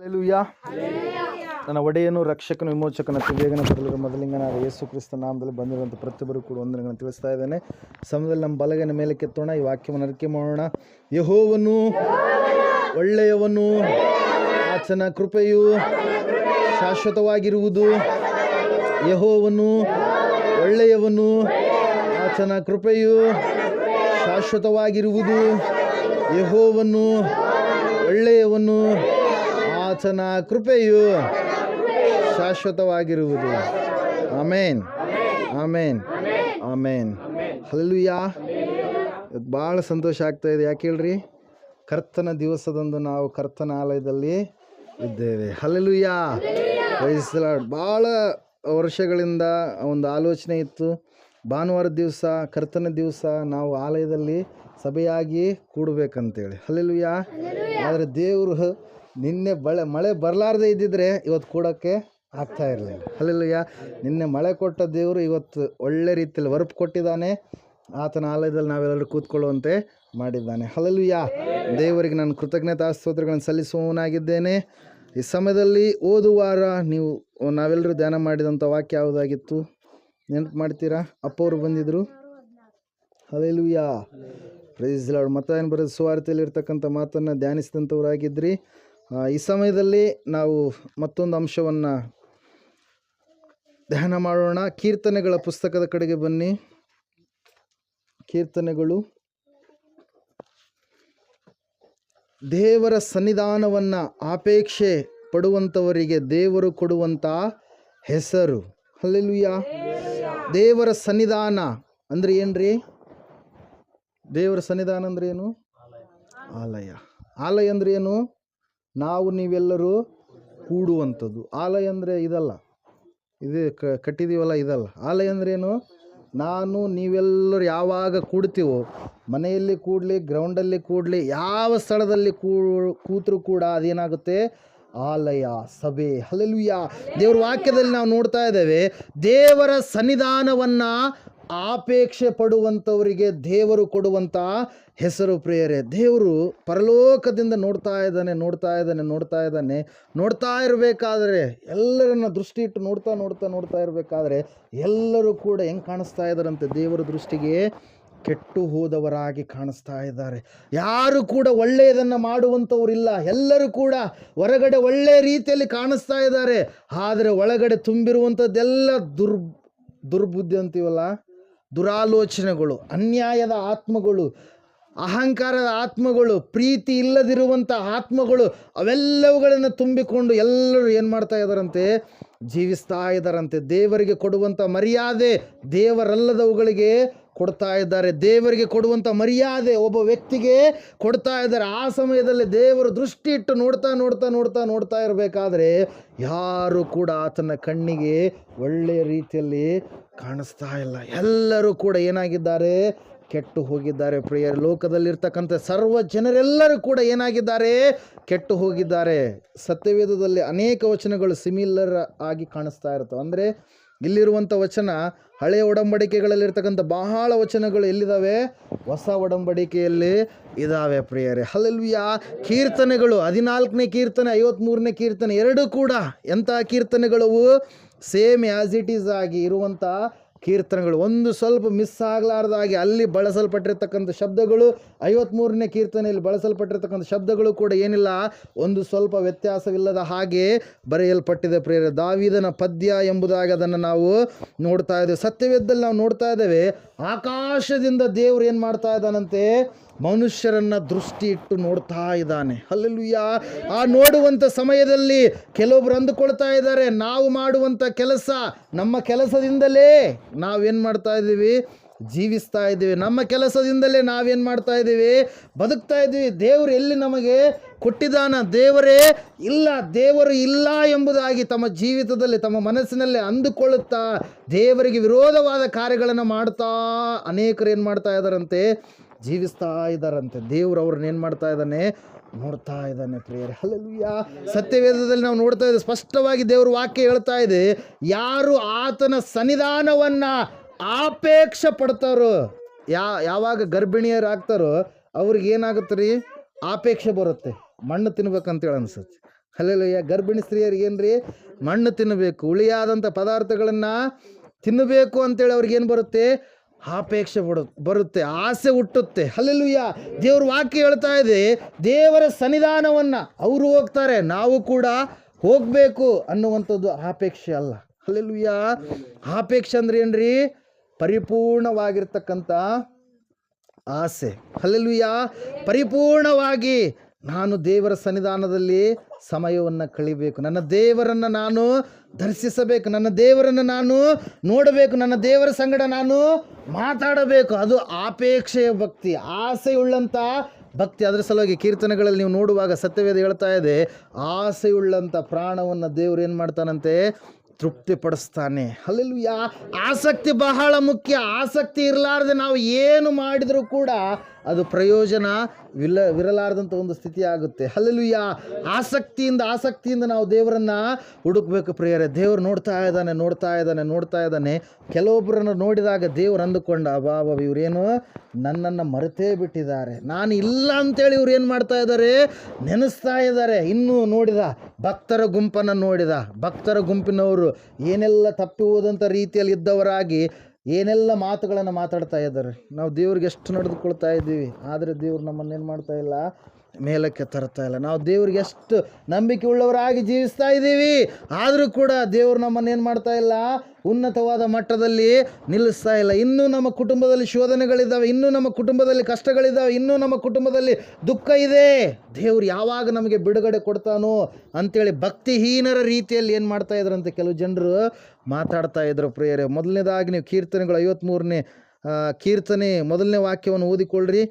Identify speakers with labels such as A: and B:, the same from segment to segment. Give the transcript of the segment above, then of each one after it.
A: Hallelujah. ನನ್ನ ಒಡೆಯನು ರಕ್ಷಕನು ವಿಮೋಚಕನ ಬೇಗನೆ ಬರಲಿರುವ ಮೊದಲಿಂಗನಾದ ಯೇಸು ಕ್ರಿಸ್ತ ನಾಮದಲ್ಲಿ ಬಂದಿರುವಂಥ ಪ್ರತಿಯೊಬ್ಬರು ಕೂಡ ವಂದನೆಗಳನ್ನು ತಿಳಿಸ್ತಾ ಇದ್ದೇನೆ. ಸಮಯದಲ್ಲಿ ನಮ್ಮ ಬಲಗೈನ ಮೇಲೆ ಕೆತ್ತೋಣ, ಈ ವಾಕ್ಯವನ್ನು ಅರಿಕೆ ಮಾಡೋಣ. ಯೆಹೋವನು ಒಳ್ಳೆಯವನು, ಆತನ ಕೃಪೆಯು ಶಾಶ್ವತವಾಗಿರುವುದು. ಯೆಹೋವನು ಒಳ್ಳೆಯವನು, ಆತನ ಕೃಪೆಯು ಶಾಶ್ವತವಾಗಿರುವುದು. ಯೆಹೋವನು ಒಳ್ಳೆಯವನು, ಆತನ ಕೃಪೆಯು ಶಾಶ್ವತವಾಗಿರುವುದು. ಆಮೇನ್, ಆಮೇನ್, ಆಮೇನ್. ಹಲ್ಲೆಲೂಯಾ. ಇವತ್ತು ಭಾಳ ಸಂತೋಷ ಆಗ್ತಾ ಇದೆ. ಯಾಕೆ ಹೇಳ್ರಿ? ಕರ್ತನ ದಿವಸದಂದು ನಾವು ಕರ್ತನ ಆಲಯದಲ್ಲಿ ಇದ್ದೇವೆ. ಹಲ್ಲೆಲೂಯಾ. Praise the Lord. ಭಾಳ ವರ್ಷಗಳಿಂದ ಒಂದು ಆಲೋಚನೆ ಇತ್ತು, ಭಾನುವಾರದ ದಿವಸ ಕರ್ತನ ದಿವಸ ನಾವು ಆಲಯದಲ್ಲಿ ಸಭೆಯಾಗಿ ಕೂಡಬೇಕಂತೇಳಿ. ಹಲ್ಲೆಲೂಯಾ. ಆದರೆ ದೇವರು ನಿನ್ನೆ ಮಳೆ ಬರಲಾರ್ದೇ ಇದ್ದಿದ್ರೆ ಇವತ್ತು ಕೂಡೋಕ್ಕೆ ಆಗ್ತಾ ಇರಲಿಲ್ಲ. ಹಲ್ಲೆಲೂಯಾ. ನಿನ್ನೆ ಮಳೆ ಕೊಟ್ಟ ದೇವರು ಇವತ್ತು ಒಳ್ಳೆ ರೀತಿಯಲ್ಲಿ ವರ್ಪ್ ಕೊಟ್ಟಿದ್ದಾನೆ. ಆತನ ಆಲಯದಲ್ಲಿ ನಾವೆಲ್ಲರೂ ಕೂತ್ಕೊಳ್ಳುವಂತೆ ಮಾಡಿದ್ದಾನೆ. ಹಲ್ಲೆಲೂಯಾ. ದೇವರಿಗೆ ನಾನು ಕೃತಜ್ಞತಾ ಸ್ತೋತ್ರಗಳನ್ನು ಸಲ್ಲಿಸುವವನಾಗಿದ್ದೇನೆ. ಈ ಸಮಯದಲ್ಲಿ ಓದುವಾರ ನಾವೆಲ್ಲರೂ ಧ್ಯಾನ ಮಾಡಿದಂಥ ವಾಕ್ಯ ಯಾವುದಾಗಿತ್ತು ನೆನಪು ಮಾಡ್ತೀರಾ? ಅಪ್ಪವರು ಬಂದಿದ್ದರು. ಹಲ್ಲೆಲೂಯಾ. Praise the Lord. ಮತ್ತಾಯನ ಬರೆದ ಸುವಾರ್ತೆಯಲ್ಲಿರ್ತಕ್ಕಂಥ ಮಾತನ್ನು ಧ್ಯಾನಿಸಿದಂಥವರಾಗಿದ್ರಿ. ಈ ಸಮಯದಲ್ಲಿ ನಾವು ಮತ್ತೊಂದು ಅಂಶವನ್ನು ಧ್ಯಾನ ಮಾಡೋಣ. ಕೀರ್ತನೆಗಳ ಪುಸ್ತಕದ ಕಡೆಗೆ ಬನ್ನಿ. ಕೀರ್ತನೆಗಳು ದೇವರ ಸನ್ನಿಧಾನವನ್ನು ಅಪೇಕ್ಷೆ ಪಡುವಂಥವರಿಗೆ ದೇವರು ಕೊಡುವಂಥ ಹೆಸರು. ಹಲ್ಲೆಲೂಯಾ. ದೇವರ ಸನ್ನಿಧಾನ ಅಂದರೆ ಏನ್ರಿ? ದೇವರ ಸನ್ನಿಧಾನ ಅಂದ್ರೆ ಏನು? ಆಲಯ. ಆಲಯ ಅಂದರೆ ಏನು? ನಾವು ನೀವೆಲ್ಲರೂ ಕೂಡುವಂಥದ್ದು. ಆಲಯ ಅಂದರೆ ಇದಲ್ಲ, ಇದು ಕಟ್ಟಿದೀವಲ್ಲ, ಇದಲ್ಲ. ಆಲಯ ಅಂದ್ರೆ ಏನು? ನಾನು ನೀವೆಲ್ಲರೂ ಯಾವಾಗ ಕೂಡ್ತೀವೋ, ಮನೆಯಲ್ಲಿ ಕೂಡಲಿ, ಗ್ರೌಂಡಲ್ಲಿ ಕೂಡಲಿ, ಯಾವ ಸ್ಥಳದಲ್ಲಿ ಕೂತರೂ ಕೂಡ ಅದೇನಾಗುತ್ತೆ? ಆಲಯ, ಸಭೆ. ಹಲ್ಲೆಲೂಯಾ. ದೇವರ ವಾಕ್ಯದಲ್ಲಿ ನಾವು ನೋಡ್ತಾ ಇದ್ದೇವೆ, ದೇವರ ಸನ್ನಿಧಾನವನ್ನು ಅಪೇಕ್ಷೆ ಪಡುವಂಥವರಿಗೆ ದೇವರು ಕೊಡುವಂಥ ಹೆಸರು. ಪ್ರಿಯರೇ, ದೇವರು ಪರಲೋಕದಿಂದ ನೋಡ್ತಾ ಇರಬೇಕಾದ್ರೆ, ಎಲ್ಲರನ್ನ ದೃಷ್ಟಿ ಇಟ್ಟು ನೋಡ್ತಾ ಇರಬೇಕಾದ್ರೆ ಎಲ್ಲರೂ ಕೂಡ ಹೆಂಗೆ ಕಾಣಿಸ್ತಾ ಇದ್ದಾರಂತೆ? ದೇವರ ದೃಷ್ಟಿಗೆ ಕೆಟ್ಟು ಹೋದವರಾಗಿ ಕಾಣಿಸ್ತಾ ಇದ್ದಾರೆ. ಯಾರು ಕೂಡ ಒಳ್ಳೆಯದನ್ನು ಮಾಡುವಂಥವರಿಲ್ಲ. ಎಲ್ಲರೂ ಕೂಡ ಹೊರಗಡೆ ಒಳ್ಳೆಯ ರೀತಿಯಲ್ಲಿ ಕಾಣಿಸ್ತಾ ಇದ್ದಾರೆ, ಆದರೆ ಒಳಗಡೆ ತುಂಬಿರುವಂಥದ್ದೆಲ್ಲ ದುರ್ಬುದ್ಧಿ ಅಂತೀವಲ್ಲ, ದುರಾಲೋಚನೆಗಳು, ಅನ್ಯಾಯದ ಆತ್ಮಗಳು, ಅಹಂಕಾರದ ಆತ್ಮಗಳು, ಪ್ರೀತಿ ಇಲ್ಲದಿರುವಂಥ ಆತ್ಮಗಳು, ಅವೆಲ್ಲವುಗಳನ್ನು ತುಂಬಿಕೊಂಡು ಎಲ್ಲರೂ ಏನು ಮಾಡ್ತಾ ಇದ್ದಾರಂತೆ? ಜೀವಿಸ್ತಾ ಇದ್ದಾರಂತೆ. ದೇವರಿಗೆ ಕೊಡುವಂಥ ಮರ್ಯಾದೆ ದೇವರಲ್ಲದವುಗಳಿಗೆ ಕೊಡ್ತಾ ಇದ್ದಾರೆ. ದೇವರಿಗೆ ಕೊಡುವಂಥ ಮರ್ಯಾದೆ ಒಬ್ಬ ವ್ಯಕ್ತಿಗೆ ಕೊಡ್ತಾ ಇದ್ದಾರೆ. ಆ ಸಮಯದಲ್ಲಿ ದೇವರು ದೃಷ್ಟಿ ಇಟ್ಟು ನೋಡ್ತಾ ಇರಬೇಕಾದ್ರೆ ಯಾರು ಕೂಡ ಆತನ ಕಣ್ಣಿಗೆ ಒಳ್ಳೆಯ ರೀತಿಯಲ್ಲಿ ಕಾಣಿಸ್ತಾ ಇಲ್ಲ. ಎಲ್ಲರೂ ಕೂಡ ಏನಾಗಿದ್ದಾರೆ? ಕೆಟ್ಟು ಹೋಗಿದ್ದಾರೆ. ಪ್ರಿಯರ, ಲೋಕದಲ್ಲಿರ್ತಕ್ಕಂಥ ಸರ್ವ ಜನರೆಲ್ಲರೂ ಕೂಡ ಏನಾಗಿದ್ದಾರೆ? ಕೆಟ್ಟು ಹೋಗಿದ್ದಾರೆ. ಸತ್ಯವೇದದಲ್ಲಿ ಅನೇಕ ವಚನಗಳು ಸಿಮಿಲರ್ ಆಗಿ ಕಾಣಿಸ್ತಾ ಇರ್ತವೆ. ಅಂದರೆ ಇಲ್ಲಿರುವಂಥ ವಚನ ಹಳೆಯ ಒಡಂಬಡಿಕೆಗಳಲ್ಲಿರ್ತಕ್ಕಂಥ ಬಹಳ ವಚನಗಳು ಎಲ್ಲಿದ್ದಾವೆ? ಹೊಸ ಒಡಂಬಡಿಕೆಯಲ್ಲಿ ಇದ್ದಾವೆ. ಪ್ರಿಯರೇ, ಹಲ್ಲೆಲೂಯಾ. ಕೀರ್ತನೆಗಳು 14ನೇ ಕೀರ್ತನೆ, 53ನೇ ಕೀರ್ತನೆ ಎರಡೂ ಕೂಡ ಎಂಥ ಕೀರ್ತನೆಗಳು? ಸೇಮ್ ಆ್ಯಸ್ ಇಟ್ ಈಸ್ ಆಗಿ ಇರುವಂಥ ಕೀರ್ತನೆಗಳು. ಒಂದು ಸ್ವಲ್ಪ ಮಿಸ್ ಆಗಲಾರ್ದಾಗಿ ಅಲ್ಲಿ ಬಳಸಲ್ಪಟ್ಟಿರ್ತಕ್ಕಂಥ ಶಬ್ದಗಳು 53ನೇ ಕೀರ್ತನೆಯಲ್ಲಿ ಬಳಸಲ್ಪಟ್ಟಿರ್ತಕ್ಕಂಥ ಶಬ್ದಗಳು ಕೂಡ ಏನಿಲ್ಲ, ಒಂದು ಸ್ವಲ್ಪ ವ್ಯತ್ಯಾಸವಿಲ್ಲದ ಹಾಗೆ ಬರೆಯಲ್ಪಟ್ಟಿದೆ. ಪ್ರಿಯರೇ, ದಾವೀದನ ಪದ್ಯ ಎಂಬುದಾಗಿ ಅದನ್ನು ನಾವು ನೋಡ್ತಾ ಇದ್ದೇವೆ. ಸತ್ಯವೇದದಲ್ಲಿ ನಾವು ನೋಡ್ತಾ ಇದ್ದೇವೆ, ಆಕಾಶದಿಂದ ದೇವರು ಏನು ಮಾಡ್ತಾ ಇದ್ದಾನಂತೆ? ಮನುಷ್ಯರನ್ನ ದೃಷ್ಟಿ ಇಟ್ಟು ನೋಡ್ತಾ ಇದ್ದಾನೆ. ಹಲ್ಲೆಲೂಯಾ. ಆ ನೋಡುವಂಥ ಸಮಯದಲ್ಲಿ ಕೆಲವೊಬ್ರು ಅಂದುಕೊಳ್ತಾ ಇದ್ದಾರೆ, ನಾವು ಮಾಡುವಂಥ ಕೆಲಸ, ನಮ್ಮ ಕೆಲಸದಿಂದಲೇ ನಾವೇನು ಮಾಡ್ತಾ ಇದ್ದೀವಿ? ಜೀವಿಸ್ತಾ ಇದ್ದೀವಿ. ನಮ್ಮ ಕೆಲಸದಿಂದಲೇ ನಾವೇನು ಮಾಡ್ತಾ ಇದ್ದೀವಿ? ಬದುಕ್ತಾ ಇದ್ದೀವಿ. ದೇವರು ಎಲ್ಲಿ ನಮಗೆ ಕೊಟ್ಟಿದ್ದಾನ? ದೇವರು ಇಲ್ಲ ಎಂಬುದಾಗಿ ತಮ್ಮ ಜೀವಿತದಲ್ಲಿ, ತಮ್ಮ ಮನಸ್ಸಿನಲ್ಲಿ ಅಂದುಕೊಳ್ಳುತ್ತಾ ದೇವರಿಗೆ ವಿರೋಧವಾದ ಕಾರ್ಯಗಳನ್ನು ಮಾಡ್ತಾ ಅನೇಕರು ಏನು ಮಾಡ್ತಾ ಇದ್ದಾರಂತೆ? ಜೀವಿಸ್ತಾ ಇದ್ದಾರಂತೆ. ದೇವರು ಅವ್ರನ್ನ ಏನು ಮಾಡ್ತಾ ಇದ್ದಾನೆ? ನೋಡ್ತಾ ಇದ್ದಾನೆ. ಪ್ರಿಯರೇ, ಹಲ್ಲೆಲೂಯಾ. ಸತ್ಯವೇದದಲ್ಲಿ ನಾವು ನೋಡ್ತಾ ಇದ್ದೇವೆ, ಸ್ಪಷ್ಟವಾಗಿ ದೇವ್ರ ವಾಕ್ಯ ಹೇಳ್ತಾ ಇದೆ, ಯಾರು ಆತನ ಸನ್ನಿಧಾನವನ್ನು ಅಪೇಕ್ಷೆ ಪಡ್ತಾರೋ, ಯಾವಾಗ ಗರ್ಭಿಣಿಯರು ಆಗ್ತಾರೋ ಅವ್ರಿಗೆ ಏನಾಗುತ್ತೆ ರೀ? ಅಪೇಕ್ಷೆ ಬರುತ್ತೆ, ಮಣ್ಣು ತಿನ್ಬೇಕಂತೇಳಿ ಅನ್ಸುತ್ತೆ. ಹಲ್ಲೆಲೂಯಾ. ಗರ್ಭಿಣಿ ಸ್ತ್ರೀಯರಿಗೇನ್ರಿ, ಮಣ್ಣು ತಿನ್ನಬೇಕು, ಹುಳಿಯಾದಂಥ ಪದಾರ್ಥಗಳನ್ನು ತಿನ್ನಬೇಕು ಅಂತೇಳಿ ಅವ್ರಿಗೇನು ಬರುತ್ತೆ, ಅಪೇಕ್ಷೆ ಬರುತ್ತೆ, ಆಸೆ ಹುಟ್ಟುತ್ತೆ. ಹಲ್ಲೆಲೂಯಾ. ದೇವ್ರ ವಾಕ್ಯ ಹೇಳ್ತಾ ಇದೆ, ದೇವರ ಸನ್ನಿಧಾನವನ್ನು ಅವರು ಹೋಗ್ತಾರೆ, ನಾವು ಕೂಡ ಹೋಗಬೇಕು ಅನ್ನುವಂಥದ್ದು ಅಪೇಕ್ಷೆ ಅಲ್ಲ. ಹಲ್ಲೆಲೂಯಾ. ಅಪೇಕ್ಷೆ ಅಂದ್ರೆ ಏನ್ರಿ, ಪರಿಪೂರ್ಣವಾಗಿರ್ತಕ್ಕಂಥ ಆಸೆ. ಹಲ್ಲೆಲೂಯಾ. ಪರಿಪೂರ್ಣವಾಗಿ ನಾನು ದೇವರ ಸನ್ನಿಧಾನದಲ್ಲಿ ಸಮಯವನ್ನು ಕಳಿಬೇಕು, ನನ್ನ ದೇವರನ್ನು ನಾನು ದರ್ಶಿಸಬೇಕು, ನನ್ನ ದೇವರನ್ನು ನಾನು ನೋಡಬೇಕು, ನನ್ನ ದೇವರ ಸಂಗಡ ನಾನು ಮಾತಾಡಬೇಕು. ಅದು ಅಪೇಕ್ಷೆಯ ಭಕ್ತಿ, ಆಸೆಯುಳ್ಳಂಥ ಭಕ್ತಿ. ಅದರ ಸಲುವಾಗಿ ಕೀರ್ತನೆಗಳಲ್ಲಿ ನೀವು ನೋಡುವಾಗ ಸತ್ಯವೇದ ಹೇಳ್ತಾ ಇದೆ, ಆಸೆಯುಳ್ಳಂಥ ಪ್ರಾಣವನ್ನು ದೇವರು ಏನು ಮಾಡ್ತಾನಂತೆ, ತೃಪ್ತಿಪಡಿಸ್ತಾನೆ. ಹಲ್ಲೆಲೂಯಾ. ಆಸಕ್ತಿ ಬಹಳ ಮುಖ್ಯ. ಆಸಕ್ತಿ ಇರಲಾರ್ದೆ ನಾವು ಏನು ಮಾಡಿದರೂ ಕೂಡ ಅದು ವಿರಲಾರದಂಥ ಒಂದು ಸ್ಥಿತಿ ಆಗುತ್ತೆ. ಹಲ್ಲೆಲೂಯಾ. ಆಸಕ್ತಿಯಿಂದ ನಾವು ದೇವರನ್ನು ಹುಡುಕಬೇಕು ಪ್ರಿಯರೇ. ದೇವರು ನೋಡ್ತಾ ಇದ್ದಾನೆ. ಕೆಲವೊಬ್ಬರನ್ನು ನೋಡಿದಾಗ ದೇವರು ಅಂದುಕೊಂಡ, ಅಬ್ಬಾ ಇವರೇನು ನನ್ನನ್ನು ಮರೆತೇ ಬಿಟ್ಟಿದ್ದಾರೆ, ನಾನು ಇಲ್ಲ ಅಂತೇಳಿ ಇವ್ರು ಏನು ಮಾಡ್ತಾ ಇದ್ದಾರೆ, ನೆನೆಸ್ತಾ ಇದ್ದಾರೆ. ಇನ್ನೂ ನೋಡಿದ ಭಕ್ತರ ಗುಂಪಿನವರು ಏನೆಲ್ಲ ತಪ್ಪಿ ಹೋದಂಥ ರೀತಿಯಲ್ಲಿ ಇದ್ದವರಾಗಿ ಏನೆಲ್ಲ ಮಾತುಗಳನ್ನು ಮಾತಾಡ್ತಾ ಇದ್ದಾರೆ. ನಾವು ದೇವ್ರಿಗೆ ಎಷ್ಟು ನಡೆದುಕೊಳ್ತಾ ಇದ್ದೀವಿ, ಆದರೆ ದೇವ್ರು ನಮ್ಮನ್ನೇನು ಮಾಡ್ತಾ ಇಲ್ಲ, ಮೇಲಕ್ಕೆ ತರ್ತಾ ಇಲ್ಲ. ನಾವು ದೇವ್ರಿಗೆ ಎಷ್ಟು ನಂಬಿಕೆ ಉಳ್ಳವರಾಗಿ ಜೀವಿಸ್ತಾ ಇದ್ದೀವಿ, ಆದರೂ ಕೂಡ ದೇವರು ನಮ್ಮನ್ನೇನು ಮಾಡ್ತಾ ಇಲ್ಲ, ಉನ್ನತವಾದ ಮಟ್ಟದಲ್ಲಿ ನಿಲ್ಲಿಸ್ತಾ ಇಲ್ಲ. ಇನ್ನೂ ನಮ್ಮ ಕುಟುಂಬದಲ್ಲಿ ಶೋಧನೆಗಳಿದ್ದಾವೆ, ಇನ್ನೂ ನಮ್ಮ ಕುಟುಂಬದಲ್ಲಿ ಕಷ್ಟಗಳಿದ್ದಾವೆ, ಇನ್ನೂ ನಮ್ಮ ಕುಟುಂಬದಲ್ಲಿ ದುಃಖ ಇದೆ. ದೇವ್ರು ಯಾವಾಗ ನಮಗೆ ಬಿಡುಗಡೆ ಕೊಡ್ತಾನೋ ಅಂಥೇಳಿ ಭಕ್ತಿಹೀನರ ರೀತಿಯಲ್ಲಿ ಏನು ಮಾಡ್ತಾ ಇದ್ರಂತೆ ಕೆಲವು ಜನರು ಮಾತಾಡ್ತಾ ಇದ್ರು ಪ್ರಿಯರೇ. ಮೊದಲನೇದಾಗಿ ನೀವು ಕೀರ್ತನೆಗಳು 53ನೇ ಕೀರ್ತನೆ 1ನೇ ವಾಕ್ಯವನ್ನು ಓದಿಕೊಳ್ಳ್ರಿ.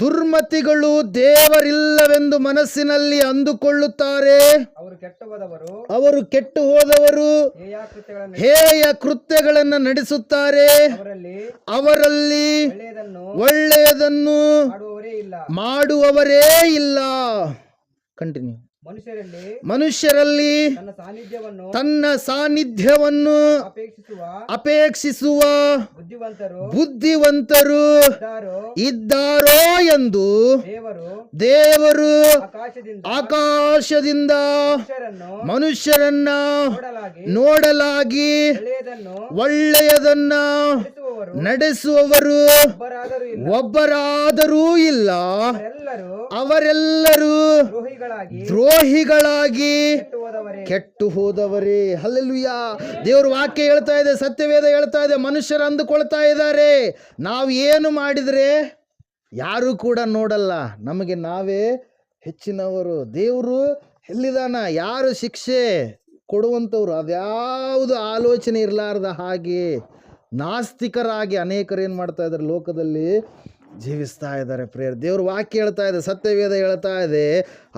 A: ದುರ್ಮತಿಗಳು ದೇವರಿಲ್ಲವೆಂದು ಮನಸ್ಸಿನಲ್ಲಿ ಅಂದುಕೊಳ್ಳುತ್ತಾರೆ, ಅವರು ಕೆಟ್ಟು ಹೋದವರು ಹೇಯ ಕೃತ್ಯಗಳನ್ನು ನಡೆಸುತ್ತಾರೆ, ಅವರಲ್ಲಿ ಒಳ್ಳೆಯದನ್ನು ಮಾಡುವವರೇ ಇಲ್ಲ. ಕಂಟಿನ್ಯೂ. ಮನುಷ್ಯರಲ್ಲಿ ತನ್ನ ಸಾನ್ನಿಧ್ಯವನ್ನು ಅಪೇಕ್ಷಿಸುವ ಬುದ್ಧಿವಂತರು ಇದ್ದಾರೋ ಎಂದು ದೇವರು ಆಕಾಶದಿಂದ ಮನುಷ್ಯರನ್ನ ನೋಡಲಾಗಿ ಒಳ್ಳೆಯದನ್ನ ನಡೆಸುವವರು ಒಬ್ಬರಾದರೂ ಇಲ್ಲ, ಅವರೆಲ್ಲರೂ ದ್ರೋಹಿಗಳಾಗಿ ಕೆಟ್ಟು ಹೋದವರೇ. ಹಲ್ಲೆಲೂಯಾ. ದೇವ್ರ ವಾಕ್ಯ ಹೇಳ್ತಾ ಇದೆ, ಸತ್ಯವೇದ ಹೇಳ್ತಾ ಇದೆ, ಮನುಷ್ಯರು ಅಂದುಕೊಳ್ತಾ ಇದ್ದಾರೆ ನಾವು ಏನು ಮಾಡಿದರೆ ಯಾರೂ ಕೂಡ ನೋಡಲ್ಲ, ನಮಗೆ ನಾವೇ ಹೆಚ್ಚಿನವರು, ದೇವರು ಎಲ್ಲಿದಾನ, ಯಾರು ಶಿಕ್ಷೆ ಕೊಡುವಂಥವ್ರು, ಅದ್ಯಾವುದು ಆಲೋಚನೆ ಇರಲಾರ್ದ ಹಾಗೆ ನಾಸ್ತಿಕರಾಗಿ ಅನೇಕರು ಏನು ಮಾಡ್ತಾ ಇದ್ದಾರೆ, ಲೋಕದಲ್ಲಿ ಜೀವಿಸ್ತಾ ಇದ್ದಾರೆ ಪ್ರಿಯರು. ದೇವ್ರ ವಾಕ್ಯ ಹೇಳ್ತಾ ಇದೆ, ಸತ್ಯವೇದ ಹೇಳ್ತಾ ಇದೆ,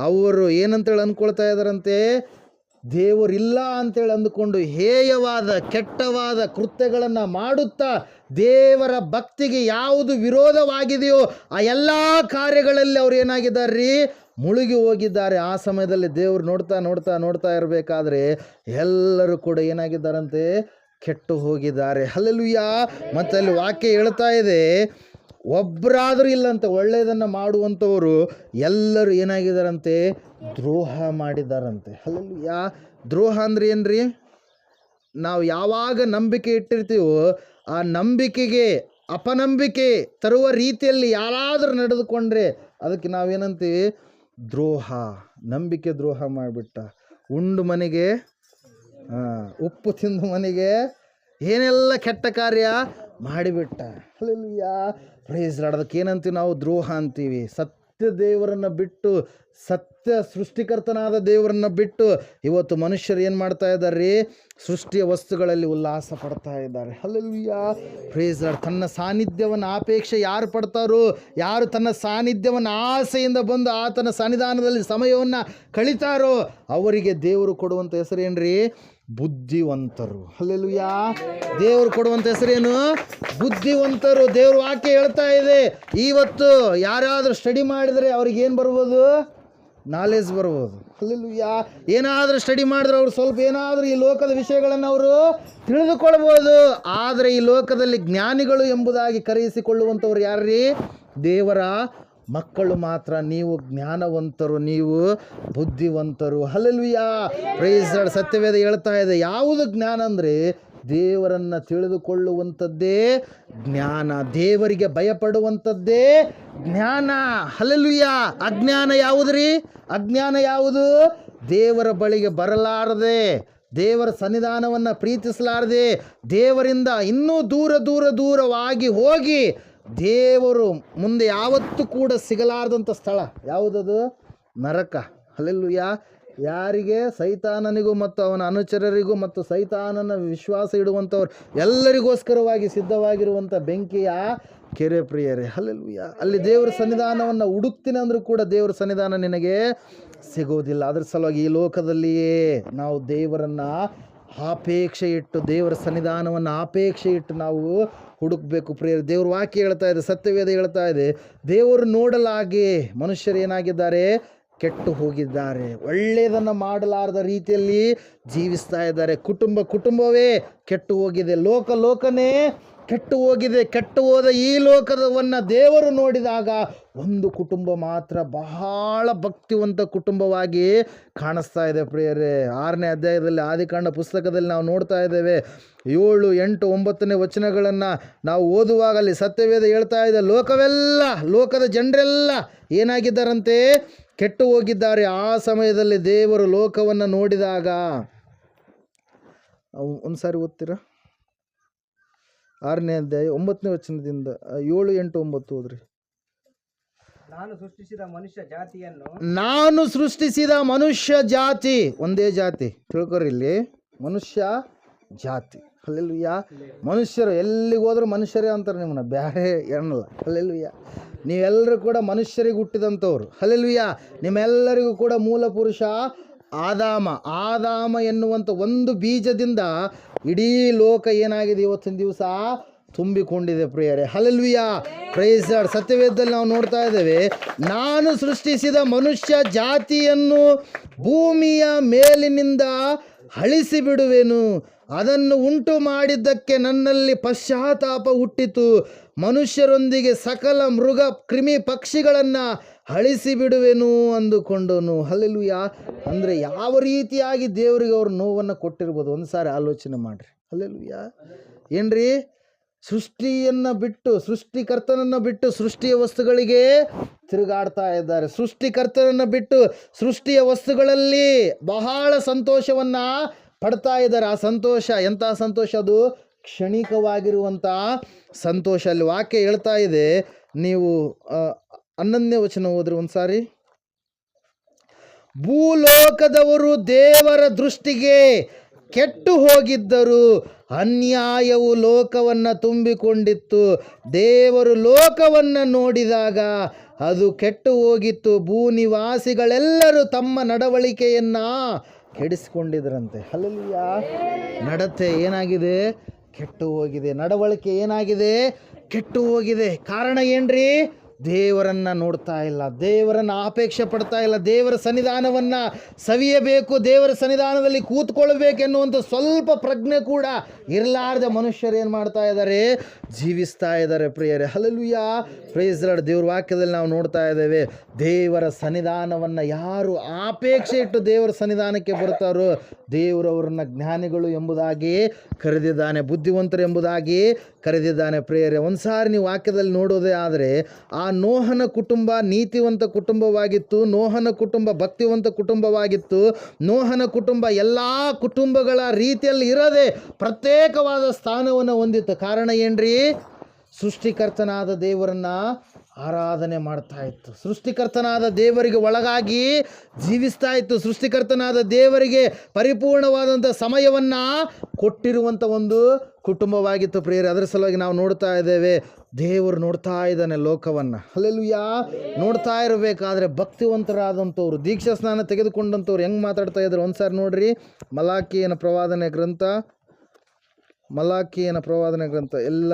A: ಅವರು ಏನಂತೇಳಿ ಅಂದ್ಕೊಳ್ತಾ ಇದ್ದಾರಂತೆ, ದೇವರಿಲ್ಲ ಅಂತೇಳಿ ಅಂದುಕೊಂಡು ಹೇಯವಾದ ಕೆಟ್ಟವಾದ ಕೃತ್ಯಗಳನ್ನು ಮಾಡುತ್ತಾ ದೇವರ ಭಕ್ತಿಗೆ ಯಾವುದು ವಿರೋಧವಾಗಿದೆಯೋ ಆ ಎಲ್ಲ ಕಾರ್ಯಗಳಲ್ಲಿ ಅವ್ರು ಏನಾಗಿದ್ದಾರೆ, ಮುಳುಗಿ ಹೋಗಿದ್ದಾರೆ. ಆ ಸಮಯದಲ್ಲಿ ದೇವರು ನೋಡ್ತಾ ಇರಬೇಕಾದ್ರೆ ಎಲ್ಲರೂ ಕೂಡ ಏನಾಗಿದ್ದಾರಂತೆ, ಕೆಟ್ಟು ಹೋಗಿದ್ದಾರೆ. ಹಲ್ಲೆಲೂಯಾ. ಮತ್ತು ಅಲ್ಲಿ ವಾಕ್ಯ ಹೇಳ್ತಾ ಇದೆ, ಒಬ್ಬರಾದರೂ ಇಲ್ಲಂತೆ ಒಳ್ಳೆಯದನ್ನು ಮಾಡುವಂಥವರು ಎಲ್ಲರೂ ಏನಾಗಿದ್ದಾರಂತೆ, ದ್ರೋಹ ಮಾಡಿದ್ದಾರಂತೆ. ಹಲ್ಲೆಲೂಯಾ. ದ್ರೋಹ ಅಂದ್ರೆ ಏನ್ರಿ, ನಾವು ಯಾವಾಗ ನಂಬಿಕೆ ಇಟ್ಟಿರ್ತೀವೋ ಆ ನಂಬಿಕೆಗೆ ಅಪನಂಬಿಕೆ ತರುವ ರೀತಿಯಲ್ಲಿ ಯಾರಾದರೂ ನಡೆದುಕೊಂಡ್ರೆ ಅದಕ್ಕೆ ನಾವೇನಂತೀವಿ, ದ್ರೋಹ. ನಂಬಿಕೆ ದ್ರೋಹ ಮಾಡಿಬಿಟ್ಟ, ಉಂಡು ಮನೆಗೆ ಉಪ್ಪು ತಿಂದು ಮನೆಗೆ ಏನೆಲ್ಲ ಕೆಟ್ಟ ಕಾರ್ಯ ಮಾಡಿಬಿಟ್ಟ. ಹಲ್ಲೆಲೂಯಾ. Praise Lord. ಅದಕ್ಕೆ ಏನಂತೀವಿ ನಾವು, ದ್ರೋಹ ಅಂತೀವಿ. ಸತ್ಯ ದೇವರನ್ನು ಬಿಟ್ಟು, ಸತ್ಯ ಸೃಷ್ಟಿಕರ್ತನಾದ ದೇವರನ್ನು ಬಿಟ್ಟು ಇವತ್ತು ಮನುಷ್ಯರು ಏನು ಮಾಡ್ತಾ ಇದ್ದಾರೆ, ಸೃಷ್ಟಿಯ ವಸ್ತುಗಳಲ್ಲಿ ಉಲ್ಲಾಸ ಪಡ್ತಾ ಇದ್ದಾರೆ. ಹಲ್ಲೆಲೂಯಾ. Praise Lord. ತನ್ನ ಸಾನ್ನಿಧ್ಯವನ್ನು ಅಪೇಕ್ಷೆ ಯಾರು ಪಡ್ತಾರೋ, ಯಾರು ತನ್ನ ಸಾನ್ನಿಧ್ಯವನ್ನು ಆಸೆಯಿಂದ ಬಂದು ಆತನ ಸನ್ನಿಧಾನದಲ್ಲಿ ಸಮಯವನ್ನು ಕಳೀತಾರೋ ಅವರಿಗೆ ದೇವರು ಕೊಡುವಂಥ ಹೆಸರೇನ್ರಿ, ಬುದ್ಧಿವಂತರು. ಹಲ್ಲೆಲೂಯಾ. ದೇವರು ಕೊಡುವಂಥ ಹೆಸರೇನು, ಬುದ್ಧಿವಂತರು. ದೇವ್ರ ವಾಕ್ಯ ಹೇಳ್ತಾ ಇದೆ, ಇವತ್ತು ಯಾರಾದರೂ ಸ್ಟಡಿ ಮಾಡಿದರೆ ಅವ್ರಿಗೇನು ಬರ್ಬೋದು, ನಾಲೆಜ್ ಬರ್ಬೋದು. ಹಲ್ಲೆಲೂಯಾ. ಏನಾದರೂ ಸ್ಟಡಿ ಮಾಡಿದ್ರೆ ಅವ್ರು ಸ್ವಲ್ಪ ಏನಾದರೂ ಈ ಲೋಕದ ವಿಷಯಗಳನ್ನು ಅವರು ತಿಳಿದುಕೊಳ್ಬೋದು. ಆದರೆ ಈ ಲೋಕದಲ್ಲಿ ಜ್ಞಾನಿಗಳು ಎಂಬುದಾಗಿ ಕರೆಯಿಸಿಕೊಳ್ಳುವಂಥವ್ರು ಯಾರ್ರೀ, ದೇವರ ಮಕ್ಕಳು ಮಾತ್ರ, ನೀವು ಜ್ಞಾನವಂತರು, ನೀವು ಬುದ್ಧಿವಂತರು. Hallelujah, praise Lord. ಸತ್ಯವೇದ ಹೇಳ್ತಾ ಇದೆ, ಯಾವುದು ಜ್ಞಾನ ಅಂದರೆ ದೇವರನ್ನು ತಿಳಿದುಕೊಳ್ಳುವಂಥದ್ದೇ ಜ್ಞಾನ, ದೇವರಿಗೆ ಭಯಪಡುವಂಥದ್ದೇ ಜ್ಞಾನ. ಹಲ್ಲೆಲೂಯಾ. ಅಜ್ಞಾನ ಯಾವುದ್ರಿ? ಅಜ್ಞಾನ ಯಾವುದು? ದೇವರ ಬಳಿಗೆ ಬರಲಾರದೆ, ದೇವರ ಸನ್ನಿಧಾನವನ್ನು ಪ್ರೀತಿಸಲಾರದೆ, ದೇವರಿಂದ ಇನ್ನೂ ದೂರವಾಗಿ ಹೋಗಿ ದೇವರು ಮುಂದೆ ಯಾವತ್ತೂ ಕೂಡ ಸಿಗಲಾರದಂಥ ಸ್ಥಳ ಯಾವುದದು? ನರಕ. ಹಲ್ಲೆಲೂಯಾ. ಯಾರಿಗೆ? ಸೈತಾನನಿಗೂ ಮತ್ತು ಅವನ ಅನುಚರರಿಗೂ ಮತ್ತು ಸೈತಾನನ ವಿಶ್ವಾಸ ಇಡುವಂಥವ್ರು ಎಲ್ಲರಿಗೋಸ್ಕರವಾಗಿ ಸಿದ್ಧವಾಗಿರುವಂಥ ಬೆಂಕಿಯ ಕೆರೆ ಪ್ರಿಯರೇ. ಹಲ್ಲೆಲೂಯಾ. ಅಲ್ಲಿ ದೇವರ ಸನ್ನಿಧಾನವನ್ನು ಹುಡುಕ್ತೀನಿ ಅಂದರೂ ಕೂಡ ದೇವರ ಸನ್ನಿಧಾನ ನಿನಗೆ ಸಿಗೋದಿಲ್ಲ. ಅದ್ರ ಸಲುವಾಗಿ ಈ ಲೋಕದಲ್ಲಿಯೇ ನಾವು ದೇವರನ್ನು ಅಪೇಕ್ಷೆ ಇಟ್ಟು, ದೇವರ ಸನ್ನಿಧಾನವನ್ನು ಅಪೇಕ್ಷೆ ಇಟ್ಟು ನಾವು ಹುಡುಕಬೇಕು ಪ್ರಿಯರೇ. ದೇವ್ರ ವಾಕ್ಯ ಹೇಳ್ತಾ ಇದೆ, ಸತ್ಯವೇದ ಹೇಳ್ತಾ ಇದೆ, ದೇವರು ನೋಡಲಾಗಿ ಮನುಷ್ಯರು ಏನಾಗಿದ್ದಾರೆ? ಕೆಟ್ಟು ಹೋಗಿದ್ದಾರೆ. ಒಳ್ಳೆಯದನ್ನು ಮಾಡಲಾರದ ರೀತಿಯಲ್ಲಿ ಜೀವಿಸ್ತಾ ಇದ್ದಾರೆ. ಕುಟುಂಬವೇ ಕೆಟ್ಟು ಹೋಗಿದೆ. ಲೋಕನೇ ಕೆಟ್ಟು ಹೋಗಿದೆ. ಕೆಟ್ಟು ಹೋದ ಈ ಲೋಕವನ್ನು ದೇವರು ನೋಡಿದಾಗ ಒಂದು ಕುಟುಂಬ ಮಾತ್ರ ಬಹಳ ಭಕ್ತಿವಂತ ಕುಟುಂಬವಾಗಿ ಕಾಣಿಸ್ತಾ ಇದೆ ಪ್ರಿಯರೇ. 6ನೇ ಅಧ್ಯಾಯದಲ್ಲಿ ಆದಿಕಾಂಡ ಪುಸ್ತಕದಲ್ಲಿ ನಾವು ನೋಡ್ತಾ ಇದ್ದೇವೆ. 7, 8, 9ನೇ ವಚನಗಳನ್ನು ನಾವು ಓದುವಾಗ ಅಲ್ಲಿ ಸತ್ಯವೇದ ಹೇಳ್ತಾ ಇದೆ, ಲೋಕದ ಜನರೆಲ್ಲ ಏನಾಗಿದ್ದಾರಂತೆ? ಕೆಟ್ಟು ಹೋಗಿದ್ದಾರೆ. ಆ ಸಮಯದಲ್ಲಿ ದೇವರು ಲೋಕವನ್ನು ನೋಡಿದಾಗ, ಒಂದು ಸಾರಿ ಓದ್ತೀರಾ? 6ನೇ ಅಧ್ಯಾಯ 9ನೇ ವಚನದಿಂದ 7, 8, 9 ಓದ್ರಿ.
B: ನಾನು ಸೃಷ್ಟಿಸಿದ ಮನುಷ್ಯ ಜಾತಿ, ಒಂದೇ ಜಾತಿ ತಿಳ್ಕೊರಿ, ಇಲ್ಲಿ ಮನುಷ್ಯ ಜಾತಿ. ಹಲ್ಲೆಲೂಯಾ. ಮನುಷ್ಯರು ಎಲ್ಲಿಗೆ ಹೋದ್ರು ಮನುಷ್ಯರೇ ಅಂತಾರೆ ನಿಮ್ಮನ್ನ, ಬೇರೆ ಏನಲ್ಲ. ಹಲ್ಲೆಲೂಯಾ. ನೀವೆಲ್ಲರೂ ಕೂಡ ಮನುಷ್ಯರಿಗೆ ಹುಟ್ಟಿದಂಥವ್ರು. ಹಲ್ಲೆಲೂಯಾ. ನಿಮ್ಮೆಲ್ಲರಿಗೂ ಕೂಡ ಮೂಲ ಪುರುಷ ಆದಾಮ ಎನ್ನುವಂಥ ಒಂದು ಬೀಜದಿಂದ ಇಡೀ ಲೋಕ ಏನಾಗಿದೆ ಇವತ್ತಿನ ದಿವಸ ತುಂಬಿಕೊಂಡಿದೆ ಪ್ರಿಯರೇ. Hallelujah, praise Lord. ಸತ್ಯವೇದದಲ್ಲಿ ನಾವು ನೋಡ್ತಾ ಇದ್ದೇವೆ, ನಾನು ಸೃಷ್ಟಿಸಿದ ಮನುಷ್ಯ ಜಾತಿಯನ್ನು ಭೂಮಿಯ ಮೇಲಿನಿಂದ ಅಳಿಸಿ ಬಿಡುವೆನು, ಅದನ್ನು ಉಂಟು ಮಾಡಿದ್ದಕ್ಕೆ ನನ್ನಲ್ಲಿ ಪಶ್ಚಾತ್ತಾಪ ಹುಟ್ಟಿತು, ಮನುಷ್ಯರೊಂದಿಗೆ ಸಕಲ ಮೃಗ ಕ್ರಿಮಿ ಪಕ್ಷಿಗಳನ್ನು ಅಳಿಸಿ ಬಿಡುವೆನು ಅಂದುಕೊಂಡನು. ಹಲ್ಲೆಲೂಯಾ. ಅಂದರೆ ಯಾವ ರೀತಿಯಾಗಿ ದೇವರಿಗೆ ಅವರು ನೋವನ್ನು ಕೊಟ್ಟಿರ್ಬೋದು ಒಂದು ಸಾರಿ ಆಲೋಚನೆ ಮಾಡಿರಿ. ಹಲ್ಲೆಲೂಯಾ. ಏನ್ರಿ, ಸೃಷ್ಟಿಯನ್ನು ಬಿಟ್ಟು, ಸೃಷ್ಟಿಕರ್ತನನ್ನು ಬಿಟ್ಟು ಸೃಷ್ಟಿಯ ವಸ್ತುಗಳಿಗೆ ತಿರುಗಾಡ್ತಾ ಇದ್ದಾರೆ. ಸೃಷ್ಟಿಕರ್ತನನ್ನು ಬಿಟ್ಟು ಸೃಷ್ಟಿಯ ವಸ್ತುಗಳಲ್ಲಿ ಬಹಳ ಸಂತೋಷವನ್ನು ಪಡ್ತಾ ಇದ್ದಾರೆ. ಆ ಸಂತೋಷ ಎಂಥ ಸಂತೋಷ? ಅದು ಕ್ಷಣಿಕವಾಗಿರುವಂಥ ಸಂತೋಷ. ಅಲ್ಲಿ ವಾಕ್ಯ ಹೇಳ್ತಾ ಇದೆ, ನೀವು 11ನೇ ವಚನ ಹೋದ್ರೆ ಒಂದು ಸಾರಿ. ಭೂಲೋಕದವರು ದೇವರ ದೃಷ್ಟಿಗೆ ಕೆಟ್ಟು ಹೋಗಿದ್ದರು, ಅನ್ಯಾಯವು ಲೋಕವನ್ನು ತುಂಬಿಕೊಂಡಿತ್ತು, ದೇವರು ಲೋಕವನ್ನು ನೋಡಿದಾಗ ಅದು ಕೆಟ್ಟು ಹೋಗಿತ್ತು, ಭೂನಿವಾಸಿಗಳೆಲ್ಲರೂ ತಮ್ಮ ನಡವಳಿಕೆಯನ್ನು ಕೆಡಿಸಿಕೊಂಡಿದ್ರಂತೆ. ಹಲ್ಲೆಲೂಯಾ. ನಡತೆ ಏನಾಗಿದೆ? ಕೆಟ್ಟು ಹೋಗಿದೆ. ನಡವಳಿಕೆ ಏನಾಗಿದೆ? ಕೆಟ್ಟು ಹೋಗಿದೆ. ಕಾರಣ ಏನ್ರಿ? ದೇವರನ್ನು ನೋಡ್ತಾ ಇಲ್ಲ, ದೇವರನ್ನು ಅಪೇಕ್ಷೆ ಪಡ್ತಾ ಇಲ್ಲ, ದೇವರ ಸನ್ನಿಧಾನವನ್ನು ಸವಿಯಬೇಕು, ದೇವರ ಸನ್ನಿಧಾನದಲ್ಲಿ ಕೂತ್ಕೊಳ್ಬೇಕೆನ್ನುವಂಥ ಸ್ವಲ್ಪ ಪ್ರಜ್ಞೆ ಕೂಡ ಇರಲಾರ್ದ ಮನುಷ್ಯರು ಏನು ಮಾಡ್ತಾ ಇದ್ದಾರೆ? ಜೀವಿಸ್ತಾ ಇದ್ದಾರೆ ಪ್ರಿಯರೇ. Hallelujah, praise Lord. ದೇವ್ರ ವಾಕ್ಯದಲ್ಲಿ ನಾವು ನೋಡ್ತಾ ಇದ್ದೇವೆ, ದೇವರ ಸನ್ನಿಧಾನವನ್ನು ಯಾರು ಅಪೇಕ್ಷೆ ಇಟ್ಟು ದೇವರ ಸನ್ನಿಧಾನಕ್ಕೆ ಬರ್ತಾರೋ ದೇವರವರನ್ನು ಜ್ಞಾನಿಗಳು ಎಂಬುದಾಗಿ ಕರೆದಿದ್ದಾನೆ, ಬುದ್ಧಿವಂತರು ಎಂಬುದಾಗಿ ಕರೆದಿದ್ದಾನೆ ಪ್ರಿಯರೇ. ಒಂದು ಸಾರಿ ನೀವು ವಾಕ್ಯದಲ್ಲಿ ನೋಡೋದೇ ಆದರೆ, ಆ ನೋಹನ ಕುಟುಂಬ ನೀತಿವಂತ ಕುಟುಂಬವಾಗಿತ್ತು, ನೋಹನ ಕುಟುಂಬ ಭಕ್ತಿವಂತ ಕುಟುಂಬವಾಗಿತ್ತು. ನೋಹನ ಕುಟುಂಬ ಎಲ್ಲ ಕುಟುಂಬಗಳ ರೀತಿಯಲ್ಲಿ ಇರದೆ ಪ್ರತ್ಯೇಕವಾದ ಸ್ಥಾನವನ್ನು ಹೊಂದಿತ್ತು. ಕಾರಣ ಏನ್ರಿ? ಸೃಷ್ಟಿಕರ್ತನಾದ ದೇವರನ್ನು ಆರಾಧನೆ ಮಾಡ್ತಾ ಇತ್ತು, ಸೃಷ್ಟಿಕರ್ತನಾದ ದೇವರಿಗೆ ಒಳಗಾಗಿ ಜೀವಿಸ್ತಾ ಇತ್ತು, ಸೃಷ್ಟಿಕರ್ತನಾದ ದೇವರಿಗೆ ಪರಿಪೂರ್ಣವಾದಂಥ ಸಮಯವನ್ನು ಕೊಟ್ಟಿರುವಂಥ ಒಂದು ಕುಟುಂಬವಾಗಿತ್ತು ಪ್ರಿಯರೇ. ಅದರ ಸಲುವಾಗಿ ನಾವು ನೋಡ್ತಾ ಇದ್ದೇವೆ, ದೇವರು ನೋಡ್ತಾ ಇದ್ದಾನೆ ಲೋಕವನ್ನು. ಹಲ್ಲೆಲೂಯಾ. ನೋಡ್ತಾ ಇರಬೇಕಾದ್ರೆ ಭಕ್ತಿವಂತರಾದಂಥವ್ರು, ದೀಕ್ಷಾ ಸ್ನಾನ ತೆಗೆದುಕೊಂಡಂಥವ್ರು ಹೆಂಗೆ ಮಾತಾಡ್ತಾ ಇದ್ರು ಒಂದು ಸಾರಿ ನೋಡ್ರಿ. ಮಲಾಕಿಯನ ಪ್ರವಾದನೆ ಗ್ರಂಥ ಎಲ್ಲ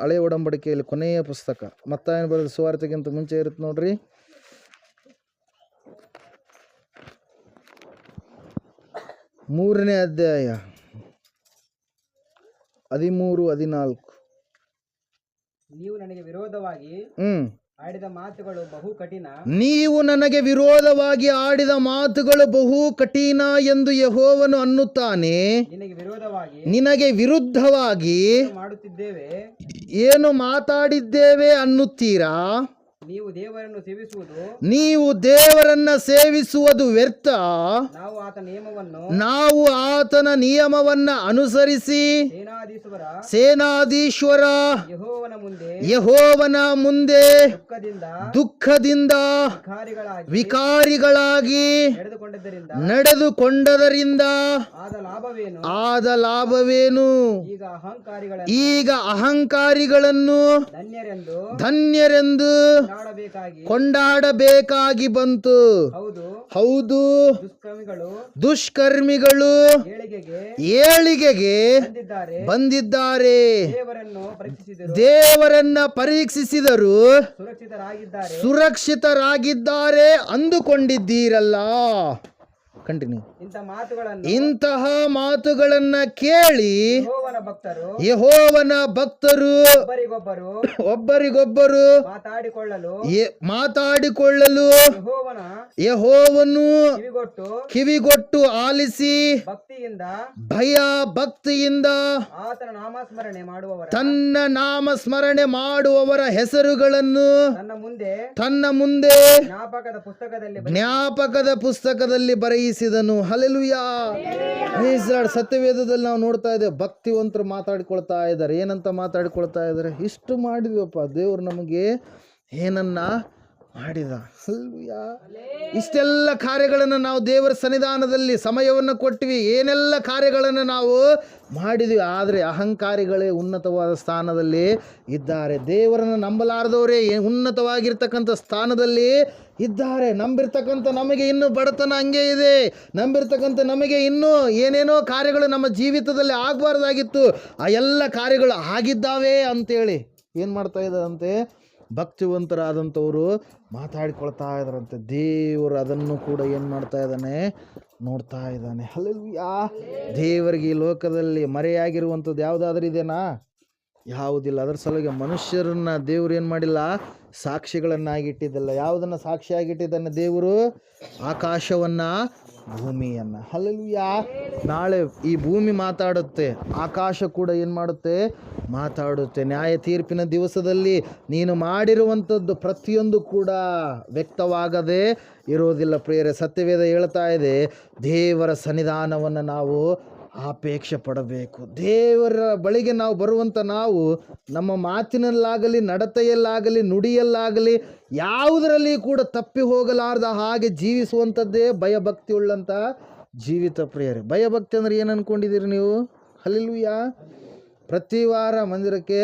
B: ಹಳೆಯ ಒಡಂಬಡಿಕೆಯಲ್ಲಿ ಕೊನೆಯ ಪುಸ್ತಕ, ಮತ್ತಾಯನ ಬರೆದ ಸುವಾರ್ತೆಗಿಂತ ಮುಂಚೆ ಇರುತ್ತೆ ನೋಡ್ರಿ. 3ನೇ ಅಧ್ಯಾಯ 13-14. ನೀವು ನನಗೆ ವಿರೋಧವಾಗಿ
C: ಆಡಿದ ಮಾತುಗಳು ಬಹು ಕಠಿಣ.
B: ನೀವು ನನಗೆ ವಿರೋಧವಾಗಿ ಆಡಿದ ಮಾತುಗಳು ಬಹು ಕಠಿಣ ಎಂದು ಯೆಹೋವನು ಅನ್ನುತ್ತಾನೆ. ನಿನಗೆ ವಿರುದ್ಧವಾಗಿ
C: ಮಾಡುತ್ತಿದ್ದೇವೆ,
B: ಏನು ಮಾತಾಡಿದ್ದೇವೆ ಅನ್ನುತ್ತೀರಾ?
C: ನೀವು ದೇವರನ್ನು ಸೇವಿಸುವುದು,
B: ನೀವು ದೇವರನ್ನ ಸೇವಿಸುವುದು ವ್ಯರ್ಥ.
C: ನಾವು ಆತನ
B: ನಿಯಮವನ್ನ ಅನುಸರಿಸಿ ಸೇನಾಧೀಶ್ವರ ಯೆಹೋವನ ಮುಂದೆ ದುಃಖದಿಂದ ವಿಕಾರಿಗಳಾಗಿ ನಡೆದುಕೊಂಡದರಿಂದ ಆದ ಲಾಭವೇನು? ಈಗ ಅಹಂಕಾರಿಗಳನ್ನು ಧನ್ಯರೆಂದು ಕೊಂಡಾಡಬೇಕಾಗಿ ಬಂತು. ಹೌದು, ದುಷ್ಕರ್ಮಿಗಳು ಏಳಿಗೆಗೆ ಬಂದಿದ್ದಾರೆ. ದೇವರನ್ನ ಪರೀಕ್ಷಿಸಿದರು ಸುರಕ್ಷಿತರಾಗಿದ್ದಾರೆ ಅಂದುಕೊಂಡಿದ್ದೀರಲ್ಲ. ಕಂಟಿನ್ಯೂ. ಇಂತಹ ಮಾತುಗಳನ್ನ ಕೇಳಿ ಯೆಹೋವನ ಭಕ್ತರು ಒಬ್ಬರಿಗೊಬ್ಬರು ಮಾತಾಡಿಕೊಳ್ಳಲು ಯೆಹೋವನು ಕಿವಿಗೊಟ್ಟು ಆಲಿಸಿ ಭಯ ಭಕ್ತಿಯಿಂದ ತನ್ನ ನಾಮ ಸ್ಮರಣೆ ಮಾಡುವವರ ಹೆಸರುಗಳನ್ನು ತನ್ನ ಮುಂದೆ ಜ್ಞಾಪಕದ ಪುಸ್ತಕದಲ್ಲಿ ಬರೆಯಿಸಿದನು. ಹಲ್ಲೆಲೂಯಾ. ಸತ್ಯವೇದದಲ್ಲಿ ನಾವು ನೋಡ್ತಾ ಇದ್ದೇವೆ, ಭಕ್ತಿವಂತರು ಮಾತಾಡಿಕೊಳ್ತಾ ಇದ್ದಾರೆ. ಏನಂತ ಮಾತಾಡಿಕೊಳ್ತಾ ಇದ್ದಾರೆ? ಇಷ್ಟು ಮಾಡಿದ್ವಪ್ಪ, ದೇವರು ನಮಗೆ ಏನನ್ನ ಮಾಡಿದ. ಹಲ್ಲೆಲೂಯಾ. ಇಷ್ಟೆಲ್ಲ ಕಾರ್ಯಗಳನ್ನು ನಾವು ದೇವರ ಸನ್ನಿಧಾನದಲ್ಲಿ ಸಮಯವನ್ನು ಕೊಟ್ಟಿವಿ, ಏನೆಲ್ಲ ಕಾರ್ಯಗಳನ್ನು ನಾವು ಮಾಡಿದ್ವಿ. ಆದರೆ ಅಹಂಕಾರಿಗಳೇ ಉನ್ನತವಾದ ಸ್ಥಾನದಲ್ಲಿ ಇದ್ದಾರೆ. ದೇವರನ್ನು ನಂಬಲಾರದವರೇ ಉನ್ನತವಾಗಿರ್ತಕ್ಕಂಥ ಸ್ಥಾನದಲ್ಲಿ ಇದ್ದಾರೆ. ನಂಬಿರ್ತಕ್ಕಂಥ ನಮಗೆ ಇನ್ನೂ ಬಡತನ ಹಂಗೆ ಇದೆ. ನಂಬಿರ್ತಕ್ಕಂಥ ನಮಗೆ ಇನ್ನೂ ಏನೇನೋ ಕಾರ್ಯಗಳು ನಮ್ಮ ಜೀವಿತದಲ್ಲಿ ಆಗಬಾರ್ದಾಗಿತ್ತು, ಆ ಎಲ್ಲ ಕಾರ್ಯಗಳು ಆಗಿದ್ದಾವೆ ಅಂತೇಳಿ ಏನು ಮಾಡ್ತಾ ಇದ್ದಾರಂತೆ? ಭಕ್ತಿವಂತರಾದಂಥವರು ಮಾತಾಡಿಕೊಳ್ತಾ ಇದ್ದಾರಂತೆ. ದೇವರು ಅದನ್ನು ಕೂಡ ಏನು ಮಾಡ್ತಾ ಇದ್ದಾನೆ? ನೋಡ್ತಾ ಇದ್ದಾನೆ. ಹಲ್ಲೆಲೂಯಾ. ದೇವರಿಗೆ ಈ ಲೋಕದಲ್ಲಿ ಮರೆಯಾಗಿರುವಂಥದ್ದು ಯಾವುದಾದ್ರೂ ಇದೆನಾ? ಯಾವುದಿಲ್ಲ. ಅದರ ಸಲುವಾಗಿ ಮನುಷ್ಯರನ್ನ ದೇವರು ಏನು ಮಾಡಿಲ್ಲ? ಸಾಕ್ಷಿಗಳನ್ನಾಗಿಟ್ಟಿದ್ದಿಲ್ಲ. ಯಾವುದನ್ನು ಸಾಕ್ಷಿಯಾಗಿಟ್ಟಿದ್ದಾನೆ ದೇವರು? ಆಕಾಶವನ್ನು, ಭೂಮಿಯನ್ನು. ಹಲ್ಲೆಲೂಯಾ. ನಾಳೆ ಈ ಭೂಮಿ ಮಾತಾಡುತ್ತೆ, ಆಕಾಶ ಕೂಡ ಏನು ಮಾಡುತ್ತೆ? ಮಾತಾಡುತ್ತೆ. ನ್ಯಾಯ ತೀರ್ಪಿನ ದಿವಸದಲ್ಲಿ ನೀನು ಮಾಡಿರುವಂಥದ್ದು ಪ್ರತಿಯೊಂದು ಕೂಡ ವ್ಯಕ್ತವಾಗದೆ ಇರೋದಿಲ್ಲ. ಪ್ರಿಯರೇ, ಸತ್ಯವೇದ ಹೇಳ್ತಾ ಇದೆ, ದೇವರ ಸನ್ನಿಧಾನವನ್ನು ನಾವು ಅಪೇಕ್ಷೆ ಪಡಬೇಕು. ದೇವರ ಬಳಿಗೆ ನಾವು ಬರುವಂಥ ನಾವು ನಮ್ಮ ಮಾತಿನಲ್ಲಾಗಲಿ, ನಡತೆಯಲ್ಲಾಗಲಿ, ನುಡಿಯಲ್ಲಾಗಲಿ ಯಾವುದರಲ್ಲಿ ಕೂಡ ತಪ್ಪಿ ಹೋಗಲಾರ್ದ ಹಾಗೆ ಜೀವಿಸುವಂಥದ್ದೇ ಭಯಭಕ್ತಿ ಉಳ್ಳಂಥ ಜೀವಿತ. ಪ್ರಿಯರೇ, ಭಯಭಕ್ತಿ ಅಂದರೆ ಏನು ಅಂದ್ಕೊಂಡಿದ್ದೀರಿ ನೀವು? ಹಲ್ಲೆಲೂಯಾ. ಪ್ರತಿ ವಾರ ಮಂದಿರಕ್ಕೆ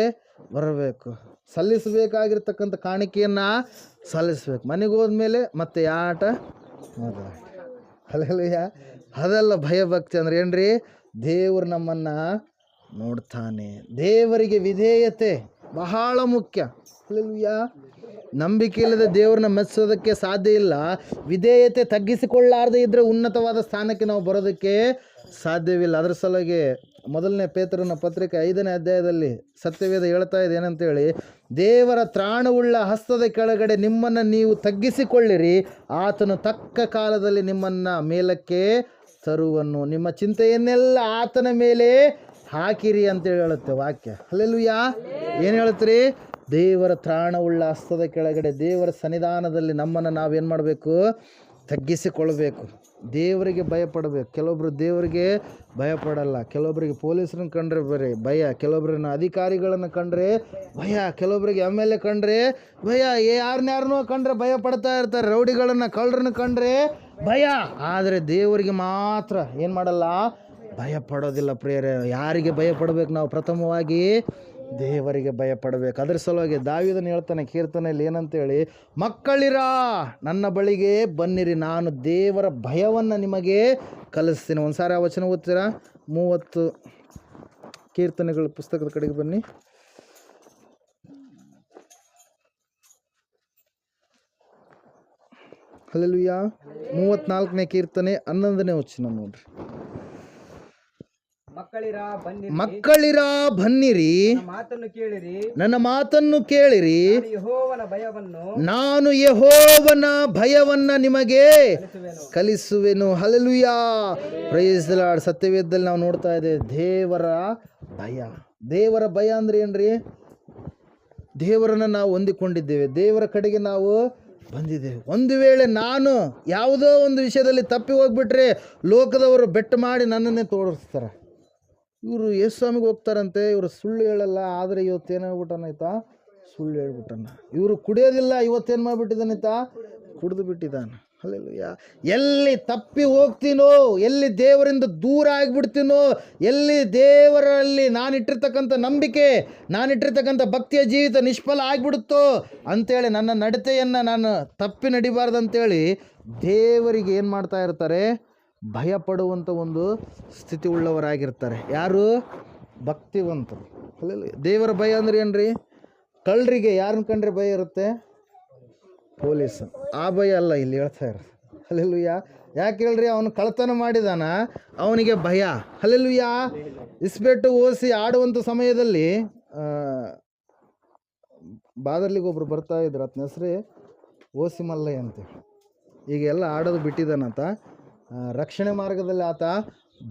B: ಬರಬೇಕು, ಸಲ್ಲಿಸಬೇಕಾಗಿರ್ತಕ್ಕಂಥ ಕಾಣಿಕೆಯನ್ನು ಸಲ್ಲಿಸಬೇಕು. ಮನೆಗೆ ಹೋದ್ಮೇಲೆ ಮತ್ತೆ ಆಟ ಮಾತಾಡ. ಹಲ್ಲೆಲೂಯಾ. ಅದೆಲ್ಲ ಭಯಭಕ್ತಿ ಅಂದ್ರೆ ಏನ್ರಿ? ದೇವರು ನಮ್ಮನ್ನು ನೋಡ್ತಾನೆ. ದೇವರಿಗೆ ವಿಧೇಯತೆ ಬಹಳ ಮುಖ್ಯ. ಹಲ್ಲೆಲೂಯಾ. ನಂಬಿಕೆ ಇಲ್ಲದೆ ದೇವ್ರನ್ನ ಮೆಚ್ಚೋದಕ್ಕೆ ಸಾಧ್ಯ ಇಲ್ಲ. ವಿಧೇಯತೆ ತಗ್ಗಿಸಿಕೊಳ್ಳಾರದೆ ಇದ್ದರೆ ಉನ್ನತವಾದ ಸ್ಥಾನಕ್ಕೆ ನಾವು ಬರೋದಕ್ಕೆ ಸಾಧ್ಯವಿಲ್ಲ. ಅದರ ಸಲುವಾಗಿ ಮೊದಲನೇ ಪೇತ್ರನ ಪತ್ರಿಕೆ 5ನೇ ಅಧ್ಯಾಯದಲ್ಲಿ ಸತ್ಯವೇದ ಹೇಳ್ತಾ ಇದೆ ಏನಂತೇಳಿ, ದೇವರ ತ್ರಾಣವುಳ್ಳ ಹಸ್ತದ ಕೆಳಗಡೆ ನಿಮ್ಮನ್ನು ನೀವು ತಗ್ಗಿಸಿಕೊಳ್ಳಿರಿ, ಆತನು ತಕ್ಕ ಕಾಲದಲ್ಲಿ ನಿಮ್ಮನ್ನು ಮೇಲಕ್ಕೆ ತರುವನು. ನಿಮ್ಮ ಚಿಂತೆಯನ್ನೆಲ್ಲ ಆತನ ಮೇಲೆ ಹಾಕಿರಿ ಅಂತೇಳಿ ಹೇಳುತ್ತೆ ವಾಕ್ಯ. ಹಲ್ಲೆಲೂಯಾ. ಏನು ಹೇಳ್ತೀರಿ? ದೇವರ ತ್ರಾಣವುಳ್ಳ ಹಸ್ತದ ಕೆಳಗಡೆ ದೇವರ ಸನ್ನಿಧಾನದಲ್ಲಿ ನಮ್ಮನ್ನು ನಾವೇನು ಮಾಡಬೇಕು? ತಗ್ಗಿಸಿಕೊಳ್ಬೇಕು. ದೇವರಿಗೆ ಭಯಪಡಬೇಕು. ಕೆಲವೊಬ್ಬರು ದೇವರಿಗೆ ಭಯಪಡಲ್ಲ. ಕೆಲವೊಬ್ಬರಿಗೆ ಪೊಲೀಸರನ್ನ ಕಂಡ್ರೆ ಬರೀ ಭಯ, ಕೆಲವೊಬ್ಬರನ್ನ ಅಧಿಕಾರಿಗಳನ್ನು ಕಂಡ್ರೆ ಭಯ, ಕೆಲವೊಬ್ಬರಿಗೆ MLA ಕಂಡ್ರೆ ಭಯ, ಯಾರನ್ನೋ ಕಂಡ್ರೆ ಭಯ ಪಡ್ತಾ ಇರ್ತಾರೆ, ರೌಡಿಗಳನ್ನು ಕಳ್ಳರನ್ನ ಕಂಡ್ರೆ ಭಯ. ಆದರೆ ದೇವರಿಗೆ ಮಾತ್ರ ಏನು ಮಾಡಲ್ಲ? ಭಯ ಪಡೋದಿಲ್ಲ. ಪ್ರಿಯರೇ, ಯಾರಿಗೆ ಭಯ ಪಡಬೇಕು ನಾವು? ಪ್ರಥಮವಾಗಿ ದೇವರಿಗೆ ಭಯ ಪಡಬೇಕು. ಅದರ ಸಲುವಾಗಿ ದಾವೀದನು ಹೇಳ್ತಾನೆ ಕೀರ್ತನೆಯಲ್ಲಿ ಏನಂತೇಳಿ, ಮಕ್ಕಳಿರಾ ನನ್ನ ಬಳಿಗೆ ಬನ್ನಿರಿ, ನಾನು ದೇವರ ಭಯವನ್ನು ನಿಮಗೆ ಕಲಿಸ್ತೀನಿ. ಒಂದು ಸಾರಿ ಆ ವಚನ ಓದ್ತೀರಾ? 30 ಕೀರ್ತನೆಗಳ ಪುಸ್ತಕದ ಕಡೆಗೆ ಬನ್ನಿ. ಹಲ್ಲೆಲೂಯಾ. 34ನೇ ಕೀರ್ತನೆ 11ನೇ ವಚನ ನೋಡ್ರಿ.
C: ಮಕ್ಕಳಿರ ಬನ್ನಿರಿ,
B: ನನ್ನ
C: ಮಾತನ್ನು ಕೇಳಿರಿ.
B: ನನ್ನ ಮಾತನ್ನು ಕೇಳಿರಿ,
C: ನಾನು ಯೆಹೋವನ ಭಯವನ್ನ
B: ನಿಮಗೆ
C: ಕಲಿಸುವೆನು.
B: ಕಲಿಸುವೆನು. Hallelujah, praise the Lord. ಸತ್ಯವೇದದಲ್ಲಿ ನಾವು ನೋಡ್ತಾ ಇದ್ದೇವೆ ದೇವರ ಭಯ. ದೇವರ ಭಯ ಅಂದ್ರೆ ಏನ್ರಿ? ದೇವರನ್ನು ನಾವು ಹೊಂದಿಕೊಂಡಿದ್ದೇವೆ, ದೇವರ ಕಡೆಗೆ ನಾವು ಬಂದಿದ್ದೇವೆ. ಒಂದು ವೇಳೆ ನಾನು ಯಾವುದೋ ಒಂದು ವಿಷಯದಲ್ಲಿ ತಪ್ಪಿ ಹೋಗ್ಬಿಟ್ರೆ ಲೋಕದವರು ಬೆಟ್ಟು ಮಾಡಿ ನನ್ನನ್ನೇ ತೋರಿಸ್ತಾರೆ. ಇವರು ಯೇಸು ಸ್ವಾಮಿಗೆ ಹೋಗ್ತಾರಂತೆ, ಇವರು ಸುಳ್ಳು ಹೇಳಲ್ಲ, ಆದರೆ ಇವತ್ತೇನಾಗ್ಬಿಟ್ಟಾನಾಯ್ತಾ? ಸುಳ್ಳು ಹೇಳ್ಬಿಟ್ಟಾನ. ಇವರು ಕುಡಿಯೋದಿಲ್ಲ, ಇವತ್ತೇನು ಮಾಡಿಬಿಟ್ಟಿದ್ದಾನಾಯ್ತಾ? ಕುಡಿದು ಬಿಟ್ಟಿದ್ದಾನೆ. ಹಲ್ಲೆಲೂಯಾ. ಎಲ್ಲಿ ತಪ್ಪಿ ಹೋಗ್ತೀನೋ, ಎಲ್ಲಿ ದೇವರಿಂದ ದೂರ ಆಗಿಬಿಡ್ತೀನೋ, ಎಲ್ಲಿ ದೇವರಲ್ಲಿ ನಾನಿಟ್ಟಿರ್ತಕ್ಕಂಥ ನಂಬಿಕೆ, ನಾನಿಟ್ಟಿರ್ತಕ್ಕಂಥ ಭಕ್ತಿಯ ಜೀವಿತ ನಿಷ್ಫಲ ಆಗಿಬಿಡುತ್ತೋ ಅಂಥೇಳಿ ನನ್ನ ನಡತೆಯನ್ನು ನಾನು ತಪ್ಪಿ ನಡಿಬಾರ್ದು ಅಂತೇಳಿ ದೇವರಿಗೆ ಏನು ಮಾಡ್ತಾ ಇರ್ತಾರೆ? ಭಯ ಪಡುವಂಥ ಒಂದು ಸ್ಥಿತಿ ಉಳ್ಳವರಾಗಿರ್ತಾರೆ. ಯಾರು? ಭಕ್ತಿವಂತರು. ಹಲ್ಲೆಲೂಯಾ. ದೇವರ ಭಯ ಅಂದ್ರೆ ಏನ್ರಿ? ಕಳ್ಳರಿಗೆ ಯಾರನ್ನ ಕಂಡ್ರೆ ಭಯ ಇರುತ್ತೆ? ಪೊಲೀಸ್. ಆ ಭಯ ಅಲ್ಲ ಇಲ್ಲಿ ಹೇಳ್ತಾ ಇರೋದು. ಹಲ್ಲೆಲೂಯಾ. ಯಾಕೆ ಹೇಳ್ರಿ? ಅವನು ಕಳ್ತನ ಮಾಡಿದಾನ, ಅವನಿಗೆ ಭಯ. ಹಲ್ಲೆಲೂಯಾ. ಇಸ್ಪೆಟ್ಟು ಓಸಿ ಆಡುವಂಥ ಸಮಯದಲ್ಲಿ ಬಾದರ್ಲಿಗೆ ಒಬ್ರು ಬರ್ತಾ ಇದ್ರು, ಆತನ ಹೆಸ್ರೇ ಓಸಿ ಮಲ್ಲಯ್ಯ ಅಂತ. ಈಗ ಎಲ್ಲ ಆಡೋದು ಬಿಟ್ಟಿದ್ದಾನಂತ, ರಕ್ಷಣೆ ಮಾರ್ಗದಲ್ಲಿ ಆತ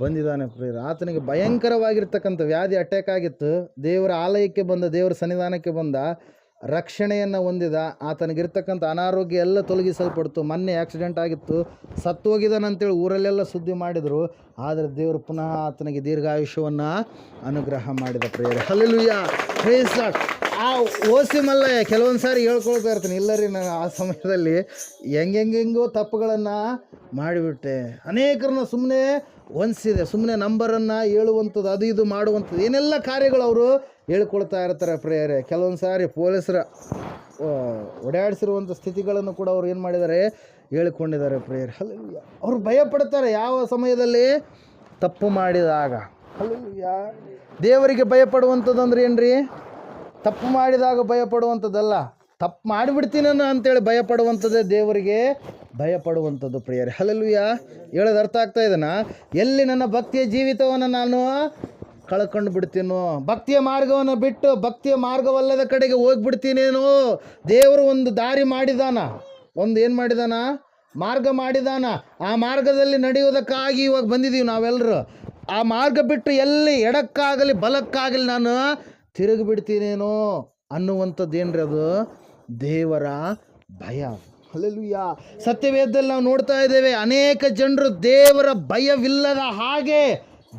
B: ಬಂದಿದ್ದಾನೆ ಪ್ರಿಯರೇ. ಆತನಿಗೆ ಭಯಂಕರವಾಗಿರ್ತಕ್ಕಂಥ ವ್ಯಾಧಿ ಅಟ್ಯಾಕ್ ಆಗಿತ್ತು. ದೇವರ ಆಲಯಕ್ಕೆ ಬಂದ, ದೇವರ ಸನ್ನಿಧಾನಕ್ಕೆ ಬಂದ, ರಕ್ಷಣೆಯನ್ನು ಹೊಂದಿದ. ಆತನಿಗಿರ್ತಕ್ಕಂಥ ಅನಾರೋಗ್ಯ ಎಲ್ಲ ತೊಲಗಿಸಲ್ಪಡ್ತು. ಮೊನ್ನೆ ಆಕ್ಸಿಡೆಂಟ್ ಆಗಿತ್ತು, ಸತ್ತು ಹೋಗಿದ್ದಾನಂತೇಳಿ ಊರಲ್ಲೆಲ್ಲ ಸುದ್ದಿ ಮಾಡಿದರು. ಆದರೆ ದೇವರು ಪುನಃ ಆತನಿಗೆ ದೀರ್ಘಾಯುಷ್ಯವನ್ನು ಅನುಗ್ರಹ ಮಾಡಿದ ಪ್ರಿಯರೇ. Hallelujah, praise Lord. ಆ ಓಸಿ ಮಲ್ಲಯ್ಯ ಕೆಲವೊಂದು ಸಾರಿ ಹೇಳ್ಕೊಳ್ತಾ ಇರ್ತೀನಿ, ಇಲ್ಲರಿ ನಾನು ಆ ಸಮಯದಲ್ಲಿ ಹೆಂಗೆಂಗೋ ತಪ್ಪುಗಳನ್ನು ಮಾಡಿಬಿಟ್ಟೆ, ಅನೇಕರನ್ನ ಸುಮ್ಮನೆ ಹೊಂದಿಸಿದೆ, ಸುಮ್ಮನೆ ನಂಬರನ್ನು ಹೇಳುವಂಥದ್ದು, ಅದು ಇದು ಮಾಡುವಂಥದ್ದು, ಏನೆಲ್ಲ ಕಾರ್ಯಗಳು ಅವರು ಹೇಳ್ಕೊಳ್ತಾ ಇರ್ತಾರೆ ಪ್ರಿಯರೇ. ಕೆಲವೊಂದು ಸಾರಿ ಪೊಲೀಸರ ಓಡಾಡಿಸಿರುವಂಥ ಸ್ಥಿತಿಗಳನ್ನು ಕೂಡ ಅವ್ರು ಏನು ಮಾಡಿದ್ದಾರೆ? ಹೇಳಿಕೊಂಡಿದ್ದಾರೆ ಪ್ರಿಯರೇ. ಹಲ್ಲೆಲೂಯಾ. ಅವರು ಭಯ ಪಡ್ತಾರೆ ಯಾವ ಸಮಯದಲ್ಲಿ? ತಪ್ಪು ಮಾಡಿದಾಗ. ಹಲ್ಲೆಲೂಯಾ. ದೇವರಿಗೆ ಭಯಪಡುವಂಥದ್ದು ಅಂದ್ರೆ ಏನ್ರಿ? ತಪ್ಪು ಮಾಡಿದಾಗ ಭಯಪಡುವಂಥದ್ದಲ್ಲ, ತಪ್ಪು ಮಾಡಿಬಿಡ್ತೀನೋ ಅಂತೇಳಿ ಭಯಪಡುವಂಥದ್ದೇ ದೇವರಿಗೆ ಭಯಪಡುವಂಥದ್ದು ಪ್ರಿಯರೇ. ಹಲ್ಲೆಲೂಯಾ. ಹೇಳೋದು ಅರ್ಥ ಆಗ್ತಾ ಇದೆನಾ? ಎಲ್ಲಿ ನನ್ನ ಭಕ್ತಿಯ ಜೀವಿತವನ್ನು ನಾನು ಕಳ್ಕೊಂಡು ಬಿಡ್ತೀನೋ, ಭಕ್ತಿಯ ಮಾರ್ಗವನ್ನು ಬಿಟ್ಟು ಭಕ್ತಿಯ ಮಾರ್ಗವಲ್ಲದ ಕಡೆಗೆ ಹೋಗ್ಬಿಡ್ತೀನೇನೋ. ದೇವರು ಒಂದು ದಾರಿ ಮಾಡಿದಾನ, ಒಂದು ಏನು ಮಾಡಿದಾನ? ಮಾರ್ಗ ಮಾಡಿದಾನ. ಆ ಮಾರ್ಗದಲ್ಲಿ ನಡೆಯುವುದಕ್ಕಾಗಿ ಇವಾಗ ಬಂದಿದ್ದೀವಿ ನಾವೆಲ್ಲರೂ. ಆ ಮಾರ್ಗ ಬಿಟ್ಟು ಎಲ್ಲಿ ಎಡಕ್ಕಾಗಲಿ ಬಲಕ್ಕಾಗಲಿ ನಾನು ತಿರುಗಿಬಿಡ್ತೀನೇನೋ ಅನ್ನುವಂಥದ್ದು ಏನ್ರಿ? ಅದು ದೇವರ ಭಯ. ಹಲ್ಲೆಲೂಯಾ. ಸತ್ಯವೇದದಲ್ಲಿ ನಾವು ನೋಡ್ತಾ ಇದ್ದೇವೆ, ಅನೇಕ ಜನರು ದೇವರ ಭಯವಿಲ್ಲದ ಹಾಗೆ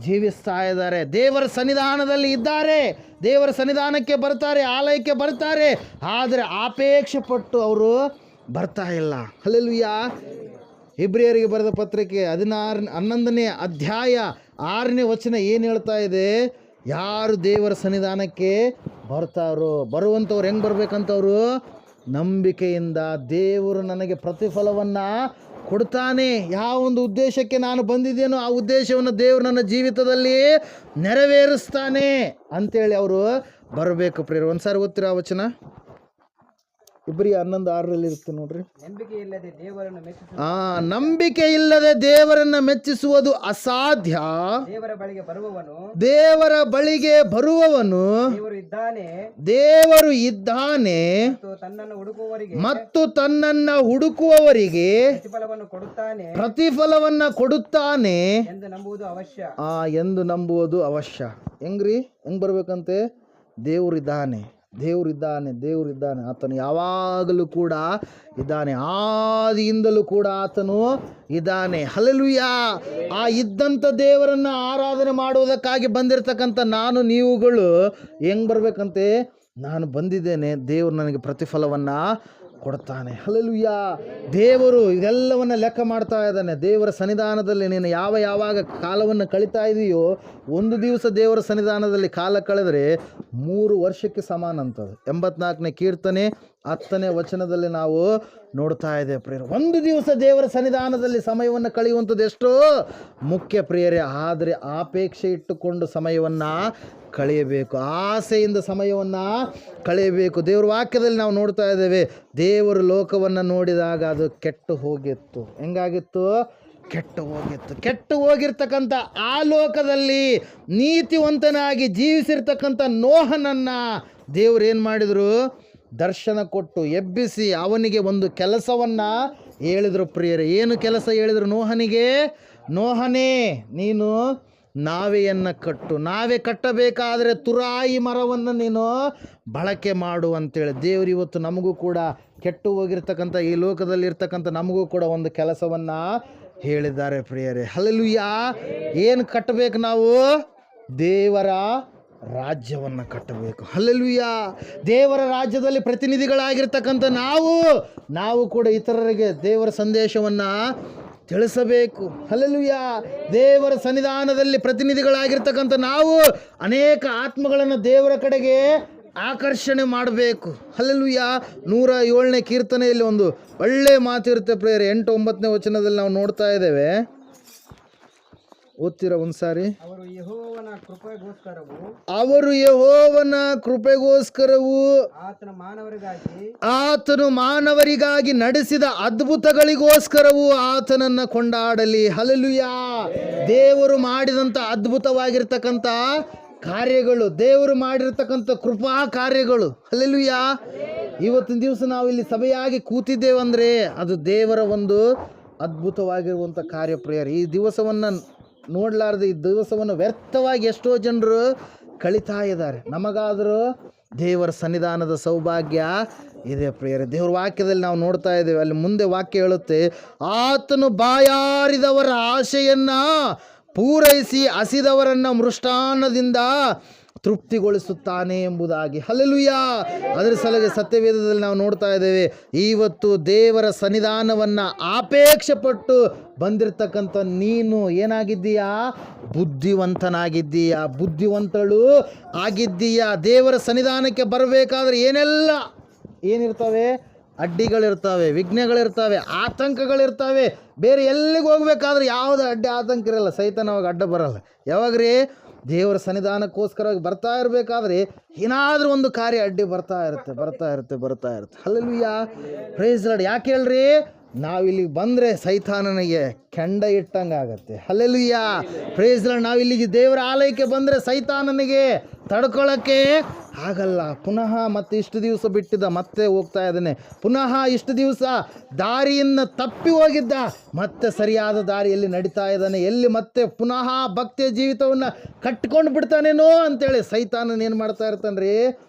B: ಜೀವಿಸ್ತಾ ಇದ್ದಾರೆ. ದೇವರ ಸನ್ನಿಧಾನದಲ್ಲಿ ಇದ್ದಾರೆ, ದೇವರ ಸನ್ನಿಧಾನಕ್ಕೆ ಬರ್ತಾರೆ, ಆಲಯಕ್ಕೆ ಬರ್ತಾರೆ, ಆದರೆ ಅಪೇಕ್ಷೆ ಪಟ್ಟು ಅವರು ಬರ್ತಾ ಇಲ್ಲ. ಹಲ್ಲೆಲೂಯಾ. ಇಬ್ರಿಯರಿಗೆ ಬರೆದ ಪತ್ರಿಕೆ 11ನೇ ಅಧ್ಯಾಯ 6ನೇ ವಚನ ಏನು ಹೇಳ್ತಾ ಇದೆ? ಯಾರು ದೇವರ ಸನ್ನಿಧಾನಕ್ಕೆ ಬರ್ತಾರೋ, ಬರುವಂಥವ್ರು ಹೆಂಗೆ ಬರ್ಬೇಕಂತವ್ರು? ನಂಬಿಕೆಯಿಂದ. ದೇವರು ನನಗೆ ಪ್ರತಿಫಲವನ್ನು ಕೊಡ್ತಾನೆ. ಯಾವ ಒಂದು ಉದ್ದೇಶಕ್ಕೆ ನಾನು ಬಂದಿದ್ದೇನೋ ಆ ಉದ್ದೇಶವನ್ನು ದೇವರು ನನ್ನ ಜೀವಿತದಲ್ಲಿ ನೆರವೇರಿಸ್ತಾನೆ ಅಂತೇಳಿ ಅವರು ಬರಬೇಕು ಪ್ರಿಯರು. ಒಂದು ಸಾರಿ ಓದ್ತೀರಾ ಆ ವಚನ? ಇಬ್ರಿಯ 11:6 ಇರುತ್ತೆ ನೋಡ್ರಿ. ನಂಬಿಕೆ ಇಲ್ಲದೆ ದೇವರನ್ನ ಮೆಚ್ಚಿಸುವುದು ಅಸಾಧ್ಯ. ದೇವರ ಬಳಿಗೆ ಬರುವವನು ದೇವರು ಇದ್ದಾನೆ ಮತ್ತು ತನ್ನನ್ನು ಹುಡುಕುವವರಿಗೆ ಪ್ರತಿಫಲವನ್ನು ಕೊಡುತ್ತಾನೆ ಎಂದು ನಂಬುವುದು ಅವಶ್ಯ. ಹೆಂಗ್ರಿ? ಹೆಂಗ್ ಬರ್ಬೇಕಂತೆ? ದೇವರಿದ್ದಾನೆ, ದೇವರಿದ್ದಾನೆ, ದೇವರಿದ್ದಾನೆ. ಆತನು ಯಾವಾಗಲೂ ಕೂಡ ಇದ್ದಾನೆ, ಆದಿಯಿಂದಲೂ ಕೂಡ ಆತನು ಇದ್ದಾನೆ. ಹಲ್ಲೆಲೂಯಾ. ಆ ಇದ್ದಂಥ ದೇವರನ್ನು ಆರಾಧನೆ ಮಾಡುವುದಕ್ಕಾಗಿ ಬಂದಿರತಕ್ಕಂಥ ನಾನು ನೀವುಗಳು ಹೆಂಗೆ ಬರಬೇಕಂತೆ? ನಾನು ಬಂದಿದ್ದೇನೆ, ದೇವರು ನನಗೆ ಪ್ರತಿಫಲವನ್ನು ಕೊಡ್ತಾನೆ. ಹಲ್ಲೆಲೂಯಾ. ದೇವರು ಇದೆಲ್ಲವನ್ನು ಲೆಕ್ಕ ಮಾಡ್ತಾ ಇದ್ದಾನೆ. ದೇವರ ಸನ್ನಿಧಾನದಲ್ಲಿ ನೀನು ಯಾವಾಗ ಕಾಲವನ್ನು ಕಳೀತಾ ಇದೆಯೋ, ಒಂದು ದಿವಸ ದೇವರ ಸನ್ನಿಧಾನದಲ್ಲಿ ಕಾಲ ಕಳೆದರೆ 3 ವರ್ಷಕ್ಕೆ ಸಮಾನ ಅಂತದು. 84ನೇ ಕೀರ್ತನೆ 10ನೇ ವಚನದಲ್ಲಿ ನಾವು ನೋಡ್ತಾ ಇದ್ದೇವೆ ಪ್ರಿಯರೇ. ಒಂದು ದಿವಸ ದೇವರ ಸನ್ನಿಧಾನದಲ್ಲಿ ಸಮಯವನ್ನು ಕಳೆಯುವಂಥದ್ದು ಎಷ್ಟೋ ಮುಖ್ಯ ಪ್ರಿಯರೇ. ಆದರೆ ಅಪೇಕ್ಷೆ ಇಟ್ಟುಕೊಂಡು ಸಮಯವನ್ನು ಕಳೆಯಬೇಕು, ಆಸೆಯಿಂದ ಸಮಯವನ್ನು ಕಳೆಯಬೇಕು. ದೇವರ ವಾಕ್ಯದಲ್ಲಿ ನಾವು ನೋಡ್ತಾ ಇದ್ದೇವೆ, ದೇವರು ಲೋಕವನ್ನು ನೋಡಿದಾಗ ಅದು ಕೆಟ್ಟು ಹೋಗಿತ್ತು. ಹೆಂಗಾಗಿತ್ತು? ಕೆಟ್ಟು ಹೋಗಿರ್ತಕ್ಕಂಥ ಆ ಲೋಕದಲ್ಲಿ ನೀತಿವಂತನಾಗಿ ಜೀವಿಸಿರ್ತಕ್ಕಂಥ ನೋಹನನ್ನು ದೇವ್ರು ಏನು ಮಾಡಿದರು? ದರ್ಶನ ಕೊಟ್ಟು ಎಬ್ಬಿಸಿ ಅವನಿಗೆ ಒಂದು ಕೆಲಸವನ್ನು ಹೇಳಿದರು ಪ್ರಿಯರೇ. ಏನು ಕೆಲಸ ಹೇಳಿದರು ನೋಹನಿಗೆ? ನೋಹನೇ, ನೀನು ನಾವೆಯನ್ನು ಕಟ್ಟು, ನಾವೇ ಕಟ್ಟಬೇಕಾದರೆ ತುರಾಯಿ ಮರವನ್ನು ನೀನು ಬಳಕೆ ಮಾಡು ಅಂತೇಳಿ ದೇವರು ಇವತ್ತು ನಮಗೂ ಕೂಡ ಕೆಟ್ಟು ಹೋಗಿರ್ತಕ್ಕಂಥ ಈ ಲೋಕದಲ್ಲಿರ್ತಕ್ಕಂಥ ನಮಗೂ ಕೂಡ ಒಂದು ಕೆಲಸವನ್ನು ಹೇಳಿದ್ದಾರೆ ಪ್ರಿಯರೇ. ಹಲ್ಲೆಲೂಯಾ. ಏನು ಕಟ್ಟಬೇಕು ನಾವು? ದೇವರ ರಾಜ್ಯವನ್ನು ಕಟ್ಟಬೇಕು. ಹಲ್ಲೆಲೂಯಾ. ದೇವರ ರಾಜ್ಯದಲ್ಲಿ ಪ್ರತಿನಿಧಿಗಳಾಗಿರ್ತಕ್ಕಂಥ ನಾವು ಕೂಡ ಇತರರಿಗೆ ದೇವರ ಸಂದೇಶವನ್ನು ತಿಳಿಸಬೇಕು. ಹಲ್ಲೆಲೂಯಾ. ದೇವರ ಸನ್ನಿಧಾನದಲ್ಲಿ ಪ್ರತಿನಿಧಿಗಳಾಗಿರ್ತಕ್ಕಂಥ ನಾವು ಅನೇಕ ಆತ್ಮಗಳನ್ನು ದೇವರ ಕಡೆಗೆ ಆಕರ್ಷಣೆ ಮಾಡಬೇಕು. ಹಲ್ಲೆಲೂಯಾ. 107ನೇ ಕೀರ್ತನೆಯಲ್ಲಿ ಒಂದು ಒಳ್ಳೆಯ ಮಾತಿರುತ್ತೆ ಪ್ರಿಯರೇ. 8-9ನೇ ವಚನದಲ್ಲಿ ನಾವು ನೋಡ್ತಾ ಇದ್ದೇವೆ. ಓದ್ತೀರಾ ಒಂದು ಸಾರಿ?
C: ಅವರು
B: ಯೆಹೋವನ ಕೃಪೆಗೋಸ್ಕರವೂ
C: ಆತನು
B: ಮಾನವರಿಗಾಗಿ ನಡೆಸಿದ ಅದ್ಭುತಗಳಿಗೋಸ್ಕರವೂ ಆತನನ್ನು ಕೊಂಡಾಡಲಿ. ಹಲ್ಲೆಲೂಯಾ. ದೇವರು ಮಾಡಿದಂಥ ಅದ್ಭುತವಾಗಿರ್ತಕ್ಕಂಥ ಕಾರ್ಯಗಳು, ದೇವರು ಮಾಡಿರ್ತಕ್ಕಂಥ ಕೃಪಾ ಕಾರ್ಯಗಳು. ಹಲ್ಲೆಲೂಯಾ. ಇವತ್ತಿನ ದಿವಸ ನಾವು ಇಲ್ಲಿ ಸಭೆಯಾಗಿ ಕೂತಿದ್ದೇವಂದರೆ ಅದು ದೇವರ ಒಂದು ಅದ್ಭುತವಾಗಿರುವಂಥ ಕಾರ್ಯಪ್ರಿಯರು. ಈ ದಿವಸವನ್ನು ನೋಡಲಾರ್ದೆ ಈ ದಿವಸವನ್ನು ವ್ಯರ್ಥವಾಗಿ ಎಷ್ಟೋ ಜನರು ಕಳೀತಾ ಇದ್ದಾರೆ. ನಮಗಾದರೂ ದೇವರ ಸನ್ನಿಧಾನದ ಸೌಭಾಗ್ಯ ಇದೆ ಪ್ರಿಯರೇ. ದೇವರ ವಾಕ್ಯದಲ್ಲಿ ನಾವು ನೋಡ್ತಾ ಇದ್ದೇವೆ. ಅಲ್ಲಿ ಮುಂದೆ ವಾಕ್ಯ ಹೇಳುತ್ತೆ, ಆತನು ಬಾಯಾರಿದವರ ಆಶೆಯನ್ನು ಪೂರೈಸಿ ಹಸಿದವರನ್ನು ಮೃಷ್ಟಾನ್ನದಿಂದ ತೃಪ್ತಿಗೊಳಿಸುತ್ತಾನೆ ಎಂಬುದಾಗಿ. ಹಲ್ಲೆಲೂಯಾ. ಅದರ ಸಲುವಾಗಿ ಸತ್ಯವೇದದಲ್ಲಿ ನಾವು ನೋಡ್ತಾ ಇದ್ದೇವೆ, ಇವತ್ತು ದೇವರ ಸನ್ನಿಧಾನವನ್ನು ಅಪೇಕ್ಷೆ ಪಟ್ಟು ಬಂದಿರತಕ್ಕಂಥ ನೀನು ಏನಾಗಿದ್ದೀಯಾ? ಬುದ್ಧಿವಂತನಾಗಿದ್ದೀಯಾ, ಬುದ್ಧಿವಂತಳು ಆಗಿದ್ದೀಯಾ. ದೇವರ ಸನ್ನಿಧಾನಕ್ಕೆ ಬರಬೇಕಾದ್ರೆ ಏನಿರ್ತವೆ? ಅಡ್ಡಿಗಳಿರ್ತವೆ, ವಿಘ್ನಗಳಿರ್ತವೆ, ಆತಂಕಗಳಿರ್ತವೆ. ಬೇರೆ ಎಲ್ಲಿಗೆ ಹೋಗ್ಬೇಕಾದ್ರೆ ಯಾವುದೇ ಅಡ್ಡಿ ಆತಂಕ ಇರಲ್ಲ, ಸೈತಾನ ಅವಾಗ ಅಡ್ಡ ಬರಲ್ಲ. ಯಾವಾಗ್ರಿ? ದೇವರ ಸನ್ನಿಧಾನಕ್ಕೋಸ್ಕರವಾಗಿ ಬರ್ತಾ ಇರಬೇಕಾದ್ರೆ ಏನಾದರೂ ಒಂದು ಕಾರ್ಯ ಅಡ್ಡಿ ಬರ್ತಾ ಇರುತ್ತೆ. ಹಲ್ಲೆಲೂಯಾ. Praise Lord. ಯಾಕೆ ಹೇಳ್ರಿ? ನಾವಿಲ್ಲಿಗೆ ಬಂದರೆ ಸೈತಾನನಿಗೆ ಕೆಂಡ ಇಟ್ಟಂಗೆ ಆಗತ್ತೆ. ಹಲ್ಲೆಲೂಯಾ. Praise lord. ನಾವಿಲ್ಲಿಗೆ ದೇವರ ಆಲಯಕ್ಕೆ ಬಂದರೆ ಸೈತಾನನಿಗೆ ತಡ್ಕೊಳ್ಳೋಕ್ಕೆ ಆಗಲ್ಲ. ಪುನಃ ಮತ್ತೆ ಇಷ್ಟು ದಿವಸ ಬಿಟ್ಟಿದ್ದ, ಮತ್ತೆ ಹೋಗ್ತಾ ಇದ್ದಾನೆ. ಪುನಃ ಇಷ್ಟು ದಿವಸ ದಾರಿಯಿಂದ ತಪ್ಪಿ ಹೋಗಿದ್ದ, ಮತ್ತೆ ಸರಿಯಾದ ದಾರಿಯಲ್ಲಿ ನಡೀತಾ ಇದ್ದಾನೆ. ಎಲ್ಲಿ ಮತ್ತೆ ಪುನಃ ಭಕ್ತಿಯ ಜೀವಿತವನ್ನು ಕಟ್ಕೊಂಡು ಬಿಡ್ತಾನೇನೋ ಅಂತೇಳಿ ಸೈತಾನನ ಏನು ಮಾಡ್ತಾ ಇರ್ತಾನೆ?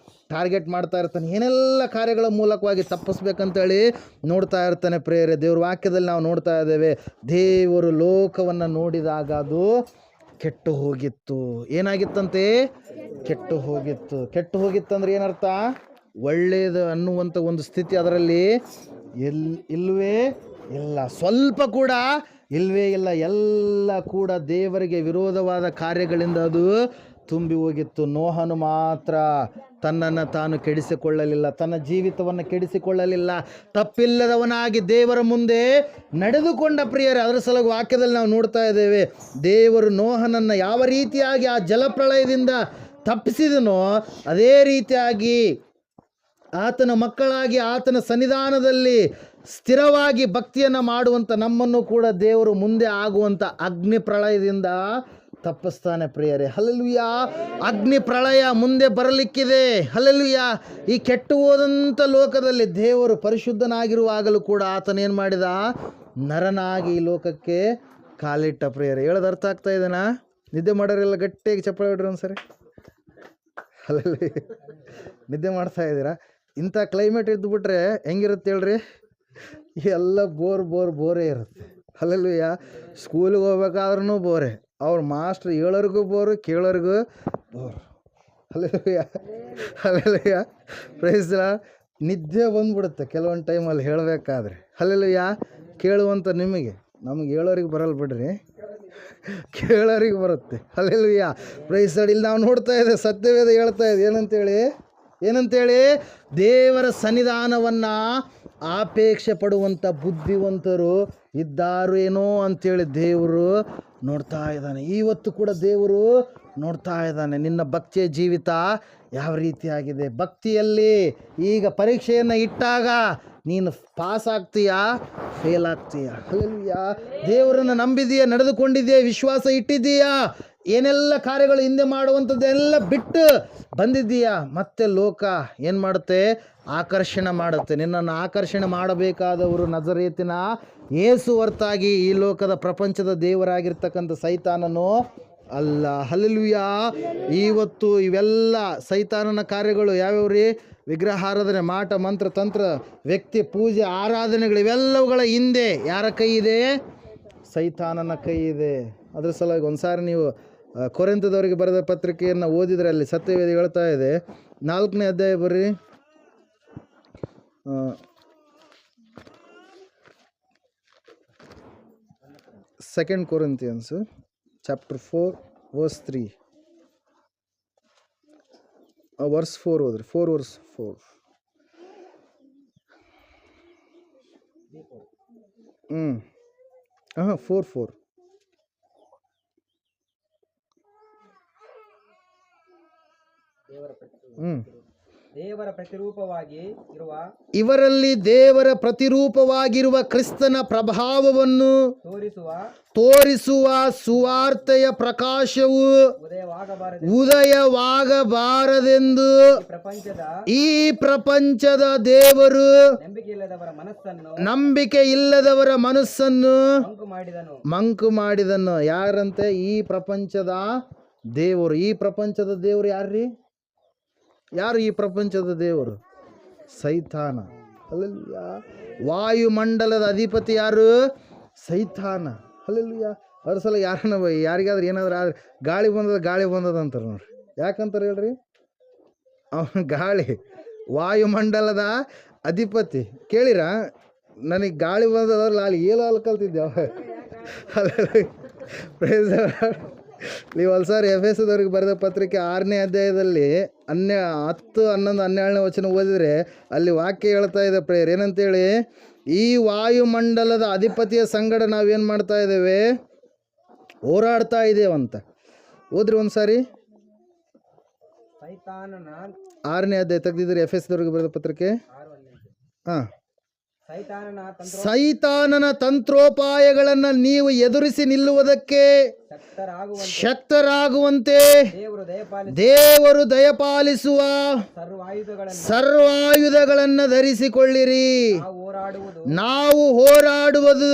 B: ಟಾರ್ಗೆಟ್ ಮಾಡ್ತಾ ಇರ್ತಾನೆ. ಏನೆಲ್ಲ ಕಾರ್ಯಗಳ ಮೂಲಕವಾಗಿ ತಪ್ಪಿಸ್ಬೇಕಂತೇಳಿ ನೋಡ್ತಾ ಇರ್ತಾನೆ ಪ್ರೇರೆ. ದೇವ್ರ ವಾಕ್ಯದಲ್ಲಿ ನಾವು ನೋಡ್ತಾ ಇದ್ದೇವೆ, ದೇವರು ಲೋಕವನ್ನು ನೋಡಿದಾಗ ಅದು ಕೆಟ್ಟು ಹೋಗಿತ್ತು. ಏನಾಗಿತ್ತಂತೆ? ಕೆಟ್ಟು ಹೋಗಿತ್ತಂದ್ರೆ ಏನರ್ಥ? ಒಳ್ಳೆಯದು ಅನ್ನುವಂಥ ಒಂದು ಸ್ಥಿತಿ ಅದರಲ್ಲಿ ಇಲ್ಲವೇ ಇಲ್ಲ, ಸ್ವಲ್ಪ ಕೂಡ ಇಲ್ಲವೇ ಇಲ್ಲ. ಎಲ್ಲ ಕೂಡ ದೇವರಿಗೆ ವಿರೋಧವಾದ ಕಾರ್ಯಗಳಿಂದ ಅದು ತುಂಬಿ ಹೋಗಿತ್ತು. ನೋಹನು ಮಾತ್ರ ತನ್ನನ್ನು ತಾನು ಕೆಡಿಸಿಕೊಳ್ಳಲಿಲ್ಲ, ತನ್ನ ಜೀವಿತವನ್ನು ಕೆಡಿಸಿಕೊಳ್ಳಲಿಲ್ಲ, ತಪ್ಪಿಲ್ಲದವನಾಗಿ ದೇವರ ಮುಂದೆ ನಡೆದುಕೊಂಡ ಪ್ರಿಯರೇ. ಅದರ ಸಲುವಾಗಿ ವಾಕ್ಯದಲ್ಲಿ ನಾವು ನೋಡ್ತಾ ಇದ್ದೇವೆ, ದೇವರು ನೋಹನನ್ನು ಯಾವ ರೀತಿಯಾಗಿ ಆ ಜಲಪ್ರಳಯದಿಂದ ತಪ್ಪಿಸಿದನೋ ಅದೇ ರೀತಿಯಾಗಿ ಆತನ ಮಕ್ಕಳಾಗಿ ಆತನ ಸನ್ನಿಧಾನದಲ್ಲಿ ಸ್ಥಿರವಾಗಿ ಭಕ್ತಿಯನ್ನು ಮಾಡುವಂಥ ನಮ್ಮನ್ನು ಕೂಡ ದೇವರು ಮುಂದೆ ಆಗುವಂಥ ಅಗ್ನಿ ಪ್ರಳಯದಿಂದ ತಪ್ಪಿಸ್ತಾನೆ ಪ್ರಿಯರೇ. ಹಲ್ಲೆಲೂಯಾ. ಅಗ್ನಿ ಪ್ರಳಯ ಮುಂದೆ ಬರಲಿಕ್ಕಿದೆ. ಹಲ್ಲೆಲೂಯಾ. ಈ ಕೆಟ್ಟು ಹೋದಂಥ ಲೋಕದಲ್ಲಿ ದೇವರು ಪರಿಶುದ್ಧನಾಗಿರುವಾಗಲೂ ಕೂಡ ಆತನೇನು ಮಾಡಿದ? ನರನಾಗಿ ಈ ಲೋಕಕ್ಕೆ ಕಾಲಿಟ್ಟ ಪ್ರಿಯರೇ. ಹೇಳೋದು ಅರ್ಥ ಆಗ್ತಾ ಇದೆನಾ? ನಿದ್ದೆ ಮಾಡೋರೆಲ್ಲ ಗಟ್ಟಿಯಾಗಿ ಚಪ್ಪಳ ಹೊಡ್ರಿ ಒಂದ್ಸರಿ. ಹಲ್ಲೆಲೂಯಾ. ನಿದ್ದೆ ಮಾಡ್ತಾ ಇದ್ದೀರಾ? ಇಂಥ ಕ್ಲೈಮೇಟ್ ಇದ್ದುಬಿಟ್ರೆ ಹೆಂಗಿರುತ್ತೆ ಹೇಳ್ರಿ? ಎಲ್ಲ ಬೋರೇ ಇರುತ್ತೆ. ಹಲ್ಲೆಲೂಯಾ. ಸ್ಕೂಲಿಗೆ ಹೋಗ್ಬೇಕಾದ್ರೂ ಬೋರೆ, ಅವ್ರ ಮಾಸ್ಟ್ರ್ ಹೇಳೋರಿಗೂ ಬೋರು, ಕೇಳೋರಿಗೂ bore. Hallelujah. Praise the Lord. ನಿದ್ದೆ ಬಂದ್ಬಿಡುತ್ತೆ ಕೆಲವೊಂದು ಟೈಮಲ್ಲಿ ಹೇಳಬೇಕಾದ್ರೆ. ಹಲ್ಲೆಲೂಯಾ. ಕೇಳುವಂಥ ನಮಗೆ ಹೇಳೋರಿಗೆ ಬರಲ್ಲ ಬಿಡ್ರಿ, ಕೇಳೋರಿಗೆ ಬರುತ್ತೆ. ಹಲ್ಲೆಲೂಯಾ. Praise the Lord. ಇಲ್ಲಿ ನಾವು ನೋಡ್ತಾ ಇದ್ದೇವೆ, ಸತ್ಯವೇದ ಹೇಳ್ತಾ ಇದೆ ಏನಂತೇಳಿ ದೇವರ ಸನ್ನಿಧಾನವನ್ನು ಅಪೇಕ್ಷೆ ಪಡುವಂಥ ಬುದ್ಧಿವಂತರು ಇದ್ದಾರೇನೋ ಅಂಥೇಳಿ ದೇವರು ನೋಡ್ತಾ ಇದ್ದಾನೆ. ಇವತ್ತು ಕೂಡ ದೇವರು
A: ನೋಡ್ತಾ ಇದ್ದಾನೆ. ನಿನ್ನ ಭಕ್ತಿಯ ಜೀವಿತ ಯಾವ ರೀತಿಯಾಗಿದೆ. ಭಕ್ತಿಯಲ್ಲಿ ಈಗ ಪರೀಕ್ಷೆಯನ್ನು ಇಟ್ಟಾಗ ನೀನು ಪಾಸ್ ಆಗ್ತೀಯಾ, ಫೇಲ್ ಆಗ್ತೀಯಾ? ಹಲ್ಲೆಲೂಯಾ. ದೇವರನ್ನು ನಂಬಿದೀಯಾ, ನಡೆದುಕೊಂಡಿದೆಯಾ, ವಿಶ್ವಾಸ ಇಟ್ಟಿದ್ದೀಯಾ, ಏನೆಲ್ಲ ಕಾರ್ಯಗಳು ಹಿಂದೆ ಮಾಡುವಂಥದ್ದೆಲ್ಲ ಬಿಟ್ಟು ಬಂದಿದ್ದೀಯಾ, ಮತ್ತೆ ಲೋಕ ಏನು ಮಾಡುತ್ತೆ? ಆಕರ್ಷಣೆ ಮಾಡುತ್ತೆ. ನಿನ್ನನ್ನು ಆಕರ್ಷಣೆ ಮಾಡಬೇಕಾದವರು ನಜರೇತಿನ ಯೇಸು ಹೊರತಾಗಿ ಈ ಲೋಕದ ಪ್ರಪಂಚದ ದೇವರಾಗಿರ್ತಕ್ಕಂಥ ಸೈತಾನನು ಅಲ್ಲ. ಹಲ್ಲೆಲೂಯಾ. ಇವತ್ತು ಇವೆಲ್ಲ ಸೈತಾನನ ಕಾರ್ಯಗಳು ಯಾವ್ಯಾವ ರೀ? ವಿಗ್ರಹಾರಾಧನೆ, ಮಾಟ, ಮಂತ್ರ, ತಂತ್ರ, ವ್ಯಕ್ತಿ ಪೂಜೆ, ಆರಾಧನೆಗಳು, ಇವೆಲ್ಲವುಗಳ ಹಿಂದೆ ಯಾರ ಕೈ ಇದೆ? ಸೈತಾನನ ಕೈ ಇದೆ. ಅದ್ರ ಸಲುವಾಗಿ ಒಂದು ಸಾರಿ ನೀವು ಕೊರಿಂಥದವರಿಗೆ ಬರೆದ ಪತ್ರಿಕೆಯನ್ನು ಓದಿದರೆ ಅಲ್ಲಿ ಸತ್ಯವೇದ ಹೇಳ್ತಾ ಇದೆ. 4ನೇ ಅಧ್ಯಾಯ ಬರ್ರಿ. 2 Corinthians chapter 4 verse 3 verse 4 ಓದ್ರಿ. 4 verse 4. 4
C: ದೇವರ ಪ್ರತಿರೂಪವಾಗಿ ಇರುವ
A: ಇವರಲ್ಲಿ ದೇವರ ಪ್ರತಿರೂಪವಾಗಿರುವ ಕ್ರಿಸ್ತನ ಪ್ರಭಾವವನ್ನು ತೋರಿಸುವ ಸುವಾರ್ತೆಯ ಪ್ರಕಾಶವು ಉದಯವಾಗಬಾರದೆಂದು ಈ ಪ್ರಪಂಚದ ದೇವರು ನಂಬಿಕೆ ಇಲ್ಲದವರ ಮನಸ್ಸನ್ನು ಮಂಕು ಮಾಡಿದನು. ಯಾರಂತೆ? ಈ ಪ್ರಪಂಚದ ದೇವರು. ಈ ಪ್ರಪಂಚದ ದೇವರು ಯಾರ್ರೀ? ಯಾರು ಈ ಪ್ರಪಂಚದ ದೇವರು? ಸೈತಾನ. ಹಲ್ಲೆಲೂಯಾ. ವಾಯುಮಂಡಲದ ಅಧಿಪತಿ ಯಾರು? ಸೈತಾನ. ಹಲ್ಲೆಲೂಯಾ. ಅದ್ರ ಸಲ ಯಾರಿಗಾದ್ರೂ ಏನಾದ್ರೂ ಆದ್ರೆ ಗಾಳಿ ಬಂದದ ಅಂತಾರೆ ನೋಡ್ರಿ. ಯಾಕಂತಾರೆ ಹೇಳ್ರಿ? ಅವನು ಗಾಳಿ, ವಾಯುಮಂಡಲದ ಅಧಿಪತಿ. ಕೇಳಿರ? ನನಗೆ ಗಾಳಿ ಬಂದದಲ್ಲ ಅಲ್ಲಿ ಏಳು ಕಲ್ತಿದ್ದೆ. ನೀವು ಅಲ್ಸಾರಿ ಎಫೆಸದವ್ರಿಗೆ ಬರೆದ ಪತ್ರಿಕೆ 6ನೇ ಅಧ್ಯಾಯದಲ್ಲಿ 10, 11, 12ನೇ ವಚನ ಓದಿದರೆ ಅಲ್ಲಿ ವಾಕ್ಯ ಹೇಳ್ತಾ ಇದೆ ಪ್ರೇಯರ್ ಏನಂತೇಳಿ, ಈ ವಾಯುಮಂಡಲದ ಅಧಿಪತಿಯ ಸಂಗಡ ನಾವೇನು ಮಾಡ್ತಾ ಇದ್ದೇವೆ? ಹೋರಾಡ್ತಾ ಇದ್ದೇವಂತ. ಓದ್ರಿ ಒಂದು ಸಾರಿ. 6ನೇ ಅಧ್ಯಾಯ ತೆಗೆದಿದ್ರಿ ಎಫೆಸದವ್ರಿಗೆ ಬರೆದ ಪತ್ರಿಕೆ. ಹಾಂ. ಸೈತಾನನ ತಂತ್ರೋಪಾಯಗಳನ್ನು ನೀವು ಎದುರಿಸಿ ನಿಲ್ಲುವುದಕ್ಕೆ ಶಕ್ತರಾಗುವಂತೆ ದೇವರು ದಯಪಾಲಿಸುವ ಸರ್ವಾಯುಧಗಳನ್ನು ಧರಿಸಿಕೊಳ್ಳಿರಿ. ನಾವು ಹೋರಾಡುವುದು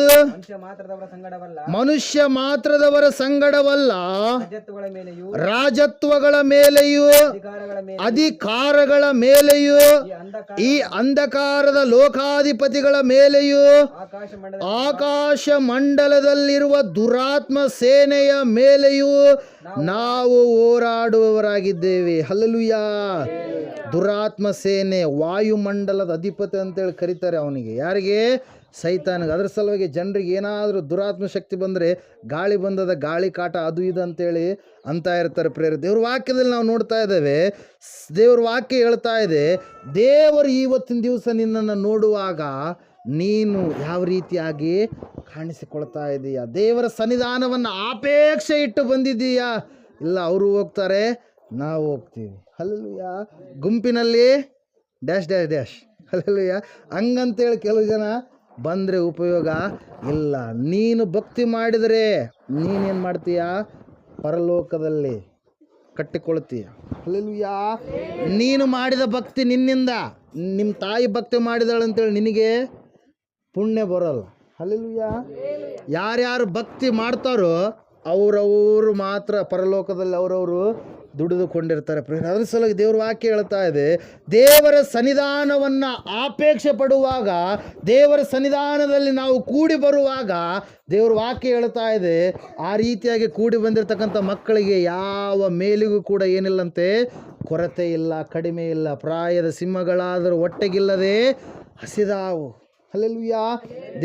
A: ಮನುಷ್ಯ ಮಾತ್ರದವರ ಸಂಗಡವಲ್ಲ, ರಾಜತ್ವಗಳ ಮೇಲೆಯೂ ಅಧಿಕಾರಗಳ ಮೇಲೆಯೂ ಈ ಅಂಧಕಾರದ ಲೋಕಾಧಿಪತಿಗಳ ಮೇಲೆಯೂ ಆಕಾಶ ಮಂಡಲದಲ್ಲಿರುವ ದುರಾತ್ಮ ಸೇನೆಯ ಮೇಲೆಯೂ ನಾವು ಹೋರಾಡುವವರಾಗಿದ್ದೇವೆ. ಹಲ್ಲೆಲೂಯಾ. ದುರಾತ್ಮ ಸೇನೆ, ವಾಯುಮಂಡಲದ ಅಧಿಪತಿ ಅಂತೇಳಿ ಕರೀತಾರೆ ಅವನಿಗೆ. ಯಾರಿಗೆ? ಸೈತಾನಿಗೆ. ಅದ್ರ ಸಲುವಾಗಿ ಜನರಿಗೆ ಏನಾದರೂ ದುರಾತ್ಮ ಶಕ್ತಿ ಬಂದರೆ ಗಾಳಿ ಬಂದದ, ಗಾಳಿ ಕಾಟ, ಅದು ಇದು ಅಂತೇಳಿ ಅಂತ ಇರ್ತಾರೆ ಪ್ರೇರ. ದೇವ್ರ ವಾಕ್ಯದಲ್ಲಿ ನಾವು ನೋಡ್ತಾ ಇದ್ದೇವೆ. ದೇವ್ರ ವಾಕ್ಯ ಹೇಳ್ತಾ ಇದೆ, ದೇವರು ಇವತ್ತಿನ ದಿವಸ ನಿನ್ನನ್ನು ನೋಡುವಾಗ ನೀನು ಯಾವ ರೀತಿಯಾಗಿ ಕಾಣಿಸಿಕೊಳ್ತಾ ಇದೀಯಾ? ದೇವರ ಸನ್ನಿಧಾನವನ್ನು ಅಪೇಕ್ಷೆ ಇಟ್ಟು ಬಂದಿದ್ದೀಯಾ? ಇಲ್ಲ, ಅವರು ಹೋಗ್ತಾರೆ, ನಾವು ಹೋಗ್ತೀವಿ. ಹಲ್ಲೆಲೂಯಾ. ಗುಂಪಿನಲ್ಲಿ ಡ್ಯಾಶ್ ಡ್ಯಾಶ್ ಡ್ಯಾಶ್. ಹಲ್ಲೆಲೂಯಾ. ಹಂಗಂತೇಳಿ ಕೆಲವು ಜನ ಬಂದರೆ ಉಪಯೋಗ ಇಲ್ಲ. ನೀನು ಭಕ್ತಿ ಮಾಡಿದರೆ ನೀನೇನು ಮಾಡ್ತೀಯ? ಪರಲೋಕದಲ್ಲಿ ಕಟ್ಟಿಕೊಳ್ತೀಯ. ಹಲ್ಲೆಲೂಯಾ. ನೀನು ಮಾಡಿದ ಭಕ್ತಿ ನಿನ್ನಿಂದ, ನಿಮ್ಮ ತಾಯಿ ಭಕ್ತಿ ಮಾಡಿದಳಂತೇಳಿ ನಿನಗೆ ಪುಣ್ಯ ಬರೋಲ್ಲ. ಹಲ್ಲೆಲೂಯಾ. ಯಾರ್ಯಾರು ಭಕ್ತಿ ಮಾಡ್ತಾರೋ ಅವರವರು ಮಾತ್ರ ಪರಲೋಕದಲ್ಲಿ ಅವರವರು ದುಡಿದುಕೊಂಡಿರ್ತಾರೆ. ಅದ್ರ ಸಲುವಾಗಿ ದೇವ್ರ ವಾಕ್ಯ ಹೇಳ್ತಾ ಇದೆ, ದೇವರ ಸನ್ನಿಧಾನವನ್ನು ಅಪೇಕ್ಷೆ ಪಡುವಾಗ, ದೇವರ ಸನ್ನಿಧಾನದಲ್ಲಿ ನಾವು ಕೂಡಿ ಬರುವಾಗ ದೇವ್ರ ವಾಕ್ಯ ಹೇಳ್ತಾ ಇದೆ, ಆ ರೀತಿಯಾಗಿ ಕೂಡಿ ಬಂದಿರತಕ್ಕಂಥ ಮಕ್ಕಳಿಗೆ ಯಾವ ಮೇಲಿಗೂ ಕೂಡ ಏನಿಲ್ಲಂತೆ, ಕೊರತೆ ಇಲ್ಲ, ಕಡಿಮೆ ಇಲ್ಲ. ಪ್ರಾಯದ ಸಿಂಹಗಳಾದರೂ ಹೊಟ್ಟೆಗಿಲ್ಲದೆ ಹಸಿದಾವು. ಹಲ್ಲೆಲೂಯಾ.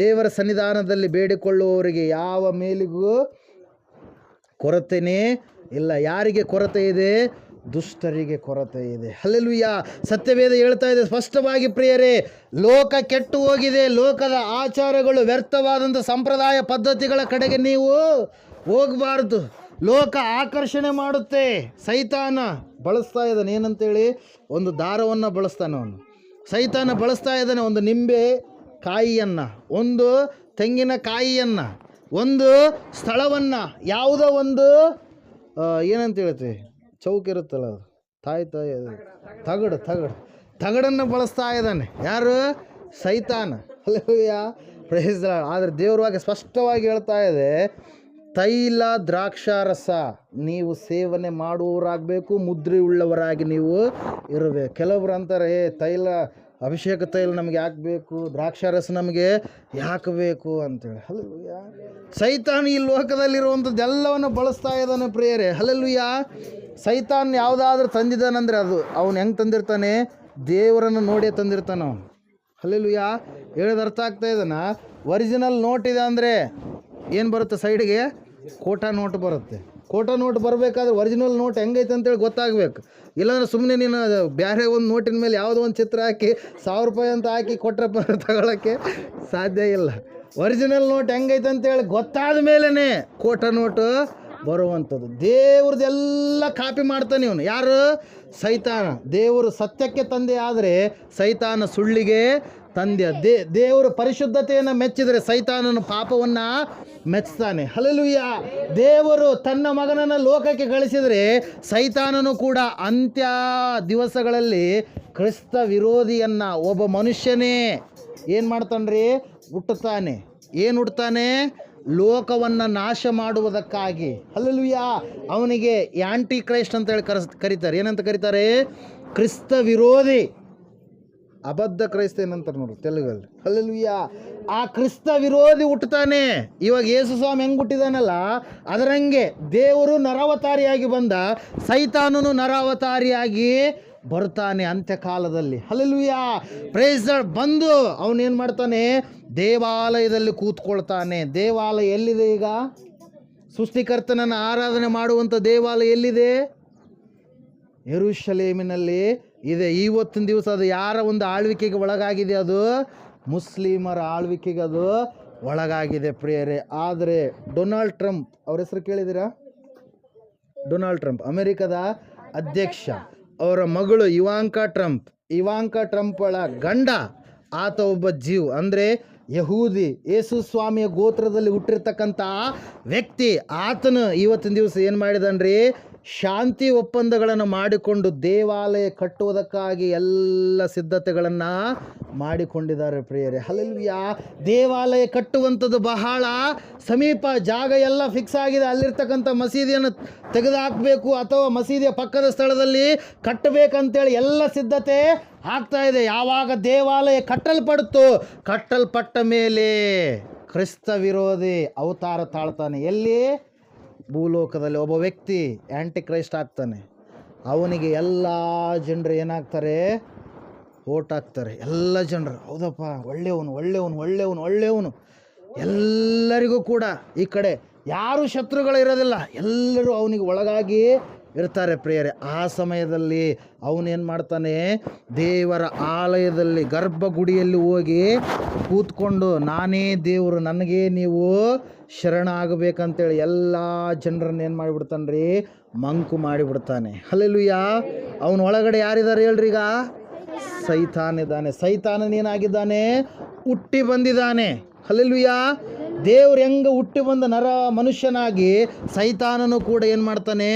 A: ದೇವರ ಸನ್ನಿಧಾನದಲ್ಲಿ ಬೇಡಿಕೊಳ್ಳುವವರಿಗೆ ಯಾವ ಮೇಲಿಗೂ ಕೊರತೆನೇ ಇಲ್ಲ. ಯಾರಿಗೆ ಕೊರತೆ ಇದೆ? ದುಷ್ಟರಿಗೆ ಕೊರತೆ ಇದೆ. ಹಲ್ಲೆಲೂಯಾ. ಸತ್ಯವೇದ ಹೇಳ್ತಾ ಇದೆ ಸ್ಪಷ್ಟವಾಗಿ ಪ್ರಿಯರೇ, ಲೋಕ ಕೆಟ್ಟು ಹೋಗಿದೆ. ಲೋಕದ ಆಚಾರಗಳು, ವ್ಯರ್ಥವಾದಂಥ ಸಂಪ್ರದಾಯ ಪದ್ಧತಿಗಳ ಕಡೆಗೆ ನೀವು ಹೋಗಬಾರ್ದು.
B: ಲೋಕ ಆಕರ್ಷಣೆ ಮಾಡುತ್ತೆ. ಸೈತಾನ ಬಳಸ್ತಾ ಇದ್ದಾನೆ ಏನಂತೇಳಿ, ಒಂದು ದಾರವನ್ನು ಬಳಸ್ತಾನೆ ಅವನು. ಸೈತಾನ ಬಳಸ್ತಾ ಇದ್ದಾನೆ ಒಂದು ನಿಂಬೆ ಕಾಯಿಯನ್ನು, ಒಂದು ತೆಂಗಿನಕಾಯಿಯನ್ನು, ಒಂದು ಸ್ಥಳವನ್ನು, ಯಾವುದೋ ಒಂದು ಏನಂತ ಹೇಳ್ತೀವಿ, ಚೌಕ ಇರುತ್ತಲ್ಲ ಅದು, ತಗಡನ್ನು ಬಳಸ್ತಾ ಇದ್ದಾನೆ. ಯಾರು? ಸೈತಾನ. Hallelujah, praise the Lord. ಆದರೆ ದೇವರವಾಗಿ ಸ್ಪಷ್ಟವಾಗಿ ಹೇಳ್ತಾ ಇದೆ, ತೈಲ ದ್ರಾಕ್ಷಾರಸ ನೀವು ಸೇವನೆ ಮಾಡುವವರಾಗಬೇಕು, ಮುದ್ರೆ ಉಳ್ಳವರಾಗಿ ನೀವು ಇರಬೇಕು. ಕೆಲವರು ಅಂತಾರೆ, ತೈಲ, ಅಭಿಷೇಕ ತೈಲ ನಮಗೆ ಯಾಕೆ ಬೇಕು, ದ್ರಾಕ್ಷಾರಸ ನಮಗೆ ಯಾಕೆ ಬೇಕು ಅಂತೇಳಿ. ಹಲ್ಲೆಲೂಯಾ. ಸೈತಾನ ಈ ಲೋಕದಲ್ಲಿರುವಂಥದ್ದು ಎಲ್ಲವನ್ನು ಬಳಸ್ತಾ ಇದ್ದಾನೆ ಪ್ರಿಯರೇ. ಹಲ್ಲೆಲೂಯಾ. ಸೈತಾನ್ ಯಾವುದಾದ್ರೂ ತಂದಿದ್ದಾನಂದರೆ ಅದು ಅವನು ಹೆಂಗೆ ತಂದಿರ್ತಾನೆ, ದೇವರನ್ನು ನೋಡೇ ತಂದಿರ್ತಾನೆ ಅವನು. ಹಲ್ಲೆಲೂಯಾ. ಹೇಳೋದು ಅರ್ಥ ಆಗ್ತಾ ಇದ್ದಾನ? ಒರಿಜಿನಲ್ ನೋಟ್ ಇದೆ ಅಂದರೆ ಏನು ಬರುತ್ತೆ, ಸೈಡಿಗೆ ಕೋಟಾ ನೋಟ್ ಬರುತ್ತೆ. ಕೋಟಾ ನೋಟ್ ಬರಬೇಕಾದ್ರೆ ಒರಿಜಿನಲ್ ನೋಟ್ ಹೆಂಗೈತೆ ಅಂತೇಳಿ ಗೊತ್ತಾಗಬೇಕು. ಇಲ್ಲಾಂದ್ರೆ ಸುಮ್ಮನೆ ನೀನು ಬೇರೆ ಒಂದು ನೋಟಿನ ಮೇಲೆ ಯಾವುದೋ ಒಂದು ಚಿತ್ರ ಹಾಕಿ 1000 ರೂಪಾಯಿ ಅಂತ ಹಾಕಿ ಕೊಟ್ಟರೆ ತಗೊಳ್ಳೋಕ್ಕೆ ಸಾಧ್ಯ ಇಲ್ಲ. ಒರಿಜಿನಲ್ ನೋಟ್ ಹೆಂಗೈತೆ ಅಂತೇಳಿ ಗೊತ್ತಾದ ಮೇಲೇ ಕೋಟಾ ನೋಟು ಬರುವಂಥದ್ದು. ದೇವ್ರದ್ದೆಲ್ಲ ಕಾಪಿ ಮಾಡ್ತಾನೆ ಇವನು. ಯಾರು? ಸೈತಾನ. ದೇವರು ಸತ್ಯಕ್ಕೆ ತಂದೆ ಆದರೆ ಸೈತಾನ ಸುಳ್ಳಿಗೆ ತಂದೆ. ದೇವರು ಪರಿಶುದ್ಧತೆಯನ್ನು ಮೆಚ್ಚಿದರೆ ಸೈತಾನನ ಪಾಪವನ್ನು ಮೆಚ್ತಾನೆ. ಹಲ್ಲೆಲೂಯಾ. ದೇವರು ತನ್ನ ಮಗನನ್ನು ಲೋಕಕ್ಕೆ ಕಳಿಸಿದರೆ ಸೈತಾನನು ಕೂಡ ಅಂತ್ಯ ದಿವಸಗಳಲ್ಲಿ ಕ್ರಿಸ್ತ ವಿರೋಧಿಯನ್ನು ಒಬ್ಬ ಮನುಷ್ಯನೇ ಏನು ಮಾಡ್ತಾನ್ರಿ, ಹುಟ್ಟುತ್ತಾನೆ. ಏನು ಹುಟ್ಟುತ್ತಾನೆ? ಲೋಕವನ್ನು ನಾಶ ಮಾಡುವುದಕ್ಕಾಗಿ. ಹಲ್ಲೆಲೂಯಾ. ಅವನಿಗೆ ಆಂಟಿ ಕ್ರೈಸ್ಟ್ ಅಂತೇಳಿ ಕರೀತಾರೆ. ಏನಂತ ಕರೀತಾರೆ? ಕ್ರಿಸ್ತ ವಿರೋಧಿ. ಅಬದ್ಧ ಕ್ರೈಸ್ತ ಏನಂತಾರೆ ನೋಡಿ ತೆಲುಗಲ್ಲಿ. ಹಲ್ಲೆಲೂಯಾ. ಆ ಕ್ರಿಸ್ತ ವಿರೋಧಿ ಹುಟ್ಟುತ್ತಾನೆ. ಇವಾಗ ಯೇಸು ಸ್ವಾಮಿ ಹೆಂಗೆ ಹುಟ್ಟಿದಾನಲ್ಲ ಅದರಂಗೆ ದೇವರು ನರಾವತಾರಿಯಾಗಿ ಬಂದ, ಸೈತಾನನು ನರಾವತಾರಿಯಾಗಿ ಬರ್ತಾನೆ ಅಂತ್ಯಕಾಲದಲ್ಲಿ. ಹಲ್ಲೆಲೂಯಾ. Praise lord. ಬಂದು ಅವನೇನು ಮಾಡ್ತಾನೆ, ದೇವಾಲಯದಲ್ಲಿ ಕೂತ್ಕೊಳ್ತಾನೆ. ದೇವಾಲಯ ಎಲ್ಲಿದೆ ಈಗ? ಸೃಷ್ಟಿಕರ್ತನನ್ನು ಆರಾಧನೆ ಮಾಡುವಂಥ ದೇವಾಲಯ ಎಲ್ಲಿದೆ? ಯೆರೂಸಲೇಮಿನಲ್ಲಿ ಇದೆ. ಇವತ್ತಿನ ದಿವಸ ಅದು ಯಾರ ಒಂದು ಆಳ್ವಿಕೆಗೆ ಒಳಗಾಗಿದೆ? ಅದು ಮುಸ್ಲಿಮರ ಆಳ್ವಿಕೆಗೆ ಅದು ಒಳಗಾಗಿದೆ ಪ್ರಿಯರೇ. ಆದರೆ ಡೊನಾಲ್ಡ್ ಟ್ರಂಪ್, ಅವ್ರ ಹೆಸರು ಕೇಳಿದ್ದೀರಾ? ಡೊನಾಲ್ಡ್ ಟ್ರಂಪ್ ಅಮೆರಿಕದ ಅಧ್ಯಕ್ಷ. ಅವರ ಮಗಳು ಇವಾಂಕಾ ಟ್ರಂಪ್ಳ ಗಂಡ, ಆತ ಒಬ್ಬ ಜೀವ್, ಅಂದರೆ ಯಹೂದಿ, ಯೇಸು ಸ್ವಾಮಿಯ ಗೋತ್ರದಲ್ಲಿ ಹುಟ್ಟಿರ್ತಕ್ಕಂಥ ವ್ಯಕ್ತಿ. ಆತನು ಇವತ್ತಿನ ದಿವಸ ಏನು ಮಾಡಿದನ್ರಿ, ಶಾಂತಿ ಒಪ್ಪಂದಗಳನ್ನು ಮಾಡಿಕೊಂಡು ದೇವಾಲಯ ಕಟ್ಟುವುದಕ್ಕಾಗಿ ಎಲ್ಲ ಸಿದ್ಧತೆಗಳನ್ನು ಮಾಡಿಕೊಂಡಿದ್ದಾರೆ ಪ್ರಿಯರೇ. ಹಲ್ಲೆಲೂಯಾ. ದೇವಾಲಯ ಕಟ್ಟುವಂಥದ್ದು ಬಹಳ ಸಮೀಪ, ಜಾಗ ಎಲ್ಲ ಫಿಕ್ಸ್ ಆಗಿದೆ. ಅಲ್ಲಿರ್ತಕ್ಕಂಥ ಮಸೀದಿಯನ್ನು ತೆಗೆದುಹಾಕಬೇಕು ಅಥವಾ ಮಸೀದಿಯ ಪಕ್ಕದ ಸ್ಥಳದಲ್ಲಿ ಕಟ್ಟಬೇಕಂತೇಳಿ ಎಲ್ಲ ಸಿದ್ಧತೆ ಆಗ್ತಾ ಇದೆ. ಯಾವಾಗ ದೇವಾಲಯ ಕಟ್ಟಲ್ಪಟ್ಟ ಮೇಲೆ ಕ್ರಿಸ್ತ ವಿರೋಧಿ ಅವತಾರ ತಾಳ್ತಾನೆ. ಎಲ್ಲಿ? ಭೂಲೋಕದಲ್ಲಿ ಒಬ್ಬ ವ್ಯಕ್ತಿ ಆ್ಯಂಟಿ ಕ್ರೈಸ್ಟ್ ಆಗ್ತಾನೆ. ಅವನಿಗೆ ಎಲ್ಲ ಜನರು ಏನಾಗ್ತಾರೆ, ಓಟ್ ಹಾಕ್ತಾರೆ. ಎಲ್ಲ ಜನರು ಹೌದಪ್ಪ ಒಳ್ಳೆಯವನು ಎಲ್ಲರಿಗೂ ಕೂಡ ಈ ಕಡೆ ಯಾರು ಶತ್ರುಗಳು ಇರೋದಿಲ್ಲ, ಎಲ್ಲರೂ ಅವನಿಗೆ ಒಳಗಾಗಿ ಇರ್ತಾರೆ ಪ್ರಿಯರೇ. ಆ ಸಮಯದಲ್ಲಿ ಅವನೇನು ಮಾಡ್ತಾನೆ, ದೇವರ ಆಲಯದಲ್ಲಿ ಗರ್ಭಗುಡಿಯಲ್ಲಿ ಹೋಗಿ ಕೂತ್ಕೊಂಡು ನಾನೇ ದೇವರು, ನನಗೆ ನೀವು ಶರಣ ಆಗಬೇಕಂತೇಳಿ ಎಲ್ಲ ಜನರನ್ನು ಏನು ಮಾಡಿಬಿಡ್ತಾನೆ ರೀ, ಮಂಕು ಮಾಡಿಬಿಡ್ತಾನೆ. ಹಲ್ಲೆಲೂಯಾ. ಅವನ ಒಳಗಡೆ ಯಾರಿದ್ದಾರೆ ಹೇಳ್ರಿ? ಈಗ ಸೈತಾನಿದ್ದಾನೆ. ಸೈತಾನನೇನಾಗಿದ್ದಾನೆ, ಹುಟ್ಟಿ ಬಂದಿದ್ದಾನೆ. ಹಲ್ಲೆಲೂಯಾ. ದೇವ್ರು ಹೆಂಗೆ ಹುಟ್ಟಿ ಬಂದ ಮನುಷ್ಯನಾಗಿ ಸೈತಾನನು ಕೂಡ ಏನು ಮಾಡ್ತಾನೆ,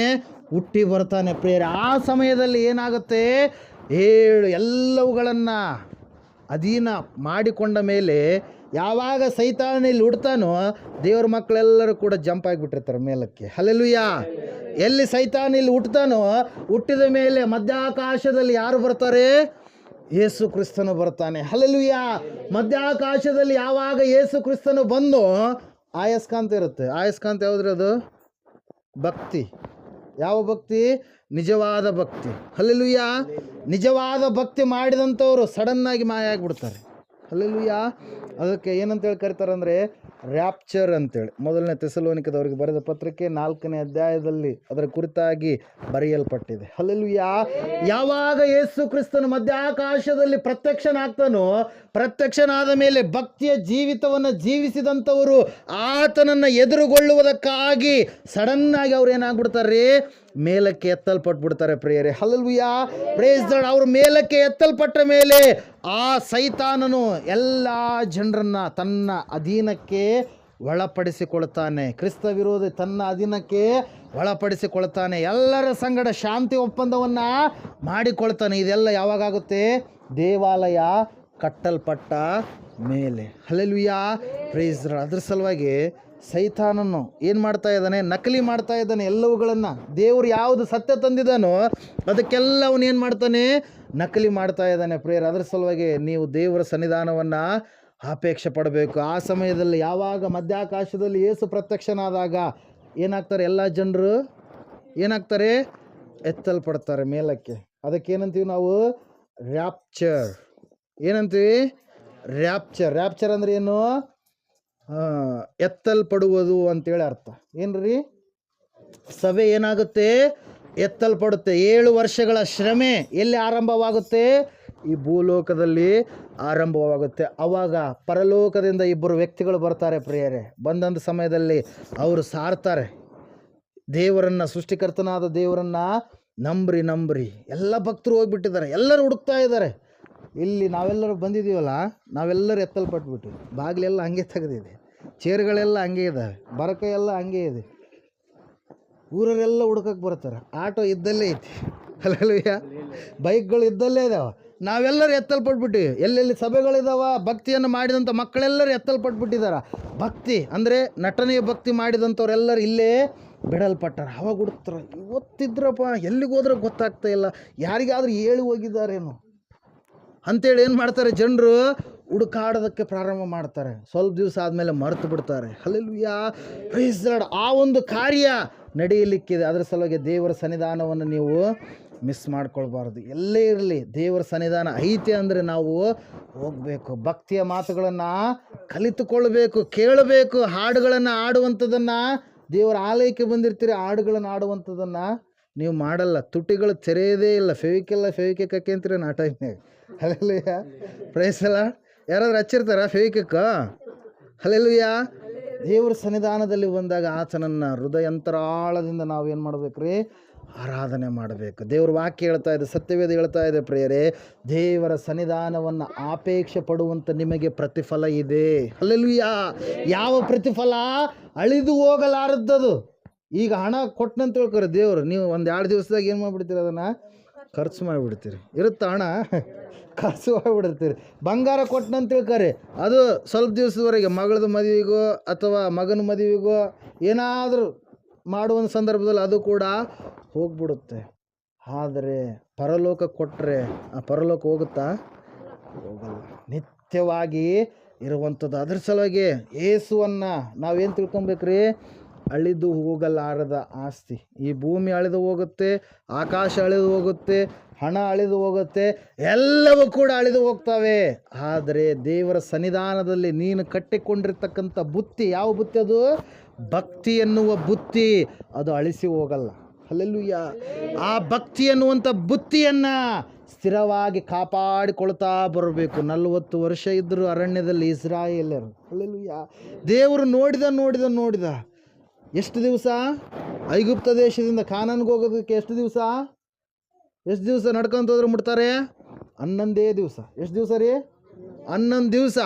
B: ಹುಟ್ಟಿ ಬರ್ತಾನೆ ಪ್ರೇರ. ಆ ಸಮಯದಲ್ಲಿ ಏನಾಗುತ್ತೆ, ಎಲ್ಲವುಗಳನ್ನು ಅಧೀನ ಮಾಡಿಕೊಂಡ ಮೇಲೆ ಯಾವಾಗ ಸೈತಾನ ಇಲ್ಲಿ ಹುಡ್ತಾನೋ ದೇವ್ರ ಮಕ್ಕಳೆಲ್ಲರೂ ಕೂಡ ಜಂಪ್ ಆಗಿಬಿಟ್ಟಿರ್ತಾರೆ ಮೇಲಕ್ಕೆ. ಹಲ್ಲೆಲೂಯಾ. ಎಲ್ಲಿ ಸೈತಾನ ಇಲ್ಲಿ ಹುಟ್ಟುತ್ತಾನೋ, ಹುಟ್ಟಿದ ಮೇಲೆ ಮಧ್ಯಾಕಾಶದಲ್ಲಿ ಯಾರು ಬರ್ತಾರೆ? ಯೇಸು ಕ್ರಿಸ್ತನು ಬರ್ತಾನೆ. ಹಲ್ಲೆಲೂಯಾ. ಮಧ್ಯಾಕಾಶದಲ್ಲಿ ಯಾವಾಗ ಯೇಸು ಕ್ರಿಸ್ತನು ಬಂದು ಆಯಸ್ಕಾಂತ ಇರುತ್ತೆ. ಆಯಸ್ಕಾಂತ ಯಾವುದ್ರಿ? ಅದು ಭಕ್ತಿ. ಯಾವ ಭಕ್ತಿ? ನಿಜವಾದ ಭಕ್ತಿ. ಹಲ್ಲೆಲೂಯಾ. ನಿಜವಾದ ಭಕ್ತಿ ಮಾಡಿದಂಥವ್ರು ಸಡನ್ನಾಗಿ ಮಾಯ ಆಗಿಬಿಡ್ತಾರೆ. ಹಲ್ಲೆಲೂಯಾ. ಅದಕ್ಕೆ ಏನಂತೇಳಿ ಕರೀತಾರೆ ಅಂದರೆ
A: ರ್ಯಾಪ್ಚರ್ ಅಂತೇಳಿ ಮೊದಲನೇ ಥೆಸಲೋನಿಕದವರಿಗೆ ಬರೆದ ಪತ್ರಿಕೆ 4ನೇ ಅಧ್ಯಾಯದಲ್ಲಿ ಅದರ ಕುರಿತಾಗಿ ಬರೆಯಲ್ಪಟ್ಟಿದೆ. ಹಲ್ಲೆಲೂಯಾ. ಯಾವಾಗ ಯೇಸು ಕ್ರಿಸ್ತನು ಮಧ್ಯಾಕಾಶದಲ್ಲಿ ಪ್ರತ್ಯಕ್ಷನಾಗ್ತಾನೋ, ಪ್ರತ್ಯಕ್ಷನಾದ ಮೇಲೆ ಭಕ್ತಿಯ ಜೀವಿತವನ್ನು ಜೀವಿಸಿದಂಥವರು ಆತನನ್ನು ಎದುರುಗೊಳ್ಳುವುದಕ್ಕಾಗಿ ಸಡನ್ನಾಗಿ ಅವ್ರು ಏನಾಗ್ಬಿಡ್ತಾರೆ, ಮೇಲಕ್ಕೆ ಎತ್ತಲ್ಪಟ್ಬಿಡ್ತಾರೆ ಪ್ರಿಯರೇ. ಹಲ್ಲೆಲೂಯಾ. Praise the lord. ಅವರು ಮೇಲಕ್ಕೆ ಎತ್ತಲ್ಪಟ್ಟ ಮೇಲೆ ಆ ಸೈತಾನನು ಎಲ್ಲ ಜನರನ್ನ ತನ್ನ ಅಧೀನಕ್ಕೆ ಒಳಪಡಿಸಿಕೊಳ್ತಾನೆ. ಕ್ರಿಸ್ತ ವಿರೋಧಿ ತನ್ನ ಅಧೀನಕ್ಕೆ ಒಳಪಡಿಸಿಕೊಳ್ತಾನೆ. ಎಲ್ಲರ ಸಂಗಡ ಶಾಂತಿ ಒಪ್ಪಂದವನ್ನು ಮಾಡಿಕೊಳ್ತಾನೆ. ಇದೆಲ್ಲ ಯಾವಾಗುತ್ತೆ? ದೇವಾಲಯ ಕಟ್ಟಲ್ಪಟ್ಟ ಮೇಲೆ. ಹಲ್ಲೆಲೂಯಾ. Praise the lord. ಅದ್ರ ಸಲುವಾಗಿ ಸೈತಾನನು ಏನು ಮಾಡ್ತಾ ಇದ್ದಾನೆ? ನಕಲಿ ಮಾಡ್ತಾ ಇದ್ದಾನೆ ಎಲ್ಲವುಗಳನ್ನು. ದೇವರು ಯಾವುದು ಸತ್ಯ ತಂದಿದ್ದಾನೋ ಅದಕ್ಕೆಲ್ಲ ಅವನು ಏನು ಮಾಡ್ತಾನೆ? ನಕಲಿ ಮಾಡ್ತಾ ಇದ್ದಾನೆ ಪ್ರೇಯರ್. ಅದರ ಸಲುವಾಗಿ ನೀವು ದೇವರ ಸನ್ನಿಧಾನವನ್ನು ಅಪೇಕ್ಷೆ ಪಡಬೇಕು. ಆ ಸಮಯದಲ್ಲಿ ಯಾವಾಗ ಮಧ್ಯಾಕಾಶದಲ್ಲಿ ಯೇಸು ಪ್ರತ್ಯಕ್ಷನಾದಾಗ ಏನಾಗ್ತಾರೆ? ಎಲ್ಲ ಜನರು ಏನಾಗ್ತಾರೆ? ಎತ್ತಲ್ಪಡ್ತಾರೆ ಮೇಲಕ್ಕೆ. ಅದಕ್ಕೇನಂತೀವಿ ನಾವು? ರ್ಯಾಪ್ಚರ್. ಏನಂತೀವಿ? ರ್ಯಾಪ್ಚರ್. ರ್ಯಾಪ್ಚರ್ ಅಂದರೆ ಏನು? ಎತ್ತಲ್ಪಡುವುದು ಅಂತೇಳಿ ಅರ್ಥ. ಏನ್ರಿ? ಸಭೆ ಏನಾಗುತ್ತೆ? ಎತ್ತಲ್ಪಡುತ್ತೆ. 7 ವರ್ಷಗಳ ಶ್ರಮೆ ಎಲ್ಲಿ ಆರಂಭವಾಗುತ್ತೆ? ಈ ಭೂಲೋಕದಲ್ಲಿ ಆರಂಭವಾಗುತ್ತೆ. ಆವಾಗ ಪರಲೋಕದಿಂದ 2 ವ್ಯಕ್ತಿಗಳು ಬರ್ತಾರೆ ಪ್ರಿಯರೇ. ಬಂದಂಥ ಸಮಯದಲ್ಲಿ ಅವರು ಸಾರ್ತಾರೆ ದೇವರನ್ನು, ಸೃಷ್ಟಿಕರ್ತನಾದ ದೇವರನ್ನು ನಂಬ್ರಿ. ಎಲ್ಲ ಭಕ್ತರು ಹೋಗ್ಬಿಟ್ಟಿದ್ದಾರೆ, ಎಲ್ಲರೂ ಹುಡುಕ್ತಾ ಇದ್ದಾರೆ. ಇಲ್ಲಿ ನಾವೆಲ್ಲರೂ ಬಂದಿದ್ದೀವಲ್ಲ, ನಾವೆಲ್ಲರೂ ಎತ್ತಲ್ಪಟ್ಬಿಟ್ಟು ಬಾಗಿಲೆಲ್ಲ ಹಂಗೆ ತೆಗೆದಿದೆ, ಚೇರ್ಗಳೆಲ್ಲ ಹಂಗೆ ಇದ್ದಾವೆ, ಬರಕ ಎಲ್ಲ ಹಂಗೆ ಇದೆ. ಊರರೆಲ್ಲ ಹುಡ್ಕಕ್ಕೆ ಬರ್ತಾರೆ. ಆಟೋ ಇದ್ದಲ್ಲೇ ಐತಿ. ಹಲ್ಲೆಲೂಯಾ. ಬೈಕ್ಗಳು ಇದ್ದಲ್ಲೇ ಇದ್ದಾವೆ. ನಾವೆಲ್ಲರೂ ಎತ್ತಲ್ಪಟ್ಬಿಟ್ಟಿವಿ. ಎಲ್ಲೆಲ್ಲಿ ಸಭೆಗಳಿದಾವ, ಭಕ್ತಿಯನ್ನು ಮಾಡಿದಂಥ ಮಕ್ಕಳೆಲ್ಲರೂ ಎತ್ತಲ್ಪಟ್ಬಿಟ್ಟಿದ್ದಾರೆ. ಭಕ್ತಿ ಅಂದರೆ ನಟನೆಯ ಭಕ್ತಿ ಮಾಡಿದಂಥವ್ರೆಲ್ಲರೂ ಇಲ್ಲೇ ಬಿಡಲ್ಪಟ್ಟಾರ. ಅವಾಗ ಹುಡುಕ್ತಾರೆ, ಇವತ್ತಿದ್ರಪ್ಪ ಎಲ್ಲಿಗೆ ಹೋದ್ರೆ ಗೊತ್ತಾಗ್ತಾ ಇಲ್ಲ, ಯಾರಿಗಾದ್ರೂ ಹೇಳಿ ಹೋಗಿದ್ದಾರೇನು ಅಂತೇಳಿ ಏನು ಮಾಡ್ತಾರೆ? ಜನರು ಹುಡುಕಾಡೋದಕ್ಕೆ ಪ್ರಾರಂಭ ಮಾಡ್ತಾರೆ. ಸ್ವಲ್ಪ ದಿವಸ ಆದಮೇಲೆ ಮರೆತು ಬಿಡ್ತಾರೆ. ಹಲ್ಲೆಲೂಯಾ. Praise the lord. ಆ ಒಂದು ಕಾರ್ಯ ನಡೆಯಲಿಕ್ಕಿದೆ. ಅದರ ಸಲುವಾಗಿ ದೇವರ ಸನ್ನಿಧಾನವನ್ನು ನೀವು ಮಿಸ್ ಮಾಡ್ಕೊಳ್ಬಾರ್ದು. ಎಲ್ಲೇ ಇರಲಿ ದೇವರ ಸನ್ನಿಧಾನ ಐತೆ ಅಂದರೆ ನಾವು ಹೋಗಬೇಕು. ಭಕ್ತಿಯ ಮಾತುಗಳನ್ನು ಕಲಿತುಕೊಳ್ಬೇಕು, ಕೇಳಬೇಕು. ಹಾಡುಗಳನ್ನು ಆಡುವಂಥದ್ದನ್ನು, ದೇವರ ಆಲಯಕ್ಕೆ ಬಂದಿರ್ತೀರಿ, ಹಾಡುಗಳನ್ನು ಆಡುವಂಥದ್ದನ್ನು ನೀವು ಮಾಡಲ್ಲ. ತುಟಿಗಳು ತೆರೆಯೋದೇ ಇಲ್ಲ. ಫೆವಿಕಿಕ್ ಹಾಕ್ಯಂತೀರ ನಾ ಟೈಮ್ನಾಗ. ಹಲ್ಲೆಲೂಯಾ. Praise the lord. ಯಾರಾದ್ರೂ ಹಚ್ಚಿರ್ತಾರ ಫೆವಿಕಿಕ್? ಹಲ್ಲೆಲೂಯಾ. ದೇವರ ಸನ್ನಿಧಾನದಲ್ಲಿ ಬಂದಾಗ ಆತನನ್ನು ಹೃದಯಂತರಾಳದಿಂದ ನಾವು ಏನು ಮಾಡಬೇಕ್ರಿ? ಆರಾಧನೆ ಮಾಡಬೇಕು. ದೇವ್ರ ವಾಕ್ಯ ಹೇಳ್ತಾ ಇದೆ, ಸತ್ಯವೇದ ಹೇಳ್ತಾ ಇದೆ ಪ್ರಿಯರೇ, ದೇವರ ಸನ್ನಿಧಾನವನ್ನು ಅಪೇಕ್ಷೆ ಪಡುವಂಥ ನಿಮಗೆ ಪ್ರತಿಫಲ ಇದೆ. ಹಲ್ಲೆಲೂಯಾ. ಯಾವ ಪ್ರತಿಫಲ? ಅಳಿದು ಹೋಗಲಾರದ್ದದು. ಈಗ ಹಣ ಕೊಟ್ಟನಂತ ತಿಳ್ಕೊರಿ ದೇವರು, ನೀವು 1-2 ದಿವಸದಾಗ ಏನು ಮಾಡಿಬಿಡ್ತೀರಿ? ಅದನ್ನು ಖರ್ಚು ಮಾಡಿಬಿಡ್ತೀರಿ. ಇರುತ್ತೆ ಹಣ, ಖರ್ಚು ಮಾಡಿಬಿಡ್ತೀರಿ. ಬಂಗಾರ ಕೊಟ್ಟನಂತ ತಿಳ್ಕೊರಿ, ಅದು ಸ್ವಲ್ಪ ದಿವಸದವರೆಗೆ ಮಗಳದ ಮದುವೆಗೋ ಅಥವಾ ಮಗನ ಮದುವೆಗೋ ಏನಾದರೂ ಮಾಡುವ ಸಂದರ್ಭದಲ್ಲಿ ಅದು ಕೂಡ ಹೋಗ್ಬಿಡುತ್ತೆ. ಆದರೆ ಪರಲೋಕ ಕೊಟ್ಟರೆ ಆ ಪರಲೋಕ ಹೋಗುತ್ತಾ? ಹೋಗಲ್ಲ. ನಿತ್ಯವಾಗಿ ಇರುವಂಥದ್ದು. ಅದ್ರ ಸಲುವಾಗಿ ಯೇಸುವನ್ನು ನಾವೇನು ತಿಳ್ಕೊಬೇಕ್ರಿ? ಅಳಿದು ಹೋಗಲಾರದ ಆಸ್ತಿ. ಈ ಭೂಮಿ ಅಳಿದು ಹೋಗುತ್ತೆ, ಆಕಾಶ ಅಳಿದು ಹೋಗುತ್ತೆ, ಹಣ ಅಳಿದು ಹೋಗುತ್ತೆ, ಎಲ್ಲವೂ ಕೂಡ ಅಳಿದು ಹೋಗ್ತವೆ. ಆದರೆ ದೇವರ ಸನ್ನಿಧಾನದಲ್ಲಿ ನೀನು ಕಟ್ಟಿಕೊಂಡಿರ್ತಕ್ಕಂಥ ಬುತ್ತಿ, ಯಾವ ಬುತ್ತಿ ಅದು? ಭಕ್ತಿ ಎನ್ನುವ ಬುತ್ತಿ, ಅದು ಅಳಿಸಿ ಹೋಗಲ್ಲ. ಹಲ್ಲೆಲೂಯಾ. ಆ ಭಕ್ತಿ ಎನ್ನುವಂಥ ಬುತ್ತಿಯನ್ನು ಸ್ಥಿರವಾಗಿ ಕಾಪಾಡಿಕೊಳ್ತಾ ಬರಬೇಕು. 40 ವರ್ಷ ಇದ್ದರು ಅರಣ್ಯದಲ್ಲಿ ಇಸ್ರಾಯೇಲ್ಯರು. ಹಲ್ಲೆಲೂಯಾ. ದೇವರು ನೋಡಿದ ಎಷ್ಟು ದಿವಸ? ಐಗುಪ್ತ ದೇಶದಿಂದ ಕಾನಾನ್ಗೆ ಹೋಗೋದಕ್ಕೆ ಎಷ್ಟು ದಿವಸ ನಡ್ಕೊಂತ ಹೋದ್ರೆ ಮುಟ್ತಾರೆ? 11 ದಿವಸ. ಎಷ್ಟು ದಿವಸ ರೀ? 11 ದಿವಸ.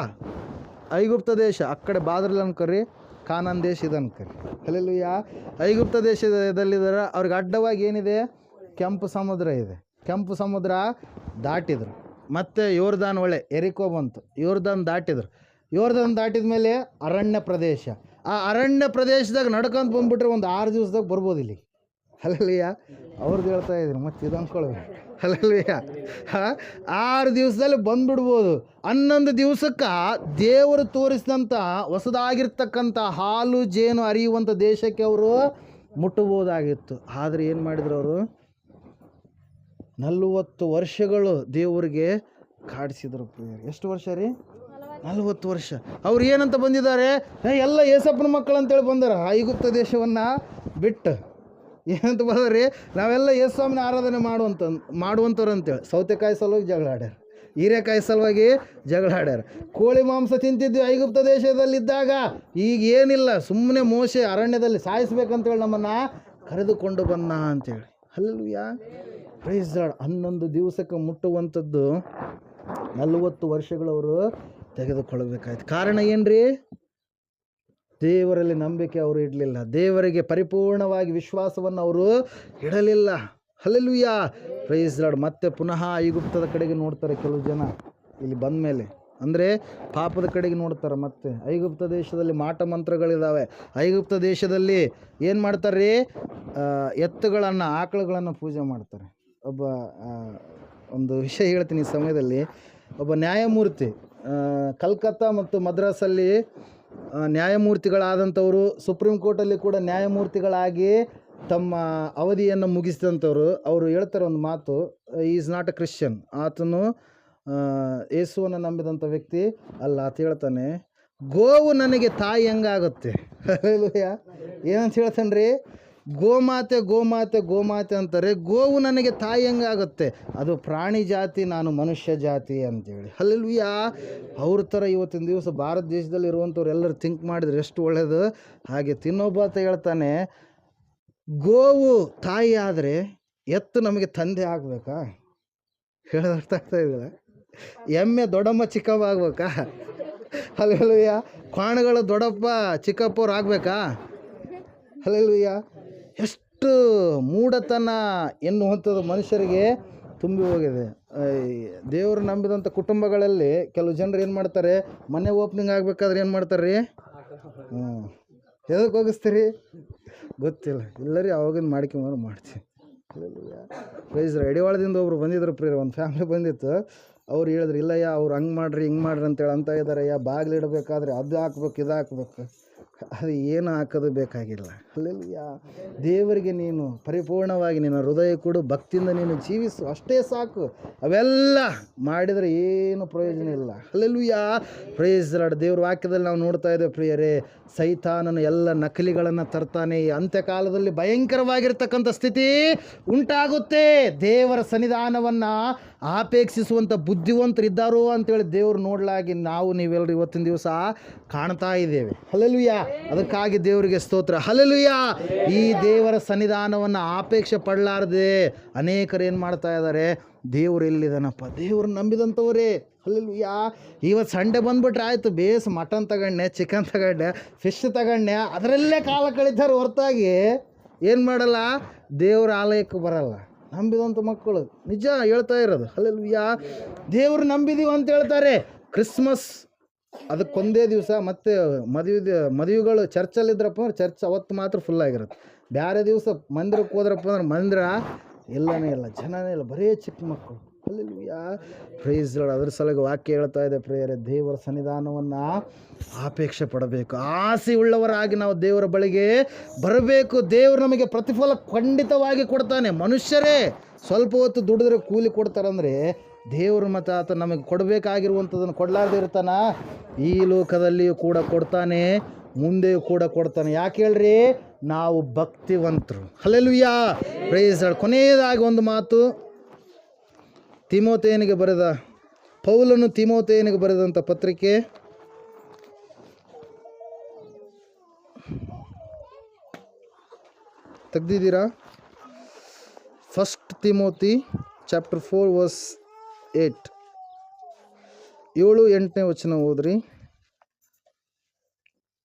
A: ಐಗುಪ್ತ ದೇಶ ಆ ಕಡೆ ಬಾದ್ರಲ್ ಅನ್ಕರಿ, ಕಾನಾನ್ ದೇಶ ಇದೆ ಅನ್ಕರಿ. ಹಲ್ಲೆಲೂಯಾ. ಐಗುಪ್ತ ದೇಶದಲ್ಲಿದ್ದಾರೆ. ಅವ್ರಿಗೆ ಅಡ್ಡವಾಗಿ ಏನಿದೆ? ಕೆಂಪು ಸಮುದ್ರ ಇದೆ. ಕೆಂಪು ಸಮುದ್ರ ದಾಟಿದ್ರು. ಮತ್ತು ಯೋರ್ದಾನ್ ಹೊಳೆ, ಎರಿಕೋ ಬಂತು. ಯೋರ್ದಾನ್ ದಾಟಿದ ಮೇಲೆ ಅರಣ್ಯ ಪ್ರದೇಶ. ಆ ಅರಣ್ಯ ಪ್ರದೇಶದಾಗ ನಡ್ಕೊಂತ ಬಂದುಬಿಟ್ರೆ ಒಂದು 6 ದಿವಸದಾಗ ಬರ್ಬೋದು ಇಲ್ಲಿ. ಹಲ್ಲೆಲೂಯಾ. ಅವ್ರದ್ದು ಹೇಳ್ತಾ ಇದ್ರು, ಮತ್ತು ಇದು ಅಂದ್ಕೊಳ್ಬೇಕು. ಹಲ್ಲೆಲೂಯಾ. 6 ದಿವಸದಲ್ಲಿ ಬಂದುಬಿಡ್ಬೋದು. 11 ದಿವಸಕ್ಕೆ ದೇವರು ತೋರಿಸಿದಂಥ ಹೊಸದಾಗಿರ್ತಕ್ಕಂಥ ಹಾಲು ಜೇನು ಹರಿಯುವಂಥ ದೇಶಕ್ಕೆ ಅವರು ಮುಟ್ಟಬೋದಾಗಿತ್ತು. ಆದರೆ ಏನು ಮಾಡಿದ್ರು ಅವರು? 40 ವರ್ಷಗಳು ದೇವರಿಗೆ ಕಾಡಿಸಿದ್ರು. ಎಷ್ಟು ವರ್ಷ ರೀ? 40 ವರ್ಷ. ಅವ್ರು ಏನಂತ ಬಂದಿದ್ದಾರೆ? ಎಲ್ಲ ಏಸಪ್ಪನ ಮಕ್ಕಳು ಅಂತೇಳಿ ಬಂದಾರ ಐಗುಪ್ತ ದೇಶವನ್ನು ಬಿಟ್ಟು. ಏನಂತ ಬಂದ್ರಿ? ನಾವೆಲ್ಲ ಯೇಸುಸ್ವಾಮಿನ ಆರಾಧನೆ ಮಾಡುವಂಥವ್ರು ಅಂತೇಳಿ. ಸೌತೆಕಾಯಿ ಸಲುವಾಗಿ ಜಗಳ ಆಡ್ಯಾರ, ಹೀರೆಕಾಯಿ ಸಲುವಾಗಿ ಜಗಳ ಆಡ್ಯಾರ. ಕೋಳಿ ಮಾಂಸ ತಿಂತಿದ್ವಿ ಐಗುಪ್ತ ದೇಶದಲ್ಲಿದ್ದಾಗ. ಈಗ ಏನಿಲ್ಲ, ಸುಮ್ಮನೆ ಮೋಶೆ ಅರಣ್ಯದಲ್ಲಿ ಸಾಯಿಸ್ಬೇಕಂತೇಳಿ ನಮ್ಮನ್ನು ಕರೆದುಕೊಂಡು ಬಂದ ಅಂತೇಳಿ. Hallelujah, praise the lord. 11 ದಿವಸಕ್ಕೆ ಮುಟ್ಟುವಂಥದ್ದು 40 ವರ್ಷಗಳವರು ತೆಗೆದುಕೊಳ್ಳಬೇಕಾಯ್ತು. ಕಾರಣ ಏನ್ರಿ? ದೇವರಲ್ಲಿ ನಂಬಿಕೆ ಅವರು ಇಡಲಿಲ್ಲ. ದೇವರಿಗೆ ಪರಿಪೂರ್ಣವಾಗಿ ವಿಶ್ವಾಸವನ್ನು ಅವರು ಇಡಲಿಲ್ಲ. Hallelujah, praise the Lord. ಮತ್ತೆ ಪುನಃ ಐಗುಪ್ತದ ಕಡೆಗೆ ನೋಡ್ತಾರೆ ಕೆಲವು ಜನ. ಇಲ್ಲಿ ಬಂದ ಮೇಲೆ ಅಂದರೆ ಪಾಪದ ಕಡೆಗೆ ನೋಡ್ತಾರೆ. ಮತ್ತೆ ಐಗುಪ್ತ ದೇಶದಲ್ಲಿ ಮಾಟ ಮಂತ್ರಗಳಿದ್ದಾವೆ. ಐಗುಪ್ತ ದೇಶದಲ್ಲಿ ಏನು ಮಾಡ್ತಾರೆ ರೀ? ಎತ್ತುಗಳನ್ನು, ಆಕಳುಗಳನ್ನು ಪೂಜೆ ಮಾಡ್ತಾರೆ. ಒಂದು ವಿಷಯ ಹೇಳ್ತೀನಿ ಈ ಸಮಯದಲ್ಲಿ. ಒಬ್ಬ ನ್ಯಾಯಮೂರ್ತಿ ಕಲ್ಕತ್ತಾ ಮತ್ತು ಮದ್ರಾಸಲ್ಲಿ ನ್ಯಾಯಮೂರ್ತಿಗಳಾದಂಥವರು, ಸುಪ್ರೀಂ ಕೋರ್ಟಲ್ಲಿ ಕೂಡ ನ್ಯಾಯಮೂರ್ತಿಗಳಾಗಿ ತಮ್ಮ ಅವಧಿಯನ್ನು ಮುಗಿಸಿದಂಥವ್ರು. ಅವರು ಹೇಳ್ತಾರೆ ಒಂದು ಮಾತು, ಈಸ್ ನಾಟ್ ಅ ಕ್ರಿಶ್ಚಿಯನ್. ಆತನು ಯೇಸುವನ್ನು ನಂಬಿದಂಥ ವ್ಯಕ್ತಿ ಅಲ್ಲ. ಆತ ಹೇಳ್ತಾನೆ, ಗೋವು ನನಗೆ ತಾಯಿ ಹೆಂಗಾಗುತ್ತೆ. ಏನಂತ ಹೇಳ್ತಾನೆ ರೀ? ಗೋಮಾತೆ ಗೋಮಾತೆ ಗೋಮಾತೆ ಅಂತಾರೆ. ಗೋವು ನನಗೆ ತಾಯಿ ಹೆಂಗಾಗುತ್ತೆ? ಅದು ಪ್ರಾಣಿ ಜಾತಿ, ನಾನು ಮನುಷ್ಯ ಜಾತಿ ಅಂತೇಳಿ. ಹಲ್ಲೆಲೂಯಾ. ಅವ್ರ ಥರ ಇವತ್ತಿನ ದಿವಸ ಭಾರತ ದೇಶದಲ್ಲಿ ಇರುವಂಥವ್ರು ಎಲ್ಲರೂ ಥಿಂಕ್ ಮಾಡಿದ್ರೆ ಎಷ್ಟು ಒಳ್ಳೆಯದು. ಹಾಗೆ ತಿನ್ನೊಬ್ಬಾತ ಹೇಳ್ತಾನೆ, ಗೋವು ತಾಯಿ ಆದರೆ ಎತ್ತು ನಮಗೆ ತಂದೆ ಆಗಬೇಕಾ? ಹೇಳೋದು ಅರ್ಥ ಆಗ್ತಾ ಇದೆಯಲ್ಲ? ಎಮ್ಮೆ ದೊಡ್ಡಮ್ಮ ಚಿಕ್ಕಪ್ಪ ಆಗ್ಬೇಕಾ? ಹಲ್ಲೆಲೂಯಾ. ಕ್ವಾಣಗಳು ದೊಡ್ಡಪ್ಪ ಚಿಕ್ಕಪ್ಪವ್ರು ಆಗಬೇಕಾ? ಹಲ್ಲೆಲೂಯಾ. ಎಷ್ಟು ಮೂಢತನ ಎನ್ನುವಂಥದ್ದು ಮನುಷ್ಯರಿಗೆ ತುಂಬಿ ಹೋಗಿದೆ. ದೇವರು ನಂಬಿದಂಥ ಕುಟುಂಬಗಳಲ್ಲಿ ಕೆಲವು ಜನರು ಏನು ಮಾಡ್ತಾರೆ? ಮನೆ ಓಪನಿಂಗ್ ಆಗಬೇಕಾದ್ರೆ ಏನು ಮಾಡ್ತಾರೆ ರೀ? ಎದಕ್ಕೆ ಹೋಗಿಸ್ತೀರಿ ಗೊತ್ತಿಲ್ಲ. ಇಲ್ಲರಿ ಅವಾಗಿಂದ ಮಾಡ್ಕೊಂಬಂದು ಮಾಡ್ತೀವಿ. ಪ್ರೈಸ್ ಎಡಿವಾಳದಿಂದ ಒಬ್ರು ಬಂದಿದ್ರು ಪ್ರಿಯರ, ಒಂದು ಫ್ಯಾಮಿಲಿ ಬಂದಿತ್ತು. ಅವ್ರು ಹೇಳಿದ್ರು, ಇಲ್ಲಯ್ಯ ಅವ್ರು ಹಂಗೆ ಮಾಡ್ರಿ ಹಿಂಗೆ ಮಾಡ್ರಿ ಅಂತೇಳಿ ಅಂತ ಇದ್ದಾರಯ್ಯ. ಬಾಗಿಲಿಡಬೇಕಾದ್ರೆ ಅದು ಹಾಕ್ಬೇಕು ಇದು ಹಾಕ್ಬೇಕು. ಅದು ಏನು ಹಾಕೋದು ಬೇಕಾಗಿಲ್ಲ. ಹಲ್ಲೆಲೂಯಾ. ದೇವರಿಗೆ ನೀನು ಪರಿಪೂರ್ಣವಾಗಿ ನಿನ್ನ ಹೃದಯ ಕೊಡು, ಭಕ್ತಿಯಿಂದ ನೀನು ಜೀವಿಸು, ಅಷ್ಟೇ ಸಾಕು. ಅವೆಲ್ಲ ಮಾಡಿದರೆ ಏನು ಪ್ರಯೋಜನ ಇಲ್ಲ. Hallelujah, praise the Lord. ದೇವ್ರ ವಾಕ್ಯದಲ್ಲಿ ನಾವು ನೋಡ್ತಾ ಇದ್ದೇವೆ ಪ್ರಿಯರೇ, ಸೈತಾನನು ಎಲ್ಲ ನಕಲಿಗಳನ್ನು ತರ್ತಾನೆ. ಈ ಅಂತ್ಯಕಾಲದಲ್ಲಿ ಭಯಂಕರವಾಗಿರ್ತಕ್ಕಂಥ ಸ್ಥಿತಿ ಉಂಟಾಗುತ್ತೆ. ದೇವರ ಸನ್ನಿಧಾನವನ್ನು ಆಪೇಕ್ಷಿಸುವಂಥ ಬುದ್ಧಿವಂತರಿದ್ದಾರೋ ಅಂತೇಳಿ ದೇವರು ನೋಡಲಾಗಿ ನೀವೆಲ್ಲರೂ ಇವತ್ತಿನ ದಿವಸ ಕಾಣ್ತಾ ಇದ್ದೇವೆ. ಹಲ್ಲೆಲೂಯಾ. ಅದಕ್ಕಾಗಿ ದೇವರಿಗೆ ಸ್ತೋತ್ರ. ಹಲ್ಲೆಲೂಯಾ. ಈ ದೇವರ ಸನ್ನಿಧಾನವನ್ನು ಆಪೇಕ್ಷೆ ಪಡಲಾರದೆ ಅನೇಕರು ಏನು ಮಾಡ್ತಾ ಇದ್ದಾರೆ? ದೇವರು ಎಲ್ಲಿದ್ದಾನಪ್ಪ? ದೇವರು ನಂಬಿದಂಥವರೇ. ಹಲ್ಲೆಲೂಯಾ. ಇವತ್ತು ಸಂಡೆ ಬಂದುಬಿಟ್ರೆ ಆಯಿತು, ಬೇಸ್ ಮಟನ್ ತಗೊಂಡೆ, ಚಿಕನ್ ತಗೊಂಡೆ, ಫಿಶ್ ತಗೊಂಡೆ, ಅದರಲ್ಲೇ ಕಾಲ ಕಳೀತಾರೆ ಹೊರತಾಗಿ ಏನು ಮಾಡಲ್ಲ? ದೇವರ ಆಲಯಕ್ಕೆ ಬರಲ್ಲ. ನಂಬಿದಂಥ ಮಕ್ಕಳು ನಿಜ ಹೇಳ್ತಾ ಇರೋದು. ಹಲ್ಲೆಲೂಯಾ. ದೇವರು ನಂಬಿದೀವಿ ಅಂತ ಹೇಳ್ತಾರೆ. ಕ್ರಿಸ್ಮಸ್ ಅದಕ್ಕೊಂದೇ ದಿವಸ. ಮತ್ತು ಮದುವೆಗಳು ಚರ್ಚಲ್ಲಿದ್ರಪ್ಪ ಅಂದ್ರೆ ಚರ್ಚ್ ಅವತ್ತು ಮಾತ್ರ ಫುಲ್ಲಾಗಿರುತ್ತೆ. ಬೇರೆ ದಿವಸ ಮಂದಿರಕ್ಕೆ ಹೋದ್ರಪ್ಪ ಅಂದ್ರೆ ಮಂದಿರ ಎಲ್ಲನೇ ಇಲ್ಲ, ಜನನೇ ಇಲ್ಲ, ಬರೀ ಚಿಕ್ಕ ಮಕ್ಕಳು. Hallelujah, praise the Lord. ಅದ್ರ ಸಲುವಾಗಿ ವಾಕ್ಯ ಹೇಳ್ತಾ ಇದೆ ಪ್ರಿಯರೇ, ದೇವರ ಸನ್ನಿಧಾನವನ್ನು ಆಪೇಕ್ಷೆ ಪಡಬೇಕು. ಆಸೆ ಉಳ್ಳವರಾಗಿ ನಾವು ದೇವರ ಬಳಿಗೆ ಬರಬೇಕು. ದೇವರು ನಮಗೆ ಪ್ರತಿಫಲ ಖಂಡಿತವಾಗಿ ಕೊಡ್ತಾನೆ. ಮನುಷ್ಯರೇ ಸ್ವಲ್ಪ ಹೊತ್ತು ದುಡಿದ್ರೆ ಕೂಲಿ ಕೊಡ್ತಾರಂದರೆ, ದೇವರು ಮತ್ತು ಆತ ನಮಗೆ ಕೊಡಬೇಕಾಗಿರುವಂಥದ್ದನ್ನು ಕೊಡಲಾರ್ದೆ ಇರ್ತಾನ? ಈ ಲೋಕದಲ್ಲಿಯೂ ಕೂಡ ಕೊಡ್ತಾನೆ, ಮುಂದೆಯೂ ಕೂಡ ಕೊಡ್ತಾನೆ. ಯಾಕೆ ಹೇಳ್ರಿ? ನಾವು ಭಕ್ತಿವಂತರು. Hallelujah, praise the Lord. ಕೊನೆಯದಾಗಿ ಒಂದು ಮಾತು, ತಿಮೋಥೆಯನಿಗೆ ಬರೆದ ಪೌಲನು ತಿಮೋಥೆಯನಿಗೆ ಬರೆದಂಥ ಪತ್ರಿಕೆ ತೆಗ್ದಿದ್ದೀರಾ? 1 ತಿಮೋಥಿ ಚಾಪ್ಟರ್ 4 ವರ್ಸ್ 8, 7-8ನೇ ವಚನ ಓದ್ರಿ.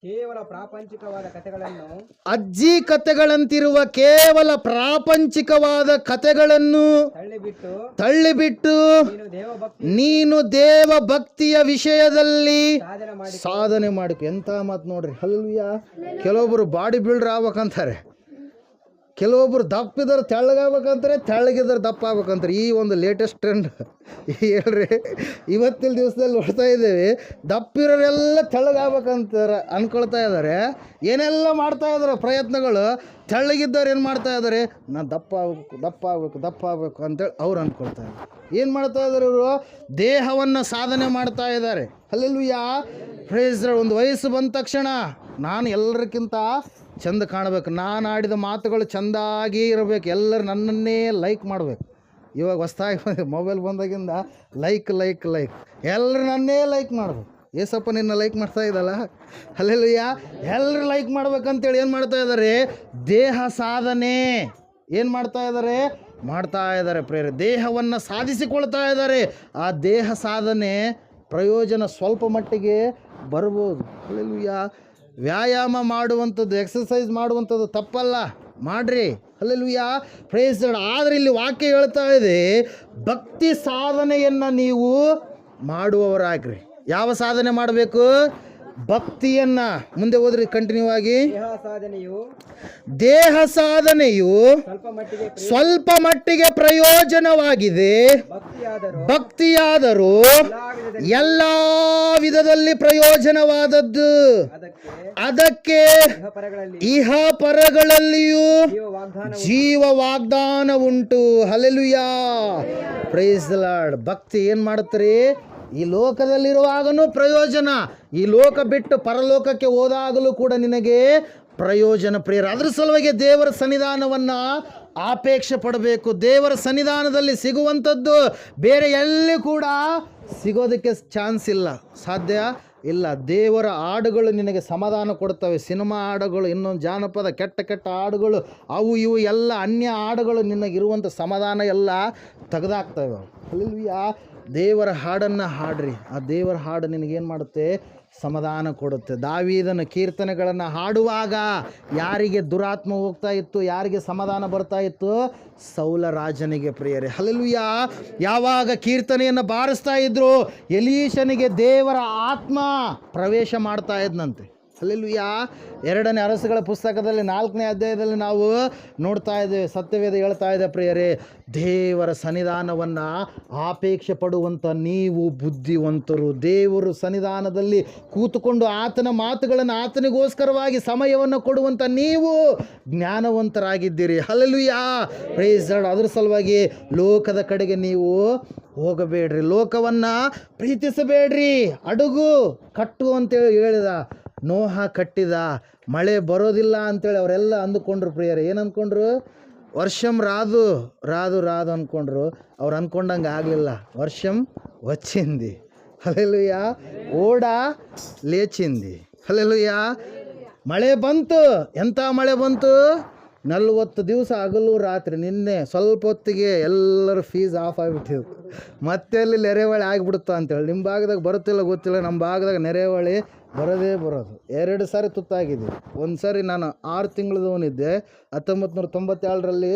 C: ಕೇವಲ ಪ್ರಾಪಂಚಿಕವಾದ ಕಥೆಗಳನ್ನು,
A: ಅಜ್ಜಿ ಕಥೆಗಳಂತಿರುವ ಕೇವಲ ಪ್ರಾಪಂಚಿಕವಾದ ಕಥೆಗಳನ್ನು ತಳ್ಳಿಬಿಟ್ಟು ನೀನು ದೇವ ಭಕ್ತಿಯ ವಿಷಯದಲ್ಲಿ ಸಾಧನೆ ಮಾಡಬೇಕು. ಎಂಥ ಮಾತು ನೋಡ್ರಿ. ಹಲ್ಲೆಲೂಯಾ. ಕೆಲವೊಬ್ಬರು ಬಾಡಿ ಬಿಲ್ಡರ್ ಆಗ್ಬೇಕಂತಾರೆ, ಕೆಲವೊಬ್ಬರು ದಪ್ಪಿದ್ದಾರೆ ತೆಳ್ಳಗಾಗ್ಬೇಕಂತಾರೆ, ತೆಳ್ಳಗಿದ್ದಾರೆ ದಪ್ಪ ಆಗ್ಬೇಕಂತಾರೆ. ಈ ಒಂದು ಲೇಟೆಸ್ಟ್ ಟ್ರೆಂಡ್ ಹೇಳ್ರಿ. ಇವತ್ತಿನ ದಿವಸದಲ್ಲಿ ನೋಡ್ತಾ ಇದ್ದೇವೆ, ದಪ್ಪಿರೋರೆಲ್ಲ ತೆಳ್ಳಗಾಗ್ಬೇಕಂತಾರೆ ಅಂದ್ಕೊಳ್ತಾ ಇದ್ದಾರೆ. ಏನೆಲ್ಲ ಮಾಡ್ತಾ ಇದ್ದಾರೆ ಪ್ರಯತ್ನಗಳು. ತೆಳ್ಳಗಿದ್ದವ್ರು ಏನು ಮಾಡ್ತಾ ಇದ್ದಾರೆ, ನಾನು ದಪ್ಪ ಆಗಬೇಕು ಅಂತೇಳಿ ಅವ್ರು ಅಂದ್ಕೊಳ್ತಾ ಇದ್ದಾರೆ. ಏನು ಮಾಡ್ತಾ ಇದ್ದಾರೆ ಇವರು? ದೇಹವನ್ನು ಸಾಧನೆ ಮಾಡ್ತಾ ಇದ್ದಾರೆ. Hallelujah, praise Lord. ಒಂದು ವಯಸ್ಸು ಬಂದ ತಕ್ಷಣ ನಾನು ಎಲ್ಲರಿಗಿಂತ ಚಂದ ಕಾಣಬೇಕು, ನಾನು ಆಡಿದ ಮಾತುಗಳು ಚೆಂದಾಗಿ ಇರಬೇಕು, ಎಲ್ಲರೂ ನನ್ನನ್ನೇ ಲೈಕ್ ಮಾಡಬೇಕು. ಇವಾಗ ಹೊಸ್ದಾಗಿ ಮೊಬೈಲ್ ಬಂದಾಗಿಂದ ಲೈಕ್ ಎಲ್ಲರೂ ನನ್ನೇ ಲೈಕ್ ಮಾಡಬೇಕು. ಏಸಪ್ಪ ನಿನ್ನ ಲೈಕ್ ಮಾಡ್ತಾ ಇದ್ದಲ್ಲ, ಹಲ್ಲೆಲೂಯಾ. ಎಲ್ಲರೂ ಲೈಕ್ ಮಾಡ್ಬೇಕಂತೇಳಿ ಏನು ಮಾಡ್ತಾ ಇದ್ದಾರೆ? ದೇಹ ಸಾಧನೆ ಏನು ಮಾಡ್ತಾ ಇದ್ದಾರೆ ಪ್ರೇರೆ. ದೇಹವನ್ನು ಸಾಧಿಸಿಕೊಳ್ತಾ ಇದ್ದಾರೆ. ಆ ದೇಹ ಸಾಧನೆ ಪ್ರಯೋಜನ ಸ್ವಲ್ಪ ಮಟ್ಟಿಗೆ ಬರ್ಬೋದು. ಹಲ್ಲೆಲೂಯಾ. ವ್ಯಾಯಾಮ ಮಾಡುವಂಥದ್ದು, ಎಕ್ಸಸೈಸ್ ಮಾಡುವಂಥದ್ದು ತಪ್ಪಲ್ಲ, ಮಾಡ್ರಿ. Hallelujah, praise Lord. ಆದರೆ ಇಲ್ಲಿ ವಾಕ್ಯ ಹೇಳ್ತಾ ಇದೆ, ಭಕ್ತಿ ಸಾಧನೆಯನ್ನು ನೀವು ಮಾಡುವವರಾಗ್ರಿ. ಯಾವ ಸಾಧನೆ ಮಾಡಬೇಕು? ಭಕ್ತಿಯನ್ನು. ಮುಂದೆ ಹೋದ್ರಿ ಕಂಟಿನ್ಯೂ ಆಗಿ. ದೇಹ ಸಾಧನೆಯು ಸ್ವಲ್ಪ ಮಟ್ಟಿಗೆ ಪ್ರಯೋಜನವಾಗಿದೆ, ಭಕ್ತಿಯಾದರೂ ಎಲ್ಲ ವಿಧದಲ್ಲಿ ಪ್ರಯೋಜನವಾದದ್ದು. ಅದಕ್ಕೆ ಇಹ ಪರಗಳಲ್ಲಿಯೂ ಜೀವ ವಾಗ್ದಾನ ಉಂಟು. Hallelujah, praise the Lord. ಭಕ್ತಿ ಏನು ಮಾಡುತ್ತೀರಿ? ಈ ಲೋಕದಲ್ಲಿರುವಾಗನೂ ಪ್ರಯೋಜನ, ಈ ಲೋಕ ಬಿಟ್ಟು ಪರಲೋಕಕ್ಕೆ ಹೋದಾಗಲೂ ಕೂಡ ನಿನಗೆ ಪ್ರಯೋಜನ ಪ್ರಿಯರ. ಅದ್ರ ಸಲುವಾಗಿ ದೇವರ ಸನ್ನಿಧಾನವನ್ನು ಅಪೇಕ್ಷೆ ಪಡಬೇಕು. ದೇವರ ಸನ್ನಿಧಾನದಲ್ಲಿ ಸಿಗುವಂಥದ್ದು ಬೇರೆ ಎಲ್ಲಿ ಕೂಡ ಸಿಗೋದಕ್ಕೆ ಚಾನ್ಸ್ ಇಲ್ಲ, ಸಾಧ್ಯ ಇಲ್ಲ. ದೇವರ ಹಾಡುಗಳು ನಿನಗೆ ಸಮಾಧಾನ ಕೊಡ್ತವೆ. ಸಿನಿಮಾ ಹಾಡುಗಳು, ಇನ್ನೊಂದು ಜಾನಪದ ಕೆಟ್ಟ ಹಾಡುಗಳು, ಅವು ಇವು ಎಲ್ಲ ಅನ್ಯ ಹಾಡುಗಳು ನಿನಗಿರುವಂಥ ಸಮಾಧಾನ ಎಲ್ಲ ತೆಗೆದಾಕ್ತವೆ. ಹಲ್ಲೆಲೂಯಾ. ದೇವರ ಹಾಡನ್ನು ಹಾಡ್ರಿ. ಆ ದೇವರ ಹಾಡು ನಿನಗೇನು ಮಾಡುತ್ತೆ? ಸಮಾಧಾನ ಕೊಡುತ್ತೆ. ದಾವೀದನ ಕೀರ್ತನೆಗಳನ್ನು ಹಾಡುವಾಗ ಯಾರಿಗೆ ದುರಾತ್ಮ ಹೋಗ್ತಾ ಇತ್ತು, ಯಾರಿಗೆ ಸಮಾಧಾನ ಬರ್ತಾ ಇತ್ತು? ಸೌಲ ರಾಜನಿಗೆ ಪ್ರಿಯರೇ. ಹಲ್ಲೆಲೂಯಾ. ಯಾವಾಗ ಕೀರ್ತನೆಯನ್ನು ಬಾರಿಸ್ತಾ ಇದ್ರು, ಎಲೀಷನಿಗೆ ದೇವರ ಆತ್ಮ ಪ್ರವೇಶ ಮಾಡ್ತಾ ಇದ್ನಂತೆ. ಹಲ್ಲೆಲೂಯಾ. 2ನೇ ಅರಸುಗಳ ಪುಸ್ತಕದಲ್ಲಿ 4ನೇ ಅಧ್ಯಾಯದಲ್ಲಿ ನಾವು ನೋಡ್ತಾ ಇದ್ದೇವೆ. ಸತ್ಯವೇದ ಹೇಳ್ತಾ ಇದೆ ಪ್ರಿಯರೇ, ದೇವರ ಸನ್ನಿಧಾನವನ್ನು ಅಪೇಕ್ಷೆ ಪಡುವಂಥ ನೀವು ಬುದ್ಧಿವಂತರು. ದೇವರು ಸನ್ನಿಧಾನದಲ್ಲಿ ಕೂತುಕೊಂಡು ಆತನ ಮಾತುಗಳನ್ನು, ಆತನಿಗೋಸ್ಕರವಾಗಿ ಸಮಯವನ್ನು ಕೊಡುವಂಥ ನೀವು ಜ್ಞಾನವಂತರಾಗಿದ್ದೀರಿ. Hallelujah, praise lord. ಅದ್ರ ಸಲುವಾಗಿ ಲೋಕದ ಕಡೆಗೆ ನೀವು ಹೋಗಬೇಡ್ರಿ, ಲೋಕವನ್ನು ಪ್ರೀತಿಸಬೇಡ್ರಿ. ಅಡುಗು ಕಟ್ಟು ಅಂತೇಳಿ ಹೇಳಿದ, ನೋಹ ಕಟ್ಟಿದ. ಮಳೆ ಬರೋದಿಲ್ಲ ಅಂತೇಳಿ ಅವರೆಲ್ಲ ಅಂದುಕೊಂಡ್ರು ಪ್ರಿಯರೇ. ಏನು ಅಂದ್ಕೊಂಡ್ರು? ವರ್ಷಂ ರಾದು ಅಂದ್ಕೊಂಡ್ರು. ಅವ್ರು ಅಂದ್ಕೊಂಡಂಗೆ ಆಗಲಿಲ್ಲ. ವರ್ಷಂ వచ్చింది. ಹಲ್ಲೆಲೂಯಾ. ಓಡ ಲೇಚಿಂದಿ. ಹಲ್ಲೆಲೂಯಾ. ಮಳೆ ಬಂತು. ಎಂಥ ಮಳೆ ಬಂತು? 40 ದಿವಸ ಹಗಲು ರಾತ್ರಿ. ನಿನ್ನೆ ಸ್ವಲ್ಪ ಹೊತ್ತಿಗೆ ಎಲ್ಲರೂ ಫೀಸ್ ಆಫ್ ಆಗಿಬಿಟ್ಟಿದ್ರು. ಮತ್ತೆ ಅಲ್ಲಿ ನೆರೆಹೊಳೆ ಆಗಿಬಿಡುತ್ತಾ ಅಂತೇಳಿ. ನಿಮ್ಮ ಭಾಗದಾಗ ಬರುತ್ತಿಲ್ಲ ಗೊತ್ತಿಲ್ಲ, ನಮ್ಮ ಭಾಗದಾಗ ನೆರೆಹೊಳೆ ಬರೋದು. 2 ಸಾರಿ ತುತ್ತಾಗಿದ್ದೆ. ಒಂದು ಸಾರಿ ನಾನು 6 ತಿಂಗಳದವನಿದ್ದೆ, 1997ರಲ್ಲಿ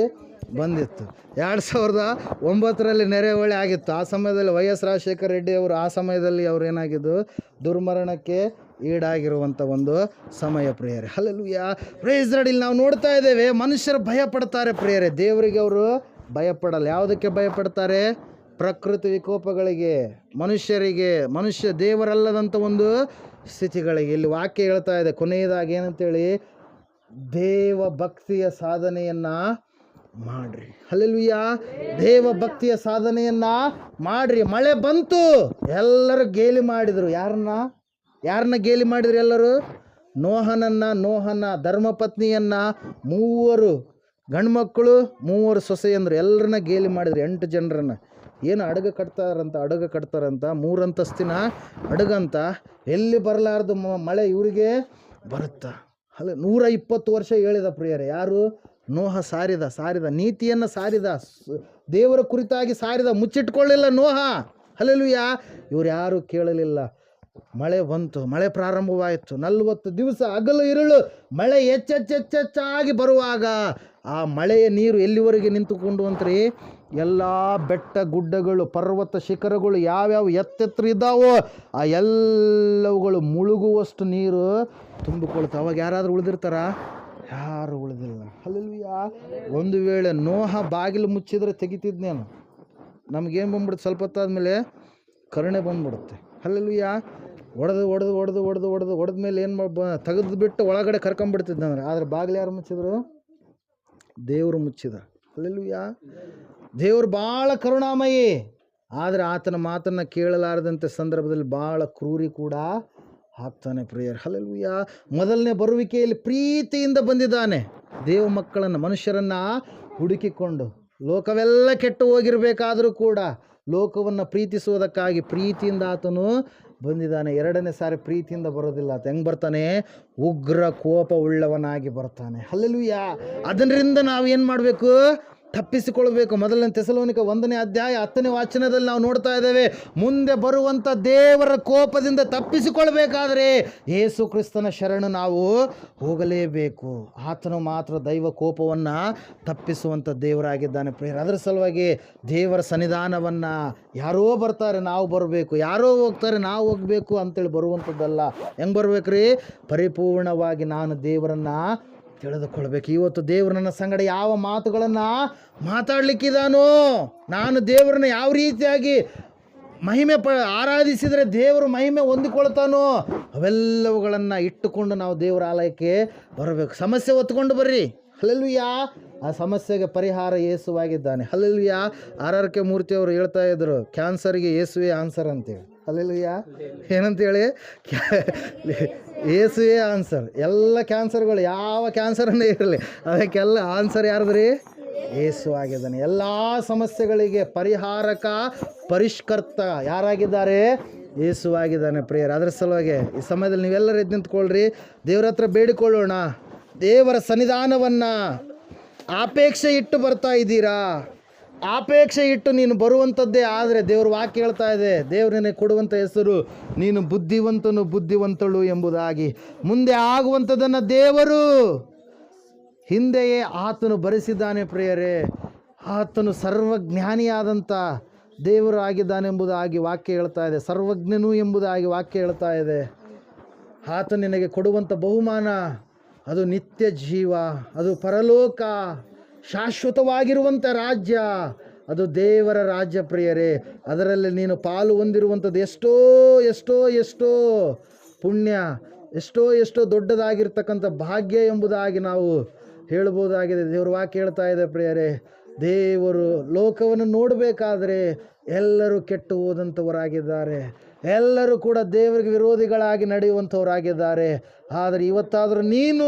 A: ಬಂದಿತ್ತು. 2009ರಲ್ಲಿ ನೆರೆಹೊಳೆ ಆಗಿತ್ತು. ಆ ಸಮಯದಲ್ಲಿ ವೈ ಎಸ್ ರಾಜಶೇಖರ ರೆಡ್ಡಿ ಅವರು, ಆ ಸಮಯದಲ್ಲಿ ಅವ್ರು ಏನಾಗಿದ್ದು, ದುರ್ಮರಣಕ್ಕೆ ಈಡಾಗಿರುವಂಥ ಒಂದು ಸಮಯ ಪ್ರಿಯರೇ. Hallelujah, praise Lord. ಇಲ್ಲಿ ನಾವು ನೋಡ್ತಾ ಇದ್ದೇವೆ, ಮನುಷ್ಯರು ಭಯ ಪಡ್ತಾರೆ ಪ್ರಿಯರೇ, ದೇವರಿಗೆ ಅವರು ಭಯಪಡಲ್ಲ. ಯಾವುದಕ್ಕೆ ಭಯಪಡ್ತಾರೆ? ಪ್ರಕೃತಿ ವಿಕೋಪಗಳಿಗೆ, ಮನುಷ್ಯ ದೇವರಲ್ಲದಂಥ ಒಂದು ಸ್ಥಿತಿಗಳಿಗೆ. ಇಲ್ಲಿ ವಾಕ್ಯ ಹೇಳ್ತಾ ಇದೆ ಕೊನೆಯದಾಗಿ ಏನಂತೇಳಿ, ದೇವ ಭಕ್ತಿಯ ಸಾಧನೆಯನ್ನು ಮಾಡ್ರಿ. ಹಲ್ಲೆಲೂಯಾ, ದೇವ ಭಕ್ತಿಯ ಸಾಧನೆಯನ್ನು ಮಾಡ್ರಿ. ಮಳೆ ಬಂತು, ಎಲ್ಲರೂ ಗೇಲಿ ಮಾಡಿದರು. ಯಾರನ್ನ ಗೇಲಿ ಮಾಡಿದ್ರು? ಎಲ್ಲರೂ ನೋಹನ ಧರ್ಮಪತ್ನಿಯನ್ನು, 3 ಗಂಡ್ಮಕ್ಕಳು 3 ಸೊಸೆಯಂದರು, ಎಲ್ಲರನ್ನ ಗೇಲಿ ಮಾಡಿದ್ರು. 8 ಜನರನ್ನು. ಏನು ಅಡುಗೆ ಕಟ್ತಾರಂತ 3 ಅಂತಸ್ತಿನ ಅಡುಗಂತ. ಎಲ್ಲಿ ಬರಲಾರ್ದು ಮಳೆ ಇವರಿಗೆ ಬರುತ್ತಾ? 120 ವರ್ಷ ಹೇಳಿದ ಪ್ರಿಯರೇ. ಯಾರು? ನೋಹ ಸಾರಿದ ನೀತಿಯನ್ನು ಸಾರಿದ, ದೇವರ ಕುರಿತಾಗಿ ಸಾರಿದ, ಮುಚ್ಚಿಟ್ಕೊಳ್ಳಿಲ್ಲ ನೋಹ. ಹಲ್ಲೆಲೂಯಾ. ಇವ್ರು ಯಾರು ಕೇಳಲಿಲ್ಲ. ಮಳೆ ಬಂತು, ಮಳೆ ಪ್ರಾರಂಭವಾಯಿತು. 40 ದಿವಸ ಹಗಲು ಇರುಳು ಮಳೆ ಹೆಚ್ಚೆಚ್ಚಾಗಿ ಬರುವಾಗ ಆ ಮಳೆಯ ನೀರು ಎಲ್ಲಿವರೆಗೆ ನಿಂತುಕೊಂಡು ಅಂತ್ರಿ? ಎಲ್ಲ ಬೆಟ್ಟ ಗುಡ್ಡಗಳು, ಪರ್ವತ ಶಿಖರಗಳು ಯಾವ್ಯಾವ ಎತ್ತೆತ್ರ ಇದ್ದಾವೋ ಆ ಎಲ್ಲವುಗಳು ಮುಳುಗುವಷ್ಟು ನೀರು ತುಂಬಿಕೊಳ್ತಾವೆ. ಅವಾಗ ಯಾರಾದರೂ ಉಳಿದಿರ್ತಾರ? ಯಾರು ಉಳಿದಿಲ್ಲ. ಹಲ್ಲೆಲೂಯಾ. ಒಂದು ವೇಳೆ ನೋಹ ಬಾಗಿಲು ಮುಚ್ಚಿದ್ರೆ ತೆಗಿತಿದ್ನೇನು, ನಮಗೇನು ಬಂದ್ಬಿಡುತ್ತೆ, ಸ್ವಲ್ಪ ಹೊತ್ತಾದ್ಮೇಲೆ ಕರುಣೆ ಬಂದ್ಬಿಡುತ್ತೆ. ಹಲ್ಲೆಲೂಯಾ. ಹೊಡೆದ ಮೇಲೆ ಏನು ತೆಗೆದು ಬಿಟ್ಟು ಒಳಗಡೆ ಕರ್ಕೊಂಡ್ಬಿಡ್ತಿದ್ದಂದ್ರೆ, ಆದರೆ ಬಾಗಿಲು ಯಾರು ಮುಚ್ಚಿದ್ರು? ದೇವರು ಮುಚ್ಚಿದ. ಹಲ್ಲೆಲೂಯಾ. ದೇವರು ಭಾಳ ಕರುಣಾಮಯಿ, ಆದರೆ ಆತನ ಮಾತನ್ನು ಕೇಳಲಾರದಂಥ ಸಂದರ್ಭದಲ್ಲಿ ಭಾಳ ಕ್ರೂರಿ ಕೂಡ ಆಗ್ತಾನೆ ಪ್ರಿಯರ್. ಹಲ್ಲೆಲೂಯಾ. ಮೊದಲನೇ ಬರುವಿಕೆಯಲ್ಲಿ ಪ್ರೀತಿಯಿಂದ ಬಂದಿದ್ದಾನೆ, ದೇವ ಮಕ್ಕಳನ್ನು, ಮನುಷ್ಯರನ್ನು ಹುಡುಕಿಕೊಂಡು. ಲೋಕವೆಲ್ಲ ಕೆಟ್ಟು ಹೋಗಿರಬೇಕಾದರೂ ಕೂಡ ಲೋಕವನ್ನು ಪ್ರೀತಿಸುವುದಕ್ಕಾಗಿ ಪ್ರೀತಿಯಿಂದ ಆತನು ಬಂದಿದ್ದಾನೆ. ಎರಡನೇ ಸಾರಿ ಪ್ರೀತಿಯಿಂದ ಬರೋದಿಲ್ಲ. ಆತ ಹೆಂಗೆ ಬರ್ತಾನೆ? ಉಗ್ರ ಕೋಪ ಉಳ್ಳವನಾಗಿ ಬರ್ತಾನೆ. ಹಲ್ಲೆಲೂಯಾ. ಅದರಿಂದ ನಾವು ಏನು ಮಾಡಬೇಕು? ತಪ್ಪಿಸಿಕೊಳ್ಬೇಕು. ಮೊದಲನೇ ಥೆಸಲೋನಿಕ 1ನೇ ಅಧ್ಯಾಯ 10ನೇ ವಚನದಲ್ಲಿ ನಾವು ನೋಡ್ತಾ ಇದ್ದೇವೆ, ಮುಂದೆ ಬರುವಂಥ ದೇವರ ಕೋಪದಿಂದ ತಪ್ಪಿಸಿಕೊಳ್ಬೇಕಾದ್ರೆ ಯೇಸು ಕ್ರಿಸ್ತನ ಶರಣು ನಾವು ಹೋಗಲೇಬೇಕು. ಆತನು ಮಾತ್ರ ದೈವ ಕೋಪವನ್ನು ತಪ್ಪಿಸುವಂಥ ದೇವರಾಗಿದ್ದಾನೆ ಪ್ರಿಯರೇ. ಅದರ ಸಲುವಾಗಿ ದೇವರ ಸನ್ನಿಧಾನವನ್ನು ಯಾರೋ ಬರ್ತಾರೆ ನಾವು ಬರಬೇಕು, ಯಾರೋ ಹೋಗ್ತಾರೆ ನಾವು ಹೋಗಬೇಕು ಅಂತೇಳಿ ಬರುವಂಥದ್ದಲ್ಲ. ಹೆಂಗೆ ಬರ್ಬೇಕ್ರಿ? ಪರಿಪೂರ್ಣವಾಗಿ ನಾನು ದೇವರನ್ನು ತಿಳಿದುಕೊಳ್ಬೇಕು. ಇವತ್ತು ದೇವರು ನನ್ನ ಸಂಗಡ ಯಾವ ಮಾತುಗಳನ್ನು ಮಾತಾಡಲಿಕ್ಕಿದಾನೋ, ನಾನು ದೇವರನ್ನ ಯಾವ ರೀತಿಯಾಗಿ ಮಹಿಮೆ ಆರಾಧಿಸಿದರೆ ದೇವರು ಮಹಿಮೆ ಹೊಂದಿಕೊಳ್ತಾನೋ, ಅವೆಲ್ಲವುಗಳನ್ನು ಇಟ್ಟುಕೊಂಡು ನಾವು ದೇವರ ಆಲಯಕ್ಕೆ ಬರಬೇಕು. ಸಮಸ್ಯೆ ಹೊತ್ಕೊಂಡು ಬರ್ರಿ. ಹಲ್ಲೆಲೂಯಾ. ಆ ಸಮಸ್ಯೆಗೆ ಪರಿಹಾರ ಯೇಸುವಾಗಿದ್ದಾನೆ. ಹಲ್ಲೆಲೂಯಾ. RRK ಮೂರ್ತಿಯವರು ಹೇಳ್ತಾ ಇದ್ರು, ಕ್ಯಾನ್ಸರ್ಗೆ ಯೇಸುವೇ ಆನ್ಸರ್ ಅಂತೇಳಿ. ಹಲ್ಲೆಲೂಯಾ. ಏನಂತೇಳಿ? ಯೇಸುವೇ ಆನ್ಸರ್. ಎಲ್ಲ ಕ್ಯಾನ್ಸರ್ಗಳು, ಯಾವ ಕ್ಯಾನ್ಸರನ್ನೇ ಇರಲಿ, ಅದಕ್ಕೆಲ್ಲ ಆನ್ಸರ್ ಯಾರ್ದ್ರಿ? ಯೇಸು ಆಗಿದ್ದಾನೆ. ಎಲ್ಲ ಸಮಸ್ಯೆಗಳಿಗೆ ಪರಿಹಾರಕ, ಪರಿಷ್ಕರ್ತ ಯಾರಾಗಿದ್ದಾರೆ? ಯೇಸು ಆಗಿದ್ದಾನೆ ಪ್ರಿಯರೇ. ಅದರ ಸಲುವಾಗಿ ಈ ಸಮಯದಲ್ಲಿ ನೀವೆಲ್ಲರೂ ಎದ್ದು ನಿಂತ್ಕೊಳ್ರಿ, ದೇವರ ಹತ್ರ ಬೇಡಿಕೊಳ್ಳೋಣ. ದೇವರ ಸನ್ನಿಧಾನವನ್ನು ಅಪೇಕ್ಷೆ ಇಟ್ಟು ಬರ್ತಾ ಇದ್ದೀರಾ? ಅಪೇಕ್ಷೆ ಇಟ್ಟು ನೀನು ಬರುವಂಥದ್ದೇ ಆದರೆ ದೇವ್ರ ವಾಕ್ಯ ಹೇಳ್ತಾ ಇದೆ, ದೇವ್ರು ನಿನಗೆ ಕೊಡುವಂಥ ಹೆಸರು ನೀನು ಬುದ್ಧಿವಂತನು ಬುದ್ಧಿವಂತಳು ಎಂಬುದಾಗಿ. ಮುಂದೆ ಆಗುವಂಥದ್ದನ್ನು ದೇವರು ಹಿಂದೆಯೇ ಆತನು ಬರೆಸಿದ್ದಾನೆ ಪ್ರಿಯರೇ. ಆತನು ಸರ್ವಜ್ಞಾನಿಯಾದಂಥ ದೇವರು ಆಗಿದ್ದಾನೆಂಬುದಾಗಿ ವಾಕ್ಯ ಹೇಳ್ತಾ ಇದೆ, ಸರ್ವಜ್ಞನು ಎಂಬುದಾಗಿ ವಾಕ್ಯ ಹೇಳ್ತಾ ಇದೆ. ಆತ ನಿನಗೆ ಕೊಡುವಂಥ ಬಹುಮಾನ ಅದು ನಿತ್ಯ ಜೀವ, ಅದು ಪರಲೋಕ, ಶಾಶ್ವತವಾಗಿರುವಂಥ ರಾಜ್ಯ, ಅದು ದೇವರ ರಾಜ್ಯ ಪ್ರಿಯರೇ. ಅದರಲ್ಲಿ ನೀನು ಪಾಲು ಹೊಂದಿರುವಂಥದ್ದು ಎಷ್ಟೋ ಎಷ್ಟೋ ಎಷ್ಟೋ ಪುಣ್ಯ, ಎಷ್ಟೋ ದೊಡ್ಡದಾಗಿರ್ತಕ್ಕಂಥ ಭಾಗ್ಯ ಎಂಬುದಾಗಿ ನಾವು ಹೇಳ್ಬೋದಾಗಿದೆ. ದೇವ್ರ ವಾಕ್ಯ ಹೇಳ್ತಾ ಇದೆ ಪ್ರಿಯರೇ, ದೇವರು ಲೋಕವನ್ನು ನೋಡಬೇಕಾದ್ರೆ ಎಲ್ಲರೂ ಕೆಟ್ಟು ಹೋದಂಥವರಾಗಿದ್ದಾರೆ, ಎಲ್ಲರೂ ಕೂಡ ದೇವರಿಗೆ ವಿರೋಧಿಗಳಾಗಿ ನಡೆಯುವಂಥವರಾಗಿದ್ದಾರೆ. ಆದರೆ ಇವತ್ತಾದರೂ ನೀನು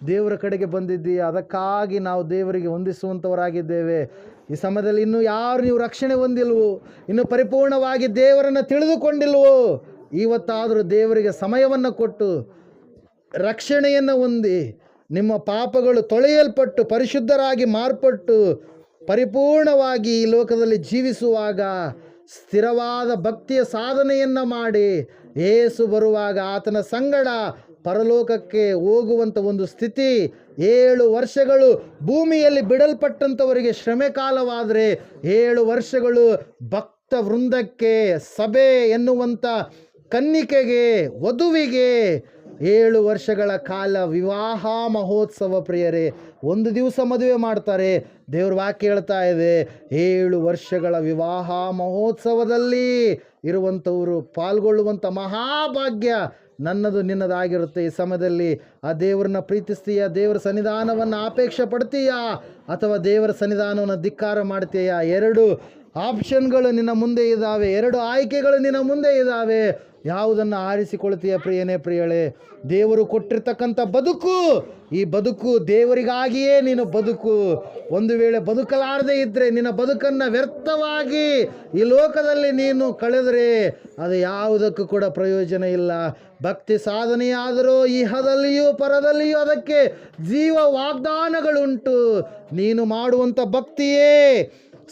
A: ದೇವರ ಕಡೆಗೆ ಬಂದಿದ್ದೀಯ, ಅದಕ್ಕಾಗಿ ನಾವು ದೇವರಿಗೆ ಹೊಂದಿಸುವಂಥವರಾಗಿದ್ದೇವೆ. ಈ ಸಮಯದಲ್ಲಿ ಇನ್ನೂ ಯಾರು ನೀವು ರಕ್ಷಣೆ ಹೊಂದಿಲ್ವೋ, ಇನ್ನು ಪರಿಪೂರ್ಣವಾಗಿ ದೇವರನ್ನು ತಿಳಿದುಕೊಂಡಿಲ್ವೋ, ಇವತ್ತಾದರೂ ದೇವರಿಗೆ ಸಮಯವನ್ನು ಕೊಟ್ಟು ರಕ್ಷಣೆಯನ್ನು ಹೊಂದಿ ನಿಮ್ಮ ಪಾಪಗಳು ತೊಳೆಯಲ್ಪಟ್ಟು ಪರಿಶುದ್ಧರಾಗಿ ಮಾರ್ಪಟ್ಟು ಪರಿಪೂರ್ಣವಾಗಿ ಈ ಲೋಕದಲ್ಲಿ ಜೀವಿಸುವಾಗ ಸ್ಥಿರವಾದ ಭಕ್ತಿಯ ಸಾಧನೆಯನ್ನು ಮಾಡಿ ಯೇಸು ಬರುವಾಗ ಆತನ ಸಂಗಡ ಪರಲೋಕಕ್ಕೆ ಹೋಗುವಂಥ ಒಂದು ಸ್ಥಿತಿ. 7 ವರ್ಷಗಳು ಭೂಮಿಯಲ್ಲಿ ಬಿಡಲ್ಪಟ್ಟಂಥವರಿಗೆ ಶ್ರಮೆ ಕಾಲವಾದರೆ 7 ವರ್ಷಗಳು ಭಕ್ತ ವೃಂದಕ್ಕೆ, ಸಭೆ ಎನ್ನುವಂಥ ಕನ್ನಿಕೆಗೆ, ವಧುವಿಗೆ 7 ವರ್ಷಗಳ ಕಾಲ ವಿವಾಹ ಮಹೋತ್ಸವ ಪ್ರಿಯರೇ. ಒಂದು ದಿವಸ ಮದುವೆ ಮಾಡ್ತಾರೆ. ದೇವ್ರ ವಾಕ್ಯ ಹೇಳ್ತಾ ಇದೆ 7 ವರ್ಷಗಳ ವಿವಾಹ ಮಹೋತ್ಸವದಲ್ಲಿ ಇರುವಂಥವರು ಪಾಲ್ಗೊಳ್ಳುವಂಥ ಮಹಾಭಾಗ್ಯ ನನ್ನದು ನಿನ್ನದಾಗಿರುತ್ತೆ. ಈ ಸಮಯದಲ್ಲಿ ಆ ದೇವರನ್ನ ಪ್ರೀತಿಸ್ತೀಯಾ? ದೇವರ ಸನ್ನಿಧಾನವನ್ನು ಅಪೇಕ್ಷೆ ಪಡ್ತೀಯಾ? ಅಥವಾ ದೇವರ ಸನ್ನಿಧಾನವನ್ನು ಧಿಕ್ಕಾರ ಮಾಡ್ತೀಯಾ? 2 ಆಪ್ಷನ್ಗಳು ನಿನ್ನ ಮುಂದೆ ಇದ್ದಾವೆ, 2 ಆಯ್ಕೆಗಳು ನಿನ್ನ ಮುಂದೆ ಇದ್ದಾವೆ. ಯಾವುದನ್ನು ಆರಿಸಿಕೊಳ್ತೀಯ ಪ್ರಿಯನೇ, ಪ್ರಿಯಳೇ? ದೇವರು ಕೊಟ್ಟಿರ್ತಕ್ಕಂಥ ಬದುಕು, ಈ ಬದುಕು ದೇವರಿಗಾಗಿಯೇ ನೀನು ಬದುಕು. ಒಂದು ವೇಳೆ ಬದುಕಲಾರದೆ ಇದ್ದರೆ ನಿನ್ನ ಬದುಕನ್ನು ವ್ಯರ್ಥವಾಗಿ ಈ ಲೋಕದಲ್ಲಿ ನೀನು ಕಳೆದರೆ ಅದು ಯಾವುದಕ್ಕೂ ಕೂಡ ಪ್ರಯೋಜನ ಇಲ್ಲ. ಭಕ್ತಿ ಸಾಧನೆಯಾದರೂ ಇಹದಲ್ಲಿಯೂ ಪರದಲ್ಲಿಯೂ ಅದಕ್ಕೆ ಜೀವ ವಾಗ್ದಾನಗಳುಂಟು. ನೀನು ಮಾಡುವಂಥ ಭಕ್ತಿಯೇ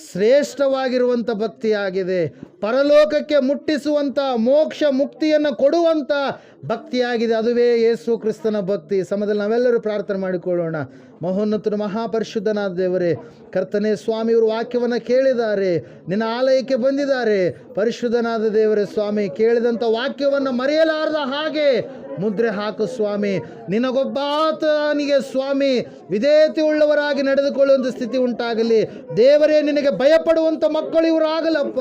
A: ಶ್ರೇಷ್ಠವಾಗಿರುವಂಥ ಭಕ್ತಿಯಾಗಿದೆ, ಪರಲೋಕಕ್ಕೆ ಮುಟ್ಟಿಸುವಂಥ ಮೋಕ್ಷ ಮುಕ್ತಿಯನ್ನು ಕೊಡುವಂಥ ಭಕ್ತಿಯಾಗಿದೆ. ಅದುವೇ ಯೇಸು ಕ್ರಿಸ್ತನ ಭಕ್ತಿ. ಸಮಯದಲ್ಲಿ ನಾವೆಲ್ಲರೂ ಪ್ರಾರ್ಥನೆ ಮಾಡಿಕೊಳ್ಳೋಣ. ಮಹೋನ್ನತನು ಮಹಾಪರಿಶುದ್ಧನಾದ ದೇವರೇ, ಕರ್ತನೇ ಸ್ವಾಮಿಯವರು ವಾಕ್ಯವನ್ನು ಕೇಳಿದ್ದಾರೆ, ನಿನ್ನ ಆಲಯಕ್ಕೆ ಬಂದಿದ್ದಾರೆ. ಪರಿಶುದ್ಧನಾದ ದೇವರೇ ಸ್ವಾಮಿ, ಕೇಳಿದಂಥ ವಾಕ್ಯವನ್ನು ಮರೆಯಲಾರದ ಹಾಗೆ
B: ಮುದ್ರೆ ಹಾಕು ಸ್ವಾಮಿ. ನಿನಗೊಬ್ಬಾತನಿಗೆ ಸ್ವಾಮಿ ವಿಧೇಯತೆ ಉಳ್ಳವರಾಗಿ ನಡೆದುಕೊಳ್ಳುವಂಥ ಸ್ಥಿತಿ ಉಂಟಾಗಲಿ ದೇವರೇ. ನಿನಗೆ ಭಯಪಡುವಂಥ ಮಕ್ಕಳು ಇವರು ಆಗಲಪ್ಪ.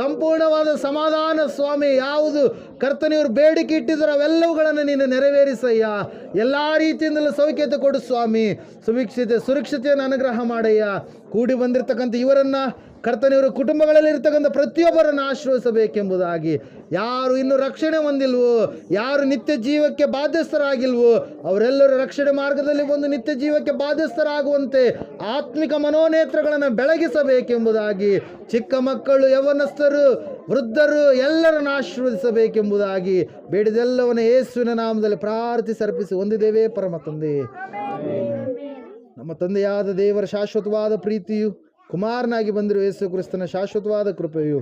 B: ಸಂಪೂರ್ಣವಾದ ಸಮಾಧಾನ ಸ್ವಾಮಿ, ಯಾವುದು ಕರ್ತನಿವರು ಬೇಡಿಕೆ ಇಟ್ಟಿದ್ರು ಅವೆಲ್ಲವುಗಳನ್ನು ನೀನು ನೆರವೇರಿಸಯ್ಯ. ಎಲ್ಲ ರೀತಿಯಿಂದಲೂ ಸೌಖ್ಯತೆ ಕೊಡು ಸ್ವಾಮಿ. ಸುರಕ್ಷತೆಯನ್ನು ಅನುಗ್ರಹ ಮಾಡಯ್ಯ. ಕೂಡಿ ಬಂದಿರತಕ್ಕಂಥ ಇವರನ್ನು ಕರ್ತನಿವರು ಕುಟುಂಬಗಳಲ್ಲಿ ಇರ್ತಕ್ಕಂಥ ಪ್ರತಿಯೊಬ್ಬರನ್ನು ಆಶ್ರಯಿಸಬೇಕೆಂಬುದಾಗಿ, ಯಾರು ಇನ್ನು ರಕ್ಷಣೆ ಹೊಂದಿಲ್ವೋ, ಯಾರು ನಿತ್ಯ ಜೀವಕ್ಕೆ ಬಾಧ್ಯಸ್ಥರಾಗಿಲ್ವೋ ಅವರೆಲ್ಲರೂ ರಕ್ಷಣೆ ಮಾರ್ಗದಲ್ಲಿ ಒಂದು ನಿತ್ಯ ಜೀವಕ್ಕೆ ಬಾಧ್ಯಸ್ಥರಾಗುವಂತೆ ಆತ್ಮಿಕ ಮನೋನೇತ್ರಗಳನ್ನು ಬೆಳಗಿಸಬೇಕೆಂಬುದಾಗಿ, ಚಿಕ್ಕ ಮಕ್ಕಳು, ಯೌವನಸ್ಥರು, ವೃದ್ಧರು ಎಲ್ಲರನ್ನು ಆಶೀರ್ವದಿಸಬೇಕೆಂಬುದಾಗಿ ಬೇಡಿದೆಲ್ಲವನ್ನ ಯೇಸುವಿನ ನಾಮದಲ್ಲಿ ಪ್ರಾರ್ಥಿಸರ್ಪಿಸಿ ಹೊಂದಿದ್ದೇವೆ ಪರಮ ತಂದೆ. ನಮ್ಮ ತಂದೆಯಾದ ದೇವರ ಶಾಶ್ವತವಾದ ಪ್ರೀತಿಯು, ಕುಮಾರನಾಗಿ ಬಂದಿರುವ ಯೇಸು ಕ್ರಿಸ್ತನ ಶಾಶ್ವತವಾದ ಕೃಪೆಯು,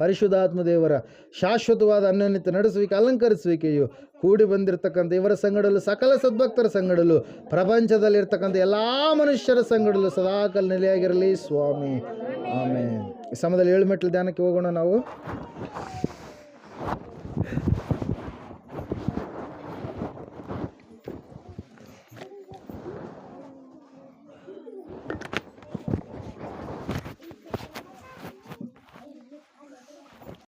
B: ಪರಿಶುದ್ಧಾತ್ಮ ದೇವರ ಶಾಶ್ವತವಾದ ಅನ್ಯೋನ್ಯತೆ ನಡೆಸುವಿಕೆ, ಅಲಂಕರಿಸುವಿಕೆಯು ಕೂಡಿ ಬಂದಿರತಕ್ಕಂಥ ಇವರ ಸಂಗಡಲು, ಸಕಲ ಸದ್ಭಕ್ತರ ಸಂಗಡಲು, ಪ್ರಪಂಚದಲ್ಲಿರ್ತಕ್ಕಂಥ ಎಲ್ಲ ಮನುಷ್ಯರ ಸಂಗಡಲು ಸದಾಕಾಲ ನೆಲೆಯಾಗಿರಲಿ ಸ್ವಾಮಿ. ಆಮೇಲೆ ಈ ಸಮಯದಲ್ಲಿ 7 ಮೆಟ್ಲು ಧ್ಯಾನಕ್ಕೆ ಹೋಗೋಣ ನಾವು.